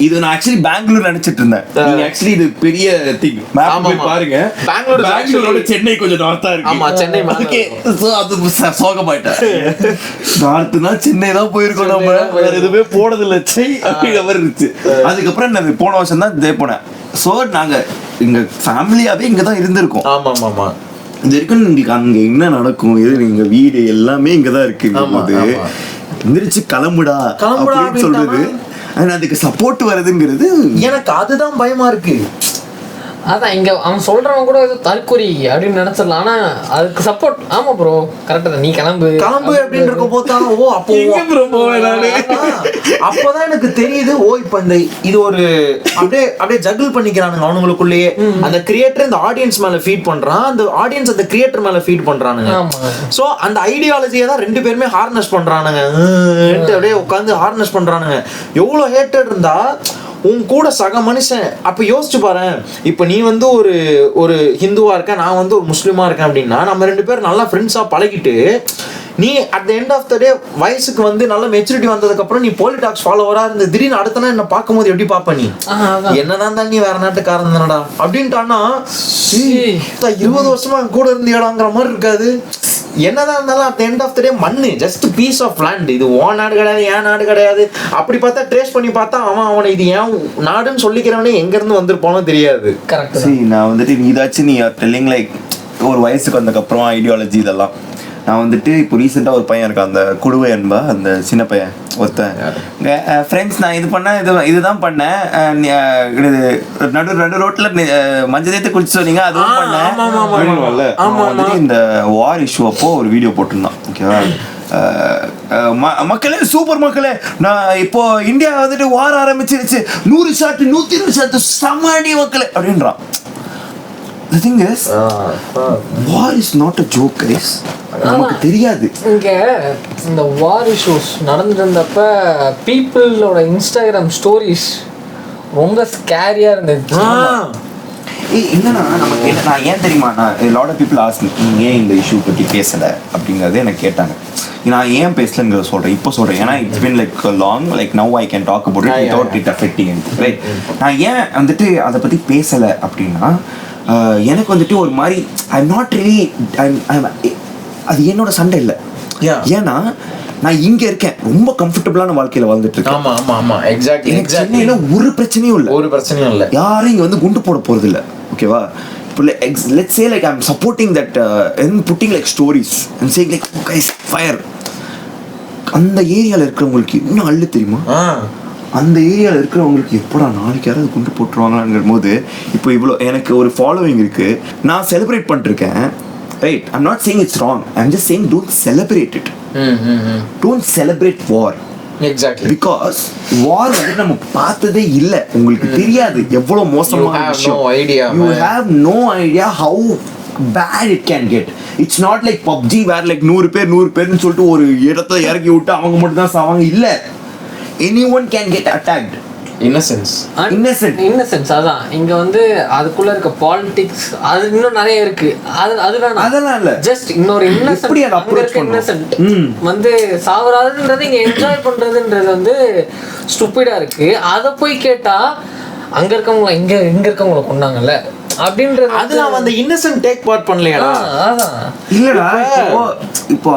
இது நான் ஆக்சுவலி பெங்களூர் நினைச்சிட்டு இருந்தேன். நீங்க ஆக்சுவலி இது பெரிய திங், மேப் போய் பாருங்க, பெங்களூரோட சென்னை கொஞ்சம் நார்த்தா இருக்கு. ஆமா, சென்னை. ஓகே, சோ அது சோகமாயிட்டேன். நார்த்னா சென்னை தான் போயிருக்கோம், நம்ம வேற எதுவுமே போனது இல்ல, சை அப்படிங்கிற மாதிரி இருந்துச்சு. அதுக்கப்புறம் நான் போன வருஷம் தான் இதே போனேன். சோ நாங்க எங்க ஃபேமிலியாவே இங்கதான் இருந்திருக்கோம். ஆமா ஆமா, இது இருக்கு, அங்க என்ன நடக்கும், இது எங்க வீடு எல்லாமே இங்கதான் இருக்கு. எந்திரிச்சு கிளம்புடா அப்படின்னு சொல்றது, அதுக்கு சப்போர்ட் வருதுங்கிறது எனக்கு அதுதான் பயமா இருக்கு. அதான் இங்க அவன் சொல்றவன் கூட ஏதோ தற்கொலை அப்படின்னு நினைச்சிடலாம், ஆனா அதுக்கு சப்போர்ட். ஆமா ப்ரோ, கரெக்டா தான், நீ கிளம்பு அப்படின்னு இருக்க போதான். ஓ, அப்போ அப்பதான் எனக்கு தெரியுது, ஓ இப்ப இந்த இது ஒரு அப்படியே ஜகிள் பண்ணிக்கிறானுங்க அவனுங்களுக்குள்ளேயே. அந்த கிரியேட்டர் இந்த ஆடியன்ஸ் மேல ஃபீட் பண்றான், அந்த ஆடியன்ஸ் அந்த கிரியேட்டர் மேல ஃபீட் பண்றானுங்க. சோ அந்த ஐடியாலஜியை தான் ரெண்டு பேருமே ஹார்னஸ் பண்றானுங்க, அப்படியே உட்காந்து ஹார்னஸ் பண்றானுங்க. எவ்வளவு ஹேட்டட் இருந்தா உன் கூட சக மனுஷன். அப்போ யோசிச்சு பாரு, இப்போ நீ வந்து ஒரு ஹிந்துவா இருக்க, நான் வந்து ஒரு முஸ்லீமா இருக்கேன் அப்படின்னா, நம்ம ரெண்டு பேரும் நல்லா ஃப்ரெண்ட்ஸாக பழகிட்டு நீ at the end of the day வயசுக்கு வந்து நல்ல மெச்சூரிட்டி வந்ததுக்கு அப்புறம் நீ போலிடாக்ஸ் ஃபாலோவரா இருந்து திடீர்னு அடுத்த நாள் என்ன பார்க்கும்போது எப்படி பாப்ப நீ என்னதான் இருந்தாலும் நீ வேற நாட்டுக்காரன் தானடா அப்படின்ட்டானா 20 வருஷமா கூட இருந்தியாடாங்கிற மாதிரி இருக்காது. என்னதான் இருந்தாலும் அட் எண்ட் ஆஃப் த டே மண்ணு ஜஸ்ட் பீஸ் ஆஃப் லேண்ட். இது ஓ நாடு கிடையாது, ஏன் நாடு கிடையாது. அப்படி பார்த்தா ட்ரேஸ் பண்ணி பார்த்தா அவனை இது ஏன் நாடுன்னு சொல்லிக்கிறவனே எங்க இருந்து வந்திருப்பானோ தெரியாது. கரெக்ட். நான் வந்துட்டு நீதாச்சும் நீ டெல்லிங் லைக் ஒரு வயசுக்கு வந்ததுக்கப்புறம் ஐடியாலஜி இதெல்லாம். நான் வந்துட்டு இப்போ ரீசெண்டாக ஒரு பையன் இருக்கான், அந்த குடுவை அன்பா, அந்த சின்ன பையன் ஒருத்தன். ஃப்ரெண்ட்ஸ் நான் இது பண்ணேன், இதுதான் பண்ணேன், நடு ரோட்டில் மஞ்சள் தேத்து குளிச்சு சொன்னீங்க அதுவும் பண்ணேன். வந்துட்டு இந்த வார் இஷ்யூ அப்போ ஒரு வீடியோ போட்டிருந்தான். ஓகேவா, மக்களே சூப்பர் மக்களே, நான் இப்போ இந்தியா வந்துட்டு வார் ஆரம்பிச்சிருச்சு, 100 ஷாட் 120 ஷாட் சமாடி மக்களே அப்படின்றான். The thing is, war is not a joke, guys. நமக்கு தெரியாது. இங்க இந்த வார் இஷ்யூஸ் நடந்துருந்தப்ப பீப்புளோட இன்ஸ்டாகிராம் ஸ்டோரிஸ் ரொம்ப ஸ்கேரியா இருந்துச்சு. என்னன்னா நமக்கு என்ன, நான் ஏன் தெரியுமா, நான் லாட் ஆஃப் பீப்புள் ஆஸ்க் நீ ஏன் இந்த இஷ்யூ பற்றி பேசலை அப்படிங்கிறது எனக்கு கேட்டாங்க. நான் ஏன் பேசலங்கிறத சொல்கிறேன், இப்போ சொல்கிறேன். ஏன்னா it's been like long, like now I can talk about it without it affecting any right. நான் ஏன் வந்துட்டு அதை பற்றி பேசலை அப்படின்னா, எனக்கு வந்துட்டு ஒரு மாதிரி ஐம் நாட் ரியலி, அது என்னோட சண்டை இல்லை. ஏன்னா நான் இங்க இருக்கேன், ரொம்ப கம்ஃபர்டபுளான வாழ்க்கையில வாழ்ந்துட்டு இருக்கேன். ஆமா ஆமா ஆமா எக்ஸாக்ட்லி. எனக்கு சென்னையில ஒரு பிரச்சனையும் இல்லை, யாரும் இங்க வந்து குண்டு போட போறது இல்லை. ஓகேவா, இப்போ let's say like I'm supporting that and putting like stories and saying like oh guys fire. அந்த ஏரியால இருக்கிறவங்களுக்கு இன்னும் அள்ளு தெரியுமா, அந்த ஏரியாவில் இருக்கிறவங்களுக்கு எப்படா நாளைக்கு யாராவது குண்டு போட்டுருவாங்களாங்கிற போது, இப்போ இவ்வளோ எனக்கு ஒரு ஃபாலோவிங் இருக்கு, நான் செலிப்ரேட் பண்ணிருக்கேன். Right, I'm not saying it's wrong, I'm just saying don't celebrate it, don't celebrate war. Exactly, because war வந்து நம்ம பார்த்ததே இல்லை, உங்களுக்கு தெரியாது எவ்வளோ மோசமான விஷயம். You have no idea how bad it can get. It's not like PUBG where like 100 பேர்னு சொல்லிட்டு ஒரு இடத்துல இறக்கி விட்டு அவங்க மட்டும் தான் சாவாங்க. இல்ல, anyone can get attacked. innocence. அதான் இங்க வந்து அதுக்குள்ள இருக்க பாலிடிக்ஸ் அது இன்னும் நிறைய இருக்கு. அதெல்லாம் இல்ல, ஜஸ்ட் இன்னொரு இன்னசென்ட் வந்து சாவறாதுன்றது இங்க என்ஜாய் பண்றதுன்றது வந்து ஸ்டூபிடா இருக்கு. அத போய் கேட்டா அங்க இருக்கவங்க இங்க இருக்கவங்கள கொண்டாங்கல்ல அப்படின்றது அதெல்லாம் அந்த இன்னசென்ட் டேக் பார்ட் பண்ணலையாடா. இல்லடா, இப்போ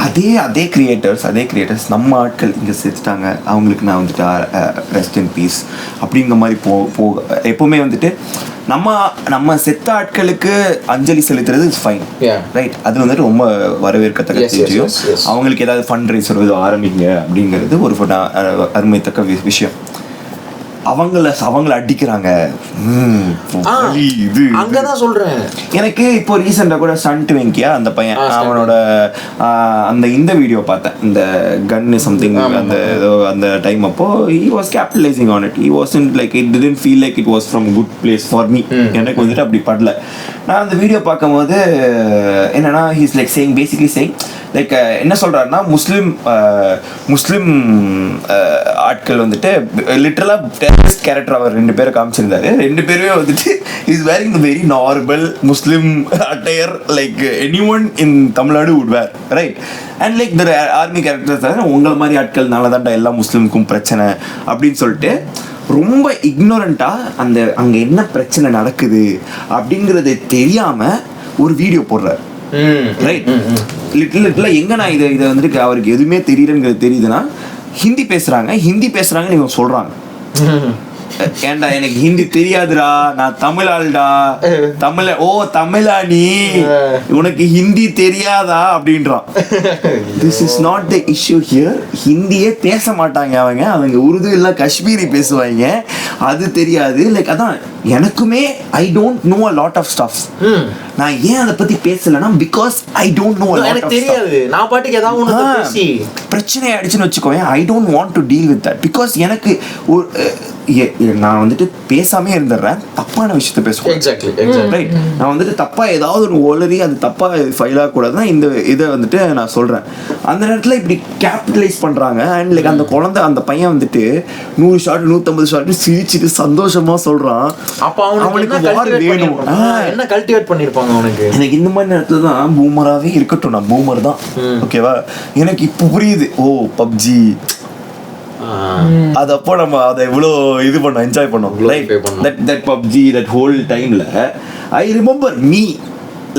அதே கிரியேட்டர்ஸ் நம்ம ஆட்கள் இங்க செத்துட்டாங்க, அவங்களுக்கு நான் வந்துட்டு ரெஸ்ட் இன் பீஸ் அப்படிங்கிற மாதிரி எப்பவுமே வந்துட்டு நம்ம செத்த ஆட்களுக்கு அஞ்சலி செலுத்துறது இஸ் ஃபைன், ரைட். அது வந்துட்டு ரொம்ப வரவேற்கத்தக்க விஷயம். அவங்களுக்கு ஏதாவது ஃபண்ட் ரைசர் ஆரம்பிங்க அப்படிங்கிறது ஒரு அருமைத்தக்க விஷயம். அவங்கள அடிக்கிறாங்க. இது அங்கதான் சொல்றேன். எனக்கு இப்போ ரீசெண்டா கூட ஸ்டண்ட் வெங்கியா அந்த பையன் அவனோட அந்த இந்த வீடியோ பார்த்தேன், இந்த கன் சம்திங் அந்த டைம் அப்போ he was capitalizing on it. He wasn't like, it didn't feel like it was from a good place for me. எனக்கு வந்துட்டு அப்படி படல. நான் அந்த வீடியோ பார்க்கும்போது என்னன்னா he's like saying, basically saying like என்ன சொல்றாருன்னா, முஸ்லிம் ஆட்கள் வந்துட்டு லிட்டரலா டெரரிஸ்ட் கேரக்டர் அவர் 2 பேரை காமிச்சிருந்தாரு. 2 பேருமே வந்துட்டு is wearing the very normal Muslim attire like anyone in Tamil Nadu would wear, right. And like the army characters உங்களை மாதிரி ஆட்கள்னால தான்டா எல்லா முஸ்லிமுக்கும் பிரச்சனை அப்படின்னு சொல்லிட்டு ரொம்ப இக்னோரண்டா அங்க என்ன பிரச்சனை நடக்குது அப்படிங்கறது தெரியாம ஒரு வீடியோ போடுறாரு, ரைட். லிட்டரலா எங்க நான் இதை வந்துட்டு அவருக்கு எதுவுமே தெரியலங்கிறது தெரியுதுன்னா, ஹிந்தி பேசுறாங்க நீங்க சொல்றாங்க. ஏன்டா எனக்கு ஹிந்தி தெரியாதுடா, நான் தமிழ் ஆள்டா, தமிழா நீ, உனக்கு ஹிந்தி தெரியாதா அப்படின்றான். This is not the issue here. ஹிந்தியே பேச மாட்டாங்க அவங்க உருது இல்ல காஷ்மீரி பேசுவாங்க, அது தெரியாது. லைக் அதான் எனக்குமே I don't know a lot of stuff. நான் ஏன் அதை பத்தி பேசலன்னா, because I don't know a lot of தெரியாது. நான் பாட்டுக்கு ஏதாவது ஒன்று பேசி பிரச்சனை ஆயிடுச்சுன்னு வச்சுக்கோங்க, I don't want to deal with that. Because எனக்கு நான் வந்துட்டு பேசாமே இருந்துடுறேன், தப்பான விஷயத்த பேசுவேன். Exactly right. நான் வந்துட்டு தப்பா ஏதாவது ஒரு ஒளரி அது தப்பா ஃபைல் ஆகக்கூடாதுதான் இந்த இதை வந்துட்டு நான் சொல்றேன். அந்த நேரத்துல இப்படி கேபிட்டலைஸ் பண்றாங்க. அண்ட் லைக் அந்த குழந்தை அந்த பையன் வந்துட்டு 100 ஷாட் 150 ஷாட் சிரிச்சுட்டு சந்தோஷமா சொல்றான். அப்ப அவனுக்கு வார் வேணும். என்ன கல்டிவேட் பண்ணிருப்பாங்க அவனுக்கு. எனக்கு இந்த மாதிரி நேரத்துல தான் பூமராவே இருக்கட்டும், நான் பூமர் தான், ஓகேவா. எனக்கு இப்போ புரியுது, ஓ பப்ஜி அது அப்போ நம்ம அதை எவ்வளோ இது பண்ணோம், என்ஜாய் பண்ணோம். தட் பப்ஜி தட் ஹோல் டைம்ல I remember me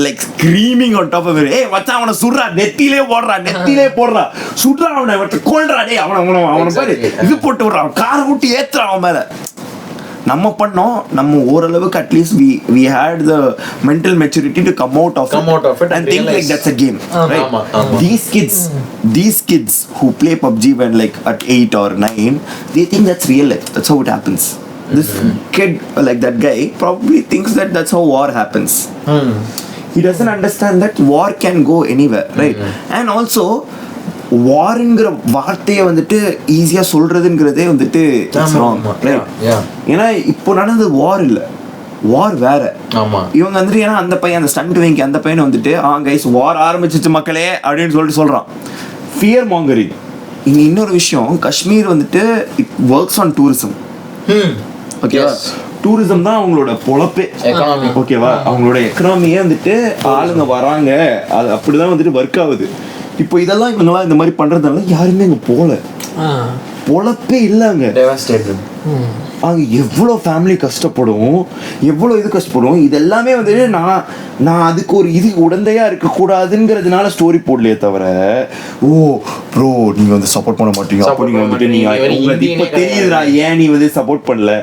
like screaming on top of it. ஏய் மச்சான் அவனை சுடுறா, நெத்திலே போடுறா, சுடுறா அவனை, கொல்றா, டேய் அவனை பாரு இது போட்டு விடுறான், காரை விட்டு ஏத்துறான் அவன் மேல. நம்ம பண்ணோம், நம்ம ஓரளவுக்கு at least we had the mental maturity to come out of it and think like that's a game, right? These kids who play PUBG when like at 8 or 9, they think that's real life, that's how it happens. This kid like that guy probably thinks that that's how war happens. He doesn't understand that war can go anywhere, right? And also வார்ங்கிற வார்த்தையை வந்துட்டு ஈஸியாக சொல்றதுங்கிறதே வந்துட்டு ஏன்னா இப்போ நடந்தது வார் இல்லை, வார் வேற. இவங்க வந்துட்டு ஏன்னா அந்த பையன் அந்த ஸ்டண்ட் வைங்க அந்த பையனை வந்துட்டு கைஸ் வார் ஆரம்பிச்சிச்சு மக்களே அப்படின்னு சொல்லிட்டு சொல்றான். Fear mongering. இங்க இன்னொரு விஷயம், காஷ்மீர் வந்துட்டு இட் ஒர்க்ஸ் ஆன் டூரிசம், ஓகேவா. டூரிசம் தான் அவங்களோட பொழப்பே, ஓகேவா. அவங்களோட எக்கனாமியே வந்துட்டு ஆளுங்க வராங்க, அது அப்படிதான் வந்துட்டு ஒர்க் ஆகுது. இப்போ இதெல்லாம் இவங்கெல்லாம் இந்த மாதிரி பண்றதுனால யாருமே அங்க போல, பொழப்பே இல்லைங்க. அங்க எவ்வளோ ஃபேமிலி கஷ்டப்படும், எவ்வளோ இது கஷ்டப்படும். இது எல்லாமே வந்துட்டு நான் அதுக்கு ஒரு இது உடந்தையா இருக்கக்கூடாதுங்கிறதுனால ஸ்டோரி போடலையே தவிர, ஓ ப்ரோ நீங்க வந்து சப்போர்ட் பண்ண மாட்டீங்க, அப்போ நீங்க வந்துட்டு உங்களுக்கு இப்போ தெரியுதுடா ஏன் நீ வந்து சப்போர்ட் பண்ணல,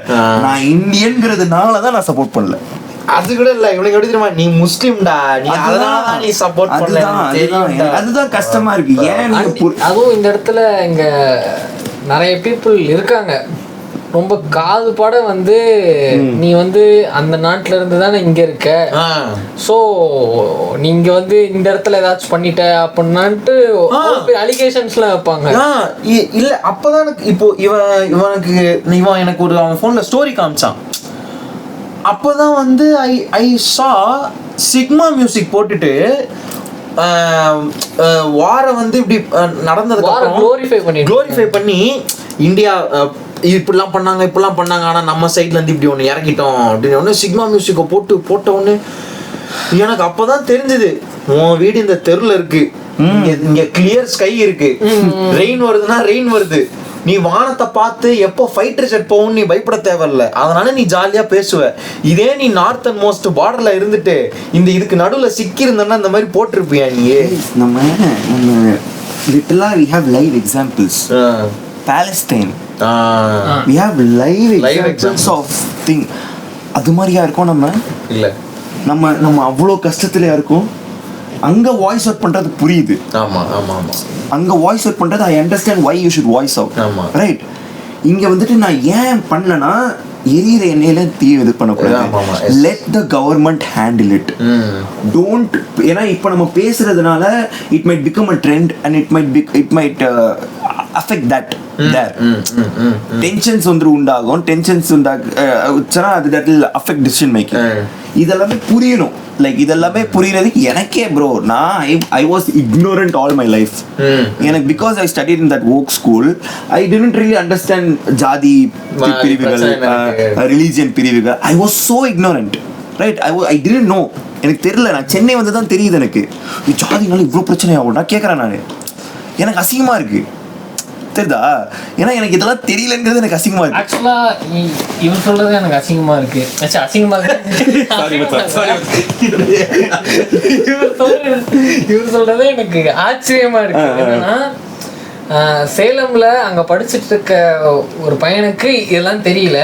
நான் இந்தியன்கிறதுனால தான் நான் சப்போர்ட் பண்ணல. அது கூட இல்ல, இவனுக்கு எப்படி தெரியுமா, நீ முஸ்லிம்டா, நீ அதனால நீ சப்போர்ட் பண்ணல. அதுதான் கஷ்டமா இருக்கு. ஏன் அதுவும் இந்த இடத்துல இங்க நிறைய பீப்புள் இருக்காங்க ரொம்ப காது பட வந்து நீ வந்து அந்த நாட்டுல இருந்து தானே இங்க இருக்க, சோ நீங்க வந்து இந்த இடத்துல ஏதாச்சும் பண்ணிட்ட அப்படின்னாட்டு அலிகேஷன்ஸ்லாம் வைப்பாங்க. இல்ல அப்பதான் இப்போ இவன் எனக்கு ஒரு அவன் போன்ல ஸ்டோரி காமிச்சான். அப்போதான் வந்து ஐ சா சிக்மா மியூசிக் போட்டுட்டு வார வந்து இப்படி நடந்ததுக்கு க்ளோரிஃபை பண்ணி இந்தியா இப்படிலாம் பண்ணாங்க ஆனா நம்ம சைட்ல இருந்து இப்படி ஒன்று இறக்கிட்டோம் அப்படின்னு ஒன்று சிக்மா மியூசிக்கை போட்ட ஒன்று எனக்கு அப்பதான் தெரிஞ்சது, உன் வீடு இந்த தெருல இருக்கு, இங்க கிளியர் ஸ்கை இருக்கு, ரெயின் வருதுன்னா ரெயின் வருது, நீ வானத்தை பார்த்து எப்போ ஃபைட்டர் ஜெட் போகும் நீ பயப்பட தேவையில்ல, அதனால நீ ஜாலியா பேசுவ. இதே நீ நார்த் அண்ட் மோஸ்ட் பார்டர்ல இருந்துட்டு இதுக்கு நடுவுல சிக்கி இருந்தன்னா இந்த மாதிரி போட்டிருப்பியா நீ. நம்ம லிட்டலா we have live examples. Palestine, we have live examples of thing. அது மாதிரியா இருக்கும் நம்ம இல்ல, நம்ம அவ்வளோ கஷ்டத்துலயா இருக்கும். அங்க வாய்ஸ் அவுட் பண்றது புரியுது. அங்க வாய்ஸ் அவுட் பண்றது I understand why you should voice out, right. இங்க வந்துட்டு நான் ஏன் பண்ணலனா எரியிற எண்ணெயில தீ இது பண்ணக்கூடாது. Let the government handle it. Don't, ஏன்னா இப்போ நம்ம பேசுறதுனால it might become a trend and it might affect that there. Tensions வந்து உண்டாகும். டென்ஷன்ஸ் உண்டாச்சுன்னா அது that will affect decision making. இதெல்லாமே புரியணும். லைக் இதெல்லாமே புரியறதுக்கு எனக்கே bro, I was ignorant all my life. எனக்கு because I studied in that woke school, I didn't really understand ஜாதி பிரிவுகள், ரிலீஜியன் பிரிவுகள். I was so ignorant, right? I didn't know. எனக்கு தெரியல. நான் சென்னை வந்து தான் தெரியுது எனக்கு ஜாதினால இவ்வளோ பிரச்சனை ஆகும். நான் கேட்குறேன், நான் எனக்கு அசிங்கமா இருக்கு தெரியுதா, ஏன்னா எனக்கு இதெல்லாம் தெரியலங்கிறது எனக்கு அசிங்கமா இருக்கு. ஆக்சுவலா இவர் சொல்றது எனக்கு அசிங்கமா இருக்கு. அசிங்கமா இவர் சொல்றதே எனக்கு ஆச்சரியமா இருக்கு. என்னன்னா சேலம்ல அங்க படிச்சுட்டு இருக்க ஒரு பையனுக்கு இதெல்லாம் தெரியல,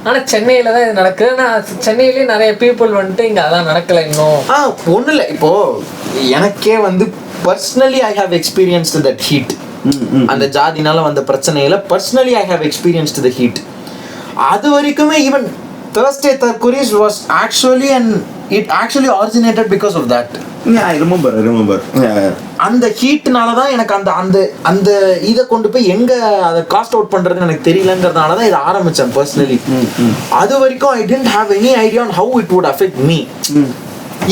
ஆனா சென்னையில தான் இது நடக்குது. ஆனா சென்னையிலேயே நிறைய பீப்புள் வந்துட்டு இங்க அதான் நடக்கல இன்னும். ஒன்றும் இல்லை, இப்போ எனக்கே வந்து personally I have experienced that heat. அந்த ஜாதினால வந்த பிரச்சனையில personally I have experienced the heat. அது வரைக்குமே even Thursday Tharkuris was actually it actually originated because of that. Yeah, I remember. அந்த ஹீட்னால தான் எனக்கு அந்த அந்த அந்த இதை கொண்டு போய் எங்க அதை காஸ்ட் அவுட் பண்றதுன்னு எனக்கு தெரியலங்கிறதுனால தான் இதை ஆரம்பிச்சேன் பர்சனலி. அது வரைக்கும் I didn't have any idea on how it would affect me.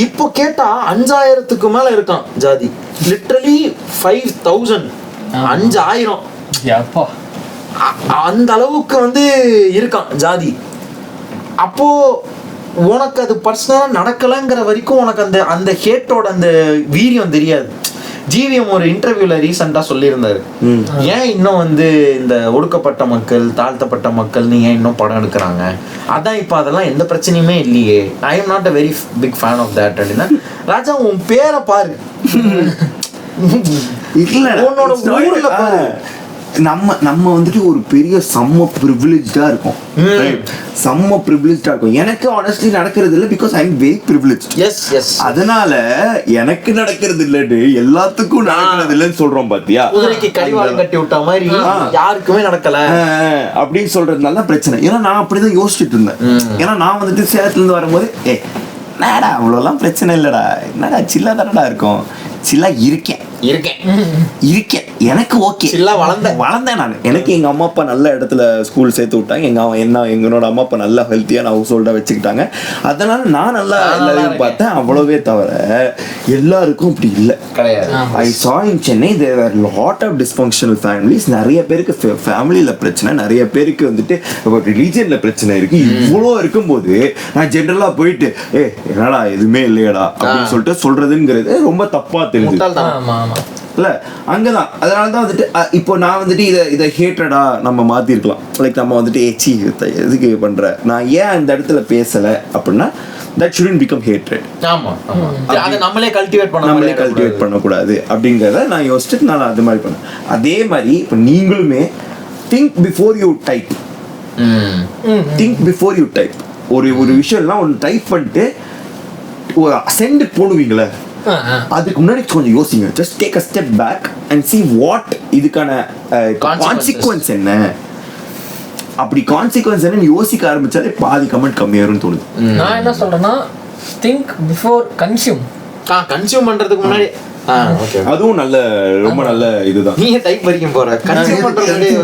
இப்போ கேட்டா 5000க்கு மேல இருக்கான் ஜாதி. லிட்டரலி 5000 5000 அந்த அளவுக்கு வந்து இருக்கான் ஜாதி. அப்போ உனக்கு அது பர்சனலா நடக்கலங்கிற வரைக்கும் உனக்கு அந்த அந்த ஹேட்டோட அந்த வீரியம் தெரியாது. ஜிவிஎம் ஒரு இன்டர்வியூல ரீசெண்டா சொல்லியிருந்தாரு, ஏன் இன்னும் வந்து இந்த ஒடுக்கப்பட்ட மக்கள் தாழ்த்தப்பட்ட மக்கள்னு ஏன் இன்னும் படம் எடுக்கிறாங்க, அதான் இப்போ அதெல்லாம் எந்த பிரச்சனையுமே இல்லையே, I am not a very big fan of that அப்படின்னா. ராஜா உன் பேரை பாரு, உன்னோட ஊர்ல பாரு. நம்ம வந்துட்டு ஒரு பெரிய செம்ம ப்ரிவிலேஜ்டா இருக்கும். எனக்கு ஆனஸ்ட்லி நடக்கிறது இல்லை, because I am very privilege. அதனால எனக்கு நடக்கிறது இல்லன்னு எல்லாத்துக்கும் நடக்கிறது இல்லைன்னு சொல்றோம் பாத்தியா. குதிரைக்கு கடிவாளம் கட்டி விட்ட மாதிரி யாருக்குமே நடக்கல அப்படின்னு சொல்றதுனால தான் பிரச்சனை. ஏன்னா நான் அப்படிதான் யோசிச்சுட்டு இருந்தேன். ஏன்னா நான் வந்துட்டு சேலத்துல இருந்து வரும்போது என்னடா அவ்வளோலாம் பிரச்சனை இல்லடா, என்னடா சில்லா தானடா இருக்கும், சில்லா இருக்கேன் எனக்கு ஓகே, வளர்ந்தேன் நான். எனக்கு எங்க அம்மா அப்பா நல்ல இடத்துல ஸ்கூல் சேர்த்து விட்டாங்க. என்னோட அம்மா அப்பா நல்லா ஹெல்த்தியான ஹவுஸ் ஹோல்டா வச்சுக்கிட்டாங்க. அதனால நான் நல்லா எல்லாரையும் பார்த்தேன். அவ்வளவே தவிர எல்லாருக்கும் அப்படி இல்லை. ஐ saw in Chennai there were lot of dysfunctional families. நிறைய பேருக்கு ஃபேமிலியில பிரச்சனை, நிறைய பேருக்கு வந்துட்டு ரிலீஜியன்ல பிரச்சனை இருக்கு. இவ்வளோ இருக்கும்போது நான் ஜென்ரலா போயிட்டு என்னடா எதுவுமே இல்லையடா அப்படின்னு சொல்லிட்டு சொல்றதுங்கிறது ரொம்ப தப்பா தெரியுது இல்ல. அங்கதான் அதனாலதான் வந்துட்டு இப்போ நான் வந்துட்டு இதை ஹேட்ரடா நம்ம மாத்திருக்கலாம். லைக் நம்ம வந்துட்டு எதுக்கு பண்ற, நான் ஏன் அந்த இடத்துல பேசல அப்படின்னா that shouldn't become hatred. அதை நம்மளே கல்டிவேட் பண்ணக்கூடாது அப்படிங்கிறத நான் யோசிச்சுட்டு நான் அது மாதிரி பண்ணேன். அதே மாதிரி இப்போ நீங்களுமே திங்க் பிஃபோர் யூ டைப் ஒரு விஷயம்லாம் ஒன்று டைப் பண்ணிட்டு ஒரு சென்ட் போடுவீங்களே, அதுக்கு முன்னாடி கொஞ்சம் யோசிங்க. Just take a step back and see what இதுக்கான கான்சிக்வன்ஸ் என்ன. அப்படி கான்சிக்வன்ஸ் என்னன்னு யோசிக்க ஆரம்பிச்சாலே பாதி கமெண்ட் கம்மியாருன்னு தோணுது. நான் என்ன சொல்றேன்னா, திங்க் பிஃபோர் கன்சியூம் பண்றதுக்கு முன்னாடி அதுவும் நல்ல ரொம்ப நல்ல இதுதான். நீங்க டைப் வரைக்கும் போற கன்சியூம்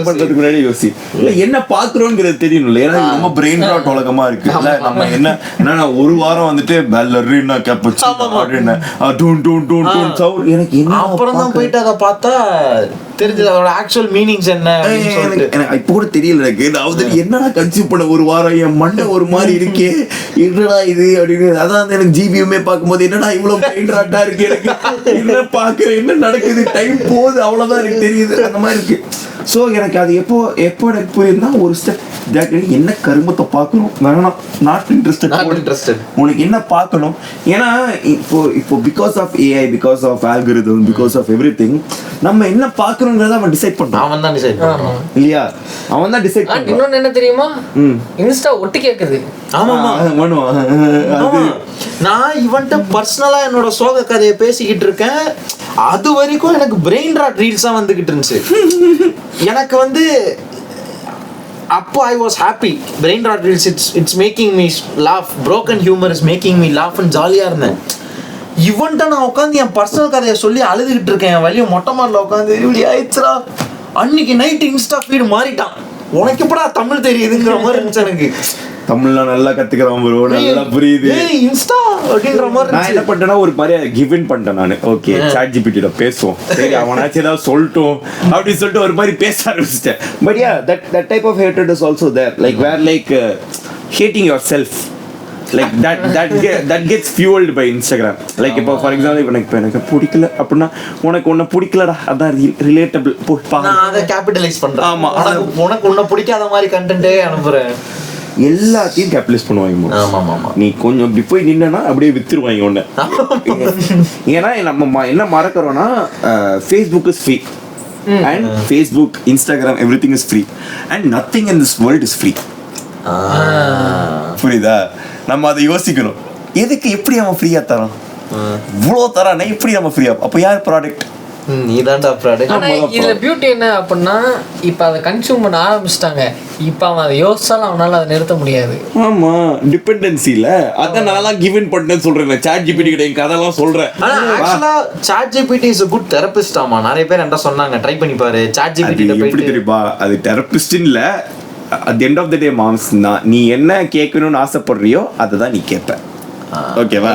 பண்றதுக்கு முன்னாடி யோசி. இல்ல என்ன பாக்குறோம்ங்கிறது தெரியணும்ல. ஏன்னா ரொம்ப பிரெயின் ராட் உலகமா இருக்கு. இல்ல நம்ம என்ன ஒரு வாரம் வந்துட்டு பெல்லரினா கேப்பச்சு அப்படினா டூன் டூன் டூன் டூன் சவுண்ட் எனக்கு என்ன அப்புறம் தான் போயிட்டு அத பார்த்தா தெரிஞ்சது அதோட ஆக்சுவல் மீனிங்ஸ் என்ன எனக்கு இப்போ கூட தெரியல. எனக்கு அதாவது என்னடா கன்சியூம் பண்ண ஒரு வாரம் என் மண்டை ஒரு மாதிரி இருக்கே, என்னடா இது அப்படின்னு. அதான் எனக்கு ஜிபியுமே பார்க்கும்போது என்னடா இவ்வளவு பிரெயின் ராட்டா இருக்கு, எனக்கு என்ன பாக்குறேன் என்ன நடக்குது, டைம் போகுது அவ்வளவுதான் எனக்கு தெரியுது, அந்த மாதிரி இருக்கு. ஸோ எனக்கு அது எப்போ எனக்கு புரியுதுன்னா ஒரு ஸ்டெப் என்ன கருமத்தை பார்க்கணும், வேணாம், நாட் இன்ட்ரெஸ்டட், உனக்கு என்ன பார்க்கணும். ஏன்னா இப்போ because of AI, because of algorithm, because of everything நம்ம என்ன பார்க்கணுங்கிறத அவன் டிசைட் பண்றான். அவன் தான் டிசைட் பண்றான் இல்லையா, அவன் தான் டிசைட் பண்றான். இன்னொன்னு என்ன தெரியுமா, இன்ஸ்டா ஒட்டு கேக்குது. ஆமாமா நான் இவன்ட்ட பர்சனலா என்னோட சோக கதையை பேசிக்கிட்டு இருக்கேன். அது வரைக்கும் எனக்கு பிரெயின் ராட் ரீல்ஸா வந்துகிட்டு இருந்துச்சு. எனக்கு வந்து அப்போ I was happy. Brain rot reels it's making me laugh, broken humour is making me லாஃப்னு ஜாலியா இருந்தேன். இவன்ட்ட நான் உட்காந்து என் பர்சனல் கதையை சொல்லி அழுதுகிட்டு இருக்கேன். என் வழியை மொட்டை மாடல உட்காந்து இப்படி ஆயிடுச்சுடா. அன்னைக்கு நைட் இன்ஸ்டா ஃபீடு மாறிட்டான். உனக்கு எப்படா தமிழ் தெரியுதுங்கிற மாதிரி இருந்துச்சு எனக்கு. தமிழ்லாம் நல்லா கத்துக்கிறான் ப்ரோ, நல்லா புரியுது இன்ஸ்டா அப்படின்ற மாதிரி. நான் என்ன பண்ணிட்டேன்னா ஒரு மாதிரி கிவன் பண்ணிட்டேன் நான். ஓகே சாட் ஜிபிடில பேசுவோம், சரி அவனாச்சும் ஏதாவது சொல்லட்டும் அப்படின்னு சொல்லிட்டு ஒரு மாதிரி பேச ஆரம்பிச்சிட்டேன். But yeah that type of hatred is also there, like where like hating yourself, like that gets fueled by Instagram. like இப்போ ஃபார் எக்ஸாம்பிள் எனக்கு பிடிக்கல அப்படின்னா உனக்கு ஒன்ன பிடிக்கலடா, அதான் ரிலேட்டபிள். நான் அதை கேபிட்டலைஸ் பண்றேன். ஆமா, உனக்கு ஒன்ன பிடிக்காத மாதிரி கண்டென்ட்டே அனுப்புறேன். எல்லாத்தையும் கேபிட்டலைஸ் பண்ணுவாங்க. நீ கொஞ்சம் இப்படி போய் நின்னா அப்படியே வித்துருவாங்க ஒண்ணு. ஏன்னா நம்ம என்ன மறக்கிறோம்னா Facebook is free and Facebook, Instagram, everything is free and nothing in this world is free. புரியுதா? நம்ம அதை யோசிக்கணும். எதுக்கு எப்படி அவன் ஃப்ரீயா தரான், இவ்வளோ தரானே எப்படி நம்ம ஃப்ரீயா, அப்போ யார் ப்ராடக்ட்? நீதான்டா ப்ராடக்ட். ஆனா இதுல பியூட்டி என்ன அப்படின்னா இப்ப அதை கன்சியூம் பண்ண ஆரம்பிச்சிட்டாங்க. இப்ப அவன் அதை யோசிச்சாலும் அவனால அதை நிறுத்த முடியாது. ஆமா, டிபெண்டன்சில அதான் நான் கிவன் பண்ணேன்னு சொல்றேன். சாட் ஜிபிடி கிட்ட என் கதைலாம் சொல்றேன். ஆனா ஆக்சுவலா ChatGPT is a good therapist. ஆமா, நிறைய பேர் என்ன சொன்னாங்க, ட்ரை பண்ணி பாரு சாட் ஜிபிடி கிட்ட எப்படி போய். தெரியுமா, அது தெரபிஸ்ட் இல்ல. at the end of the day moms, நீ என்ன கேட்கணும்னு ஆசைப்படுறியோ அதை தான் நீ கேட்ப. ஓகேவா?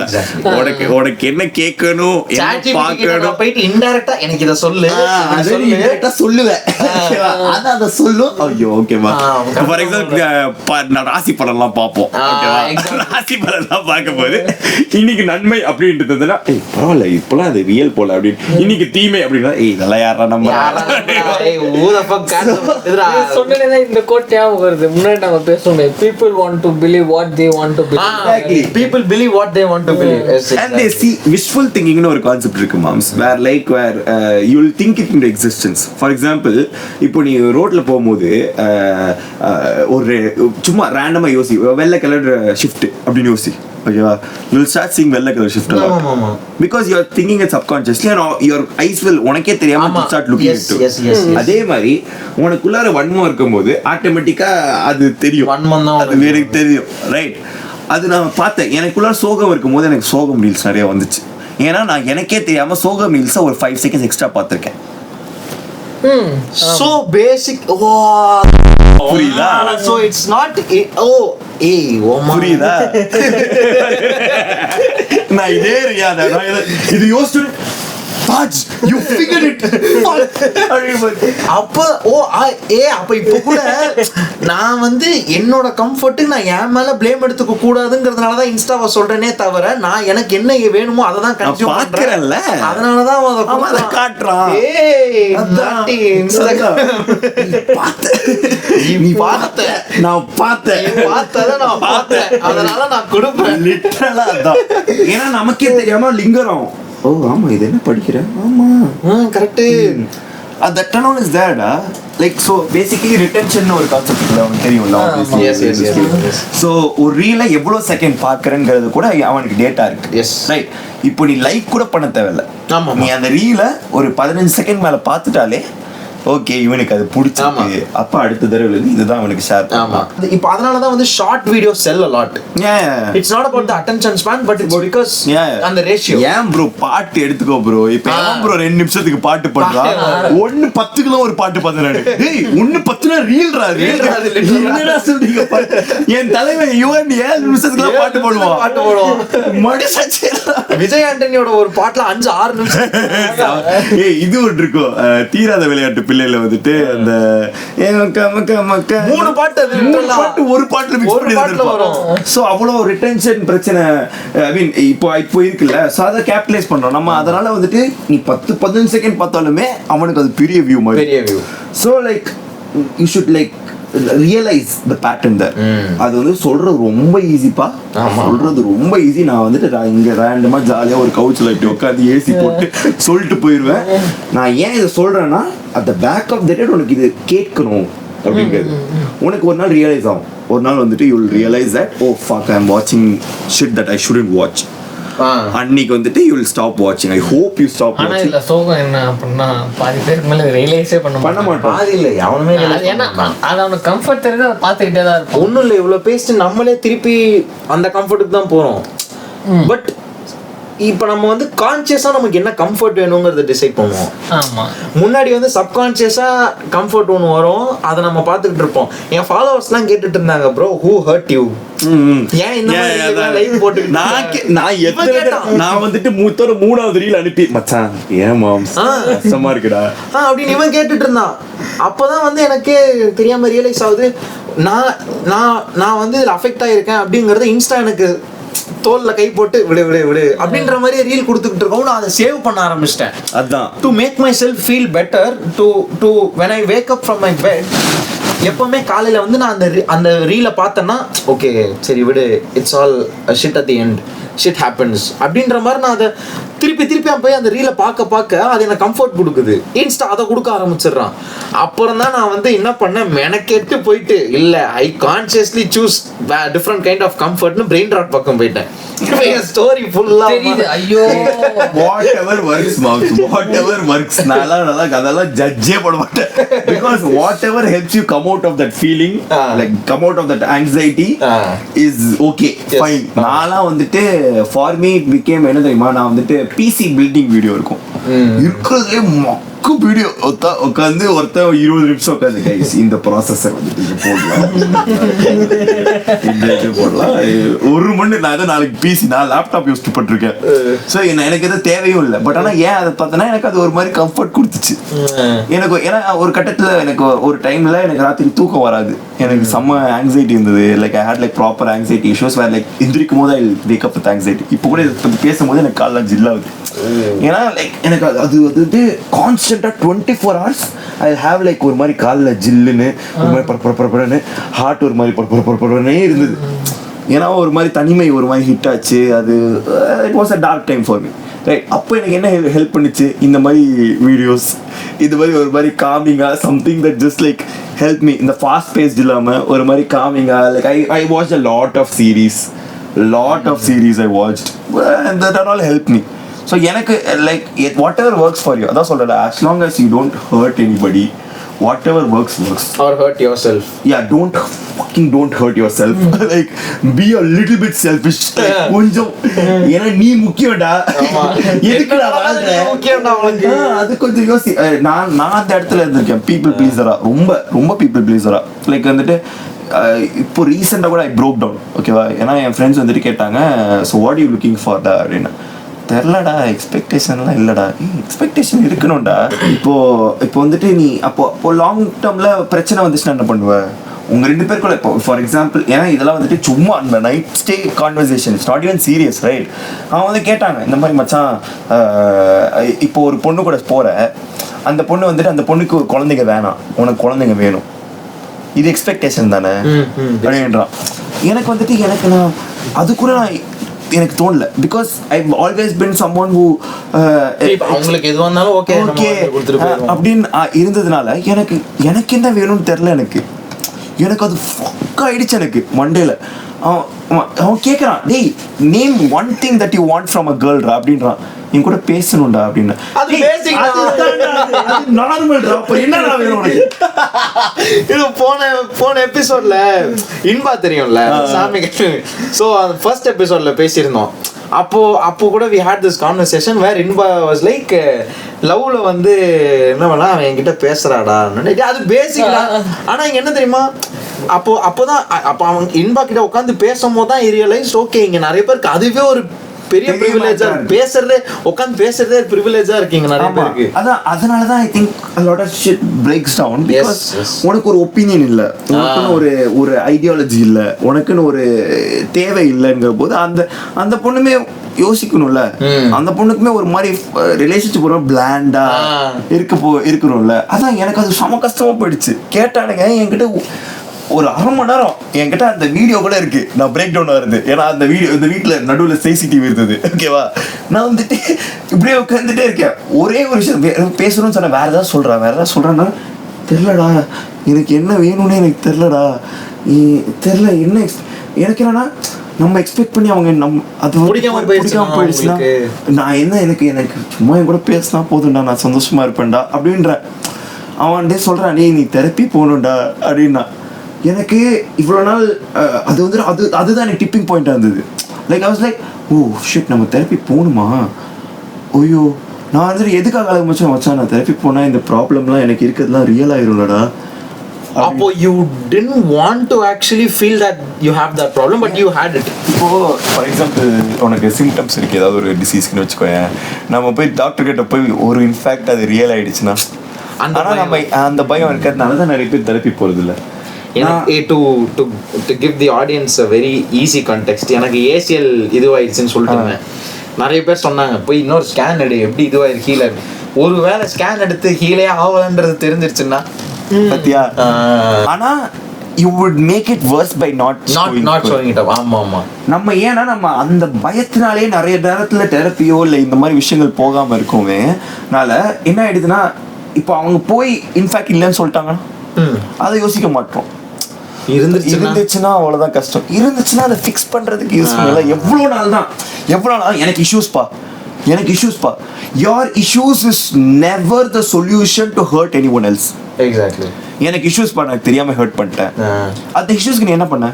உனக்கு என்ன கேட்கணும், என்ன பார்க்கணும், போயிட்டு இன்டைரக்டா எனக்கு இத சொல்லு, அது நீ இன்டைரக்டா சொல்லுவேன். ஓகேவா? அத சொல்லும். ஐயோ, ஓகேவா? ஃபார் எக்ஸாம்பிள் நான் ராசி பலன்லாம் பார்ப்போம். ஓகேவா? ராசி பலன்லாம் பார்க்கும்போது இன்னைக்கு நன்மை அப்படின்றதுனா பரவாயில்ல, இப்பெல்லாம் அது ரியல் போல அப்படின்னு. இன்னைக்கு தீமை அப்படின்னா இதெல்லாம் யாரா நம்ம சொன்னதே இந்த கோட் ஞாபகம் வருது. முன்னாடி நம்ம பேசுவோம், people want to believe what they want to believe. Exactly. People believe what they want to believe. Yes, exactly. And they see wishful thinking னு ஒரு கான்செப்ட் இருக்கு moms, where you will think it into existence. For example, இப்போ நீ ரோட்ல போகும்போது ஒரு சும்மா ரேண்டமா யோசி, வெள்ளை கலர் ஷிஃப்ட் அப்படின்னு யோசி. ஓகேவா? you will start seeing வெள்ளை colour shift because you are thinking it subconsciously and your eyes will உனக்கே தெரியாம start looking into. Yes. அதே மாதிரி உனக்குள்ளார வன்மம் இருக்கும்போது ஆட்டோமேட்டிக்கா அது தெரியும், வன்மம் தான் அது எனக்கு தெரியும், ரைட்? அது நான் பார்த்தேன். எனக்குள்ள சோகம் இருக்கும்போது எனக்கு சோகம் ரீல்ஸ் நிறைய வந்துச்சு. ஏன்னா நான் எனக்கே தெரியாம சோகம் ரீல்ஸை ஒரு 5 seconds எக்ஸ்ட்ரா பார்த்துருக்கேன். So basic. புரியுதா? So it's not புரியுதா? நான் இதே ரியாதா இது யோசிச்சு Fudge, you figured it. அப்ப இப்ப கூட நான் வந்து என்னோட கம்ஃபர்ட்டுக்கு நான் என் மேல ப்ளேம் எடுத்துக்க கூடாதுங்கிறதுனால தான் இன்ஸ்டாவை சொல்றேனே தவிர, நான் எனக்கு என்ன வேணுமோ அதை தான் கன்சியூம் பண்றேன்ல. அதனால தான் அதை காட்டுறான். நீ பார்த்த, நான் பார்த்தேன், அதனால நான் கொடுப்பேன். லிட்டரலா அதான். ஏன்னா நமக்கே தெரியாம லிங்கரம். ஓ ஆமா, இது என்ன படிக்கிறேன், ஆமா correct. that alone is there da, like so basically retention ஒரு கான்செப்ட் இல்ல, அவனுக்கு தெரியும்ல. yes. so ஒரு ரீல எவ்வளவு செகண்ட் பார்க்கறேங்கிறது கூட அவனுக்கு டேட்டா இருக்கு. Yes, right. இப்போ நீ லைக் கூட பண்ண தேவையில்ல. ஆமா, நீ அந்த ரீல ஒரு 15 செகண்ட் மேல பார்த்துட்டாலே ஓகே, இவனுக்கு அது பிடிச்சிருக்கு, அப்ப அடுத்த தடவை இதுதான் அவனுக்கு ஷேர். ஆமா, இப்போ அதனால தான் வந்து short video sell a lot. It's not about the attention span, but it's because அந்த ரேஷியோ. ஏன் ப்ரோ பாட்டு எடுத்துக்கோ ப்ரோ, இப்போ ஏன் ப்ரோ 2 நிமிஷத்துக்கு பாட்டு பண்றா, 1:10 ஒரு பாட்டு பண்றாரு. டேய் 1:10 ரீல்ரா, என்னடா சொல்றீங்க? என் தலைவன் யுவன் 7 நிமிஷத்துக்கு பாட்டு போடுவான். மடிசச்சே விஜய் ஆண்டனியோட ஒரு பாட்டுல 5-6 நிமிஷம். இது ஒன்று இருக்கும், தீராத விளையாட்டு பிள்ளைல வந்துட்டு அந்த 3 பாட்டு ஒரு பாட்டுல மிக்ஸ் பண்ணி வரும். சோ அவ்வளவு ரிட்டென்ஷன் பிரச்சனை ஐ மீன் இப்போ இருக்குல்ல. சோ அதை கேபிட்டலைஸ் பண்றோம் நம்ம. அதனால வந்துட்டு நீ 10-15 செகண்ட் பார்த்தாலுமே அவனுக்கு அது பெரிய வியூ மாதிரி, பெரிய view. So like you should like realise the pattern that. அது வந்து சொல்றது ரொம்ப ஈஸிப்பா, சொல்றது ரொம்ப ஈஸி. நான் வந்துட்டு இங்க ரேண்டமா ஜாலியா ஒரு கவுச்ல இப்படி உட்காந்து ஏசி போட்டு சொல்லிட்டு போயிடுவேன். நான் ஏன் இதை சொல்றேன்னா, at the back of the day உனக்கு இது கேட்கணும் அப்படிங்கிறது உனக்கு ஒரு நாள் ரியலைஸ் ஆகும். ஒரு நாள் வந்துட்டு you will realise that oh fuck I am வாட்சிங் shit that I shouldn't watch. அன்னைக்கு வந்துட்டு you will stop watching. I hope you stop watching. ஆனா இல்ல சோகம் என்ன அப்படின்னா பாதி பேருக்கு மேல ரியலைஸே பண்ண மாட்டான். பாதி இல்ல, எவனுமே ஏன்னா அது அவனுக்கு கம்ஃபர்ட் தெரிஞ்சு அதை பார்த்துக்கிட்டே தான் இருக்கும். ஒன்றும் இல்லை, இவ்வளோ பேசிட்டு நம்மளே திருப்பி அந்த கம்ஃபர்ட்டுக்கு தான் போகிறோம். பட் இப்போ நம்ம வந்து கான்சியஸாக நமக்கு என்ன கம்ஃபர்ட் வேணுங்கிறத டிசைட் பண்ணுவோம். ஆமாம், முன்னாடி வந்து சப்கான்சியஸாக கம்ஃபர்ட் ஒன்று வரும், அதை நம்ம பார்த்துக்கிட்டு இருப்போம். என் ஃபாலோவர்ஸ்லாம் கேட்டுட்டு இருந்தாங்க, ப்ரோ ஹூ ஹர்ட் யூ, ஏன் இந்த மாதிரி லைவ் போட்டு நான் வந்துட்டு மூணாவது ரீல் அனுப்பி மச்சான் ஏன் மாம்ஸ் கஷ்டமா இருக்குடா அப்படின்னு இவன் கேட்டுட்டு இருந்தான். அப்போதான் வந்து எனக்கே தெரியாம ரியலைஸ் ஆகுது, நான் வந்து இதில் அஃபெக்ட் ஆகிருக்கேன் அப்படிங்கிறத இன்ஸ்டா எனக்கு தோல்ல கை போட்டு விடு விடு விடு அப்படின்ற மாதிரி ரீல் கொடுத்துக்கிட்டு இருக்கோம். நான் அதை சேவ் பண்ண ஆரம்பிச்சிட்டேன். அதான் to make myself feel better. To when I wake up from my bed, எப்பவுமே காலையில வந்து நான் அந்த ரீலை பார்த்தேன்னா ஓகே சரி விடு, it's all shit at the end, shit happens அப்படின்ற மாதிரி நான் அதை திருப்பி அவன் போய் அந்த ரீலை பார்க்க அது எனக்கு கம்ஃபர்ட் கொடுக்குது. இன்ஸ்டா அதை கொடுக்க ஆரம்பிச்சிடுறான். அப்புறம் தான் நான் வந்து என்ன பண்ணேன், மெனக்கெட்டு போயிட்டு இல்லை I consciously choose different kind of கம்ஃபர்ட்னு பிரெயின் ராட் பக்கம் போயிட்டேன். ஸ்டோரி ஃபுல்லா ஐயோ whatever works நல்லா அதெல்லாம் ஜட்ஜே பண்ண மாட்டேன். because whatever helps you come out of that feeling, like come out of that anxiety is okay, fine. நான்லாம் வந்துட்டு for me it became என்ன தெரியுமா, நான் வந்துட்டு PC building வீடியோ இருக்கும் இருக்கிறதுலே மக்கு வீடியோ உட்காந்து ஒருத்தன் 20 நிமிஷம் உட்காந்து கைஸ் இந்த ப்ராசஸர் வந்துட்டு இது போடலாம் ஒரு மணி நான் ஏதோ நாளைக்கு பிசி நான் லேப்டாப் யூஸ் பண்ணிருக்கேன். ஸோ எனக்கு எதுவும் தேவையும் இல்லை. பட் ஆனால் ஏன் அதை பார்த்தோன்னா எனக்கு அது ஒரு மாதிரி கம்ஃபர்ட் கொடுத்துச்சு எனக்கு. ஏன்னா ஒரு கட்டத்தில் எனக்கு ஒரு டைமில் எனக்கு ராத்திரி தூக்கம் வராது, எனக்கு செம்ம ஆங்ஸைட்டி இருந்தது. Like I had like proper anxiety issues where like எந்திரிக்கும் போது I wake up with anxiety. இப்போ கூட இதை பற்றி பேசும்போது எனக்கு காலைல ஜில்லாகுது. ஏன்னா லைக் எனக்கு அது வந்துட்டு கான்ஸ்டன்டா 24 hours ஐ ஹேவ் லைக் ஒரு மாதிரி காலில் ஜில்லுன்னு ஒரு மாதிரி பரப்பரன்னு ஹார்ட் ஒரு மாதிரி பரப்பரன்னே இருந்தது. ஏன்னா ஒரு மாதிரி தனிமை ஒரு மாதிரி ஹிட் ஆச்சு. அது it was a dark time for me, right? அப்போ எனக்கு என்ன ஹெல்ப் பண்ணிச்சு, இந்த மாதிரி வீடியோஸ், இது மாதிரி ஒரு மாதிரி காமிங்கா something that just like help me. இந்த ஃபாஸ்ட் பேஸ்ட் இல்லாமல் ஒரு மாதிரி காமிங்கா like I watch a lot of series I watched and that all helped me. So எனக்கு like whatever works for you, அதான் சொல்கிறேன், as long as you don't hurt anybody, whatever works or hurt yourself. Yeah, don't hurt yourself. Like be a little bit selfish. கொஞ்சம் ஏன்னா நீ முக்கியம்டா, எதுக்குடா வாழ்ற முக்கியம்டா உனக்கு, அது கொஞ்சம் யோசி. நான் அந்த இடத்துல இருந்திருக்கேன் பீப்புள் ப்ளீஸரா, ரொம்ப பீப்புள் ப்ளீஸரா. லைக் வந்துட்டு இப்போ ரீசெண்டாக கூட ஐ ப்ரோக் டவுன், ஓகேவா? ஏன்னா என் ஃப்ரெண்ட்ஸ் வந்துட்டு கேட்டாங்க, so what you looking for டா அப்படின்னு. தெரிலடா, எக்ஸ்பெக்டேஷன்லாம் இல்லைடா. எக்ஸ்பெக்டேஷன் இருக்கணும்டா. இப்போ வந்துட்டு நீ அப்போ லாங் டேர்மில் பிரச்சனை வந்துச்சுன்னா என்ன பண்ணுவேன்? உங்கள் 2 பேருக்குள்ள இப்போ ஃபார் எக்ஸாம்பிள், ஏன்னா இதெல்லாம் வந்துட்டு சும்மா அந்த night stay conversation, it's not even serious, right? அவன் வந்து கேட்டாங்க இந்த மாதிரி, மச்சான் இப்போ ஒரு பொண்ணு கூட போகிற, அந்த பொண்ணு வந்துட்டு அந்த பொண்ணுக்கு குழந்தைங்க வேணாம், உனக்கு குழந்தைங்க வேணும், இது எக்ஸ்பெக்டேஷன் தானே அப்படின்றான். எனக்கு வந்துட்டு நான் அது கூட எனக்கு தோணல. Because I always been someone who அவங்களுக்கு எது வந்தாலும் ஓகே அப்படின்னு இருந்ததுனால எனக்கு என்ன வேணும்னு தெரில. எனக்கு அது ஃபக் ஆயிடுச்சு. எனக்கு மண்டேல அவன் கேட்குறான், டேய் name one thing that you want from a கேர்ள்ரா அப்படின்றான். என் கூட பேசணும்டா அப்படின்னு. இது போன எபிசோட்ல இன்பா தெரியும்ல சாமி. ஸோ அந்த ஃபர்ஸ்ட் எபிசோட்ல பேசியிருந்தோம். அப்போ கூட we had this conversation where Inba was like லவ்ல வந்து என்ன பண்ணா அவன் என்கிட்ட பேசுறாடா, அது பேசிக்கா. ஆனா இங்க என்ன தெரியுமா, அப்போதான் அவன் இன்பா கிட்ட உட்காந்து பேசும்போது தான் ரியலைஸ், ஓகே இங்க நிறைய பேருக்கு அதுவே ஒரு பெரிய பிரிவிலேஜா பேசுறதே, உட்காந்து பேசுறதே பிரிவிலேஜா இருக்கீங்க நிறைய பேருக்கு. அதான் அதனாலதான் I think a lot of shit breaks down because உனக்கு ஒரு ஒப்பீனியன் இல்ல, உனக்குன்னு ஒரு ஐடியாலஜி இல்ல, உனக்குன்னு ஒரு தேவை இல்லைங்கிற போது அந்த பொண்ணுமே யோசிக்கணும்ல. அந்த பொண்ணுக்குமே ஒரு மாதிரி ரிலேஷன்ஷிப் ஒரு பிளாண்டா இருக்கணும்ல. அதான் எனக்கு அது சம கஷ்டமா போயிடுச்சு. கேட்டானுங்க என்கிட்ட ஒரு 1/2 மணி நேரம், என்கிட்ட அந்த வீடியோ கூட இருக்கு, நான் பிரேக் டவுன் ஆகுது. ஏன்னா அந்த வீட்டில் நடுவில் சிசிடிவி இருந்தது, ஓகேவா? நான் வந்துட்டு இப்படியே உட்காந்துட்டே இருக்கேன். ஒரே ஒரு விஷயம் பேசணும்னு சொன்னேன், வேற ஏதாவது சொல்றேன்னா தெரிலடா, எனக்கு என்ன வேணும்னு எனக்கு தெரிலடா, தெரில என்ன எனக்கு என்னன்னா நம்ம எக்ஸ்பெக்ட் பண்ணி அவங்க அது பிடிக்காம போயிடுச்சுன்னா நான் என்ன எனக்கு சும்மா என் கூட பேசினா போதும்டா, நான் சந்தோஷமா இருப்பேன்டா அப்படின்ற. அவன் சொல்றான், நீ தெரப்பி போகணும்டா அப்படின்னா. எனக்கு இவ்வளோ நாள் அது வந்து அதுதான் எனக்கு டிப்பிங் பாயிண்டாக இருந்தது. Like I was like, oh shit நம்ம தெரப்பி போகணுமா, ஐயோ நான் வந்துட்டு எதுக்காக மச்சான் நான் தெரப்பி போனால் இந்த ப்ராப்ளம்லாம் எனக்கு இருக்கிறதுலாம் ரியல் ஆயிரும்லடா. அப்போ you didn't want to actually feel that you have that problem but you had it. இப்போ ஃபார் எக்ஸாம்பிள் உனக்கு சிம்டம்ஸ் இருக்குது ஏதாவது ஒரு டிசீஸ்க்குன்னு வச்சுக்கோயேன், நம்ம போய் டாக்டர் கிட்ட போய் ஒரு இன்ஃபேக்ட் அது ரியல் ஆயிடுச்சுன்னா, ஆனால் நம்ம அந்த பயம் இருக்கிறதுனால தான் நிறைய பேர் தெரப்பி போகிறது இல்லை. To give the audience a very easy context, எனக்கு ஏசிஎல் இதுவாயிடுச்சுன்னு சொல்லிட்டு நிறைய பேர் சொன்னாங்க, போய் இன்னொரு ஸ்கேன் எடு, எப்படி இதுவாயிருக்கு ஹீலர். ஒருவேளை ஸ்கேன் எடுத்து ஹீலே ஆகலன்றது தெரிஞ்சிருச்சுன்னா பத்தியா. ஆனா you would make it worse by not showing it up. ஆமா நம்ம ஏன்னா நம்ம அந்த பயத்தினாலே நிறைய நேரத்துல தெரப்பியோ இல்லை இந்த மாதிரி விஷயங்கள் போகாம இருக்கோமே என்ன ஆயிடுதுன்னா இப்போ அவங்க போய் இன்ஃபேக்ட் இல்லைன்னு சொல்லிட்டாங்கன்னா அதை யோசிக்க மாட்டோம். இருந்துச்சுன்னா அவ்வளவுதான் கஷ்டம். இருந்துச்சுன்னா அதை ஃபிக்ஸ் பண்றதுக்கு யூஸ்ஃபுல் இல்லை. எவ்வளோ நாள் எனக்கு இஷ்யூஸ்பா your issues is never the solution to hurt anyone else. Exactly. எனக்கு இஷ்யூஸ் பண்ண தெரியாம ஹர்ட் பண்ணிட்டேன். அந்த இஷ்யூஸ்க்கு நீ என்ன பண்ண?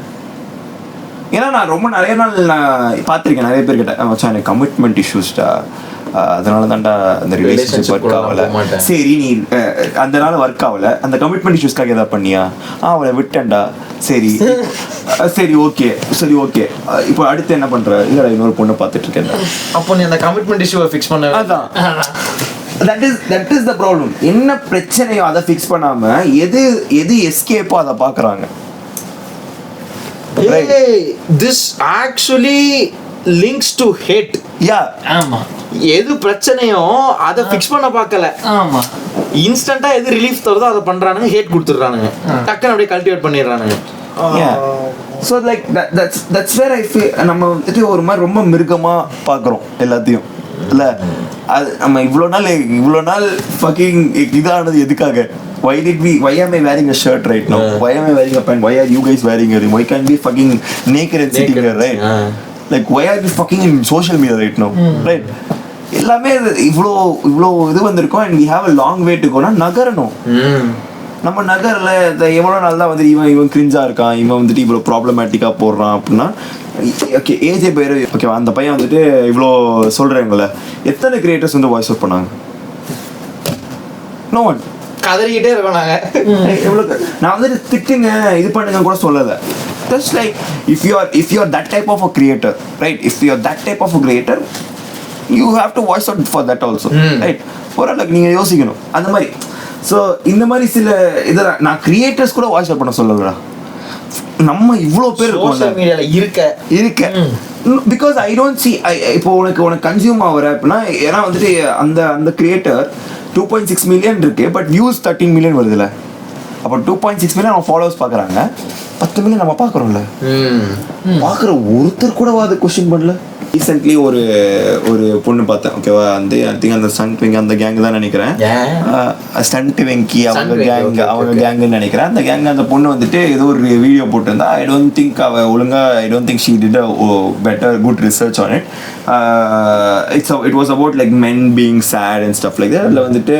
ஏன்னா நான் ரொம்ப நிறைய நாள் நான் பார்த்துருக்கேன், நிறைய பேர் கிட்ட மச்சான் எனக்கு கமிட்மெண்ட் இஷ்யூஸ்டா, அதனால தான்டா அந்த ரிலேஷன்ஷிப் ஒர்க் ஆகல. சரி நீ அதனால ஒர்க் ஆகல, அந்த கமிட்மெண்ட் இஷ்யூஸ்க்காக ஏதாவது பண்ணியா? அவளை விட்டேன்டா. சரி ஓகே இப்போ அடுத்து என்ன பண்ற? இல்லடா இன்னொரு பொண்ணை பார்த்துட்டு இருக்கேன். அப்போ நீ அந்த கமிட்மெண்ட் இஷ்யூவை ஃபிக்ஸ் பண்ண. அதான் that is the problem. என்ன பிரச்சனையோ அதை ஃபிக்ஸ் பண்ணாம எது எஸ்கேப்போ அதை பார்க்கறாங்க. This actually links to hate. ஆமா, எது பிரச்சனையோ அதை ஃபிக்ஸ் பண்ண பார்க்கல. ஆமா, இன்ஸ்டன்ட்டா எது ரிலீஃப் தருதோ அதை பண்றானுங்க, ஹேட் கொடுத்துறானுங்க, டக்குன்னு அப்படியே cultivate பண்ணிடுறானுங்க. So like that's where I feel நம்ம வந்துட்டு ஒரு மாதிரி ரொம்ப மிருகமா பார்க்குறோம் எல்லாத்தையும் இல்லை. அது நம்ம இவ்வளோ நாள் fucking இதானது எதுக்காக? Why am I wearing a shirt right now? Why am I wearing a pant? Why are you guys wearing a ring? Why can't we fucking naked and sitting here, right? Like why are we fucking in social media right now? Right? எல்லாமே இவ்வளோ இது வந்திருக்கோம் and we have a long way to go. நகரணும். நம்ம நகரில் எவ்வளோ நாள் தான் வந்து இவன் கிரிஞ்சாக இருக்கான், இவன் வந்துட்டு இவ்வளோ ப்ராப்ளமேட்டிக்காக போடுறான் அப்படின்னா ஓகே ஏஜே பேர் ஓகேவா அந்த பையன் வந்துட்டு இவ்வளோ சொல்கிறேங்கள எத்தனை கிரியேட்டர்ஸ் வந்து வாய்ஸ் அவுட் பண்ணாங்க? No one. கதறிக்கிட்டே இருக்கோம் நாங்கள். எவ்வளோ நான் வந்துட்டு திட்டுங்க இது பண்ணுங்க கூட சொல்லலை. Just like if you are that type of a creator, right? If you are that type of a creator, you have to voice out for that also, right? ஓரளவுக்கு நீங்கள் யோசிக்கணும் அந்த மாதிரி. ஸோ இந்த மாதிரி சில இதெல்லாம் நான் கிரியேட்டர்ஸ் கூட வாய்ஸ் அவுட் பண்ண சொல்லலடா. நம்ம இவ்வளோ பேர் இருக்கோம்ல இருக்க பிகாஸ் ஐ டோன்ட் சி இப்போ உனக்கு கன்சியூம் ஆகிற அப்படின்னா ஏன்னா வந்துட்டு அந்த கிரியேட்டர் 2.6 million இருக்கு, பட் வியூஸ் 13 million வருதுல்ல. அப்போ 2.6 million அவங்க ஃபாலோவர்ஸ் பார்க்குறாங்க, 10 million நம்ம பார்க்குறோம்ல. பார்க்குற ஒருத்தர் கூட அது கொஸ்டின் பண்ணல. ரீசென்ட்லி ஒரு பொண்ணு பார்த்தேன் ஓகேவா, அந்த ஸ்டண்ட் வெங்கி அந்த கேங் தான் நினைக்கிறேன். ஸ்டண்ட் வெங்கி அவங்க கேங்குன்னு நினைக்கிறேன். அந்த கேங் அந்த பொண்ணு வந்துட்டு ஏதோ ஒரு வீடியோ போட்டிருந்தா. I don't think she did a better good research on it. It was about like men being sad and stuff like that. அதில் வந்துட்டு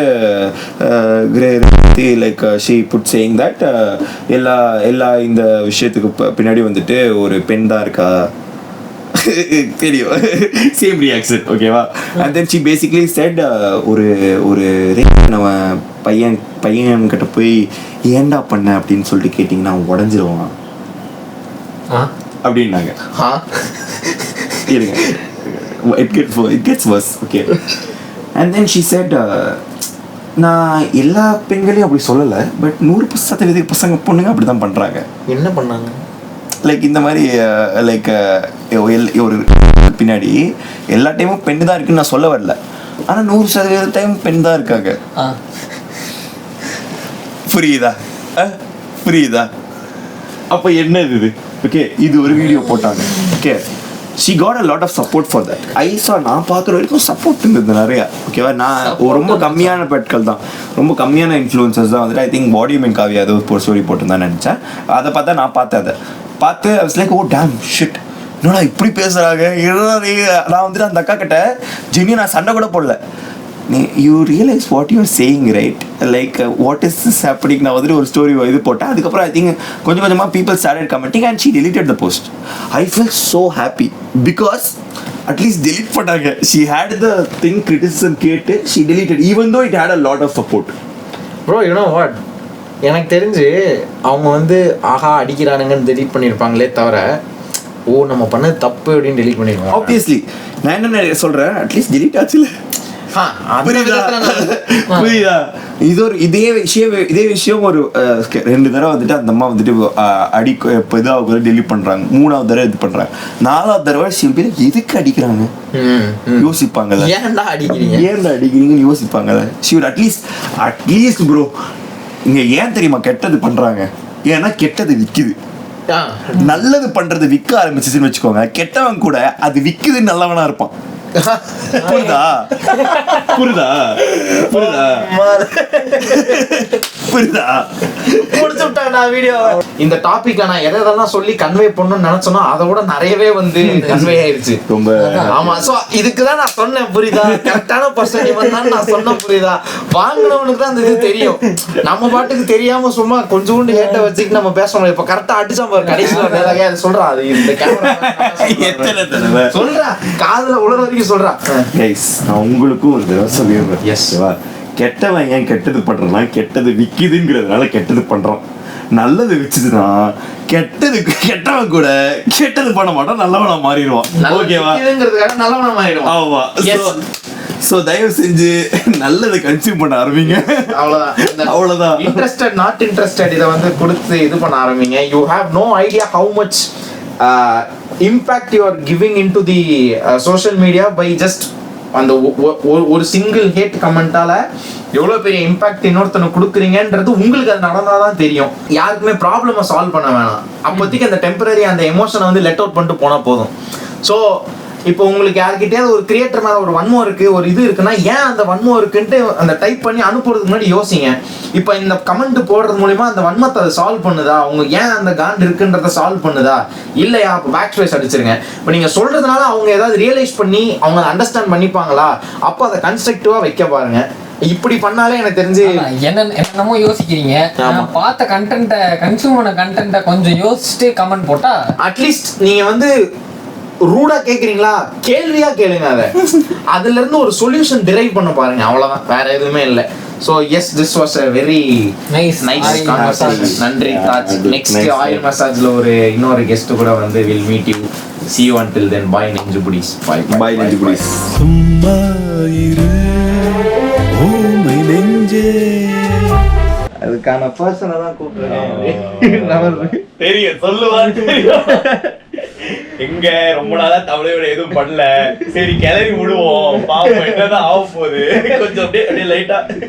like she put saying that எல்லா இந்த விஷயத்துக்கு பின்னாடி வந்துட்டு ஒரு பெண் தான் இருக்கா தெரியும். சேம் ரியாக்ஷன் ஓகேவா. And then she basically set ஒரு நம்ம பையன் கிட்ட போய் ஏண்டா பண்ண அப்படின்னு சொல்லிட்டு கேட்டிங்கன்னா உடஞ்சிருவான் அப்படின்னாங்க. இருங்க it gets worse okay. And then she said நான் எல்லா பெண்களையும் அப்படி சொல்லலை, பட் 100% பொண்ணுங்க அப்படி தான் பண்ணுறாங்க. என்ன பண்ணாங்க? லைக் இந்த மாதிரி லைக் ஒரு பின்னாடி எல்லா டைமும் பெண் தான் இருக்குன்னு நான் சொல்ல வரல, ஆனால் 100% டைம் பெண் தான் இருக்காங்க. புரியுதா? அப்போ என்ன இது? ஓகே இது ஒரு வீடியோ போட்டாங்க. Okay she got a lot of support for that. நான் பார்க்குற வரைக்கும் சப்போர்ட் இருந்தது நிறையா ஓகேவா. நான் ரொம்ப கம்மியான பெட்கள் தான், ரொம்ப கம்மியான இன்ஃப்ளூயன்சஸ் தான் வந்துட்டு ஐ திங்க் பாடி மென் காவியா ஏதோ ஒரு ஸ்டோரி போட்டுருந்தான்னு நினச்சேன். அதை பார்த்தா நான் பார்த்து I was like oh damn shit என்னடா இப்படி பேசுகிறாங்க. நான் வந்துட்டு அந்த அக்கா கிட்ட ஜென்யூன் நான் சண்டை கூட போடல. you realize what you are saying right, like what is this happening. நான் வந்துட்டு ஒரு ஸ்டோரி இது போட்டேன். அதுக்கப்புறம் I think கொஞ்சமாக people started commenting and she deleted the post. I felt so happy because at least delete பண்ணாங்க. She had the thing criticism கேட்டு she deleted even though it had a lot of support. Bro you know what, எனக்கு தெரிஞ்சு அவங்க வந்து ஆஹா அடிக்கிறானுங்கன்னு delete பண்ணியிருப்பாங்களே தவிர ஓ நம்ம பண்ணது தப்பு அப்படின்னு டெலீட் பண்ணிருக்கோம். ஆப்வியஸ்லி நான் என்ன சொல்கிறேன், அட்லீஸ்ட் டெலீட் ஆச்சுல. புரியுதா? இதே விஷயம் ஒரு 2 தடவை வந்துட்டு அந்த அம்மா வந்துட்டு இதாக டெலிட் பண்றாங்க, 3வது தடவை இது பண்றாங்க, 4வது தடவை சில எதுக்கு அடிக்கிறாங்க யோசிப்பாங்கல்ல, ஏன்டா அடிக்கிறீங்கன்னு யோசிப்பாங்கல்ல. ஷி வுட் அட்லீஸ்ட் ப்ரோ இங்க ஏன் தெரியுமா கெட்டது பண்றாங்க, ஏன்னா கெட்டது விக்குது. நல்லது பண்றது விற்க ஆரம்பிச்சுன்னு வச்சுக்கோங்க, கெட்டவன் கூட அது விக்குதுன்னு நல்லவனா இருப்பான். புரியுதா புரியுதா புரியுதா புரியுதா? முடிச்சு விட்டாங்க வீடியோ. இந்த டாபிக் நான் எதெல்லாம் சொல்லி கன்வே பண்ணணும்னு நினைச்சோனோ அதை விட நிறையவே வந்து கன்வே ஆயிருச்சு ரொம்ப. ஆமா, சோ இதுக்குதான் நான் சொன்னேன், புரியுதா? கரெக்டான பர்சன் இவன் தான் நான் சொன்ன, புரியுதா? வாங்கினவனுக்கு தான் அந்த இது தெரியும். நம்ம பாட்டுக்கு தெரியாம சும்மா கொஞ்சோண்டு ஹேட்டை வச்சுக்கிட்டு நம்ம பேசணும். இப்ப கரெக்டா அடிச்சா பாரு கடைசியில் சொல்றான். அது இந்த கேமரா சொல்றா, காதுல உலக வரைக்கும் சொல்றான். நான் உங்களுக்கும் ஒரு தடவை சொல்லிடுறேன். எஸ், கெட்டவன் ஏன் கெட்டது பண்றான்? கெட்டது விக்குதுங்கிறதுனால கெட்டது பண்றான். நல்லது விச்சுதுன்னா கெட்டவன் கூட கெட்டது பண்ண மாட்டான், நல்லவனா மாறிடுவான். ஓகேவா? நல்லவனா மாறிடுவான். ஆமா. சோ தயவு செஞ்சு நல்லதை கன்சியூம் பண்ண ஆரம்பிங்க. அவ்வளவுதான். இன்ட்ரெஸ்டட் நாட் இன்ட்ரெஸ்டட் இதை வந்து கொடுத்து இது பண்ண ஆரம்பிங்க. You have no idea how much impact you are giving in to the social media by just அந்த ஒரு சிங்கிள் ஹேட் கமெண்டால எவ்வளோ பெரிய இம்பாக்ட் இன்னொருத்தனுக்கு கொடுக்குறீங்கன்றது உங்களுக்கு அது நடந்தாதான் தெரியும். யாருக்குமே ப்ராப்ளமை சால்வ் பண்ண வேணாம். அப்போதைக்கு அந்த டெம்பரரி அந்த எமோஷனை வந்து லெட் அவுட் பண்ணிட்டு போனால் போதும். ஸோ இப்போ உங்களுக்கு யார்கிட்டயாவது ஒரு கிரியேட்டர் மேலே ஒரு வன்மம் இருக்கு, ஒரு இது இருக்குன்னா ஏன் அந்த வன்மம் இருக்குன்ட்டு அந்த டைப் பண்ணி அனுப்புறதுக்கு முன்னாடி யோசிங்க. இப்போ இந்த கமெண்ட் போடுறது மூலியமா அந்த வன்மத்தை அதை சால்வ் பண்ணுதா, அவங்க ஏன் அந்த காண்ட் இருக்குன்றத சால்வ் பண்ணுதா இல்லையா? அப்போ பேக் ஸ்பேஸ் அடிச்சிருங்க. இப்போ நீங்க சொல்றதுனால அவங்க ஏதாவது ரியலைஸ் பண்ணி அவங்க அண்டர்ஸ்டாண்ட் பண்ணிப்பாங்களா, அப்போ அதை கன்ஸ்ட்ரக்டிவா வைக்க பாருங்க. இப்படி பண்ணாலே எனக்கு தெரிஞ்சு என்னமோ யோசிக்கிறீங்க. பார்த்த கண்டென்ட்டை கன்சியூம் பண்ண கண்டென்ட்டை கொஞ்சம் யோசிச்சுட்டு கமெண்ட் போட்டா அட்லீஸ்ட் நீங்க வந்து ரூடா கேக்குறீங்களா, கேள்வியா கேளுங்க. அதுல இருந்து ஒரு சொல்யூஷன் டிரைவ் பண்ண பாருங்க, அவ்வளவுதான், வேற எதுவுமே இல்லை. So yes, this was a very nice conversation. நன்றி தாஜ். நெக்ஸ்ட் ஆயில் மசாஜ்ல ஒரு இன்னொரு கெஸ்ட் கூட வந்து will meet you. See you until then. Bye நெஞ்சுபுடிஸ். Bye நெஞ்சுபுடிஸ். சும்மா இரு ஓமை நெஞ்சே. அதுக்கான பர்சனை தான் கூப்பிடுறேன். தெரியும், சொல்லுவான்னு தெரியும். எங்க ரொம்ப நாளா தமிழோட எதுவும் பண்ணல, சரி கிளறி விடுவோம், பாப்போம் என்னதான் ஆக போகுது. கொஞ்சம் அப்படியே லைட்டா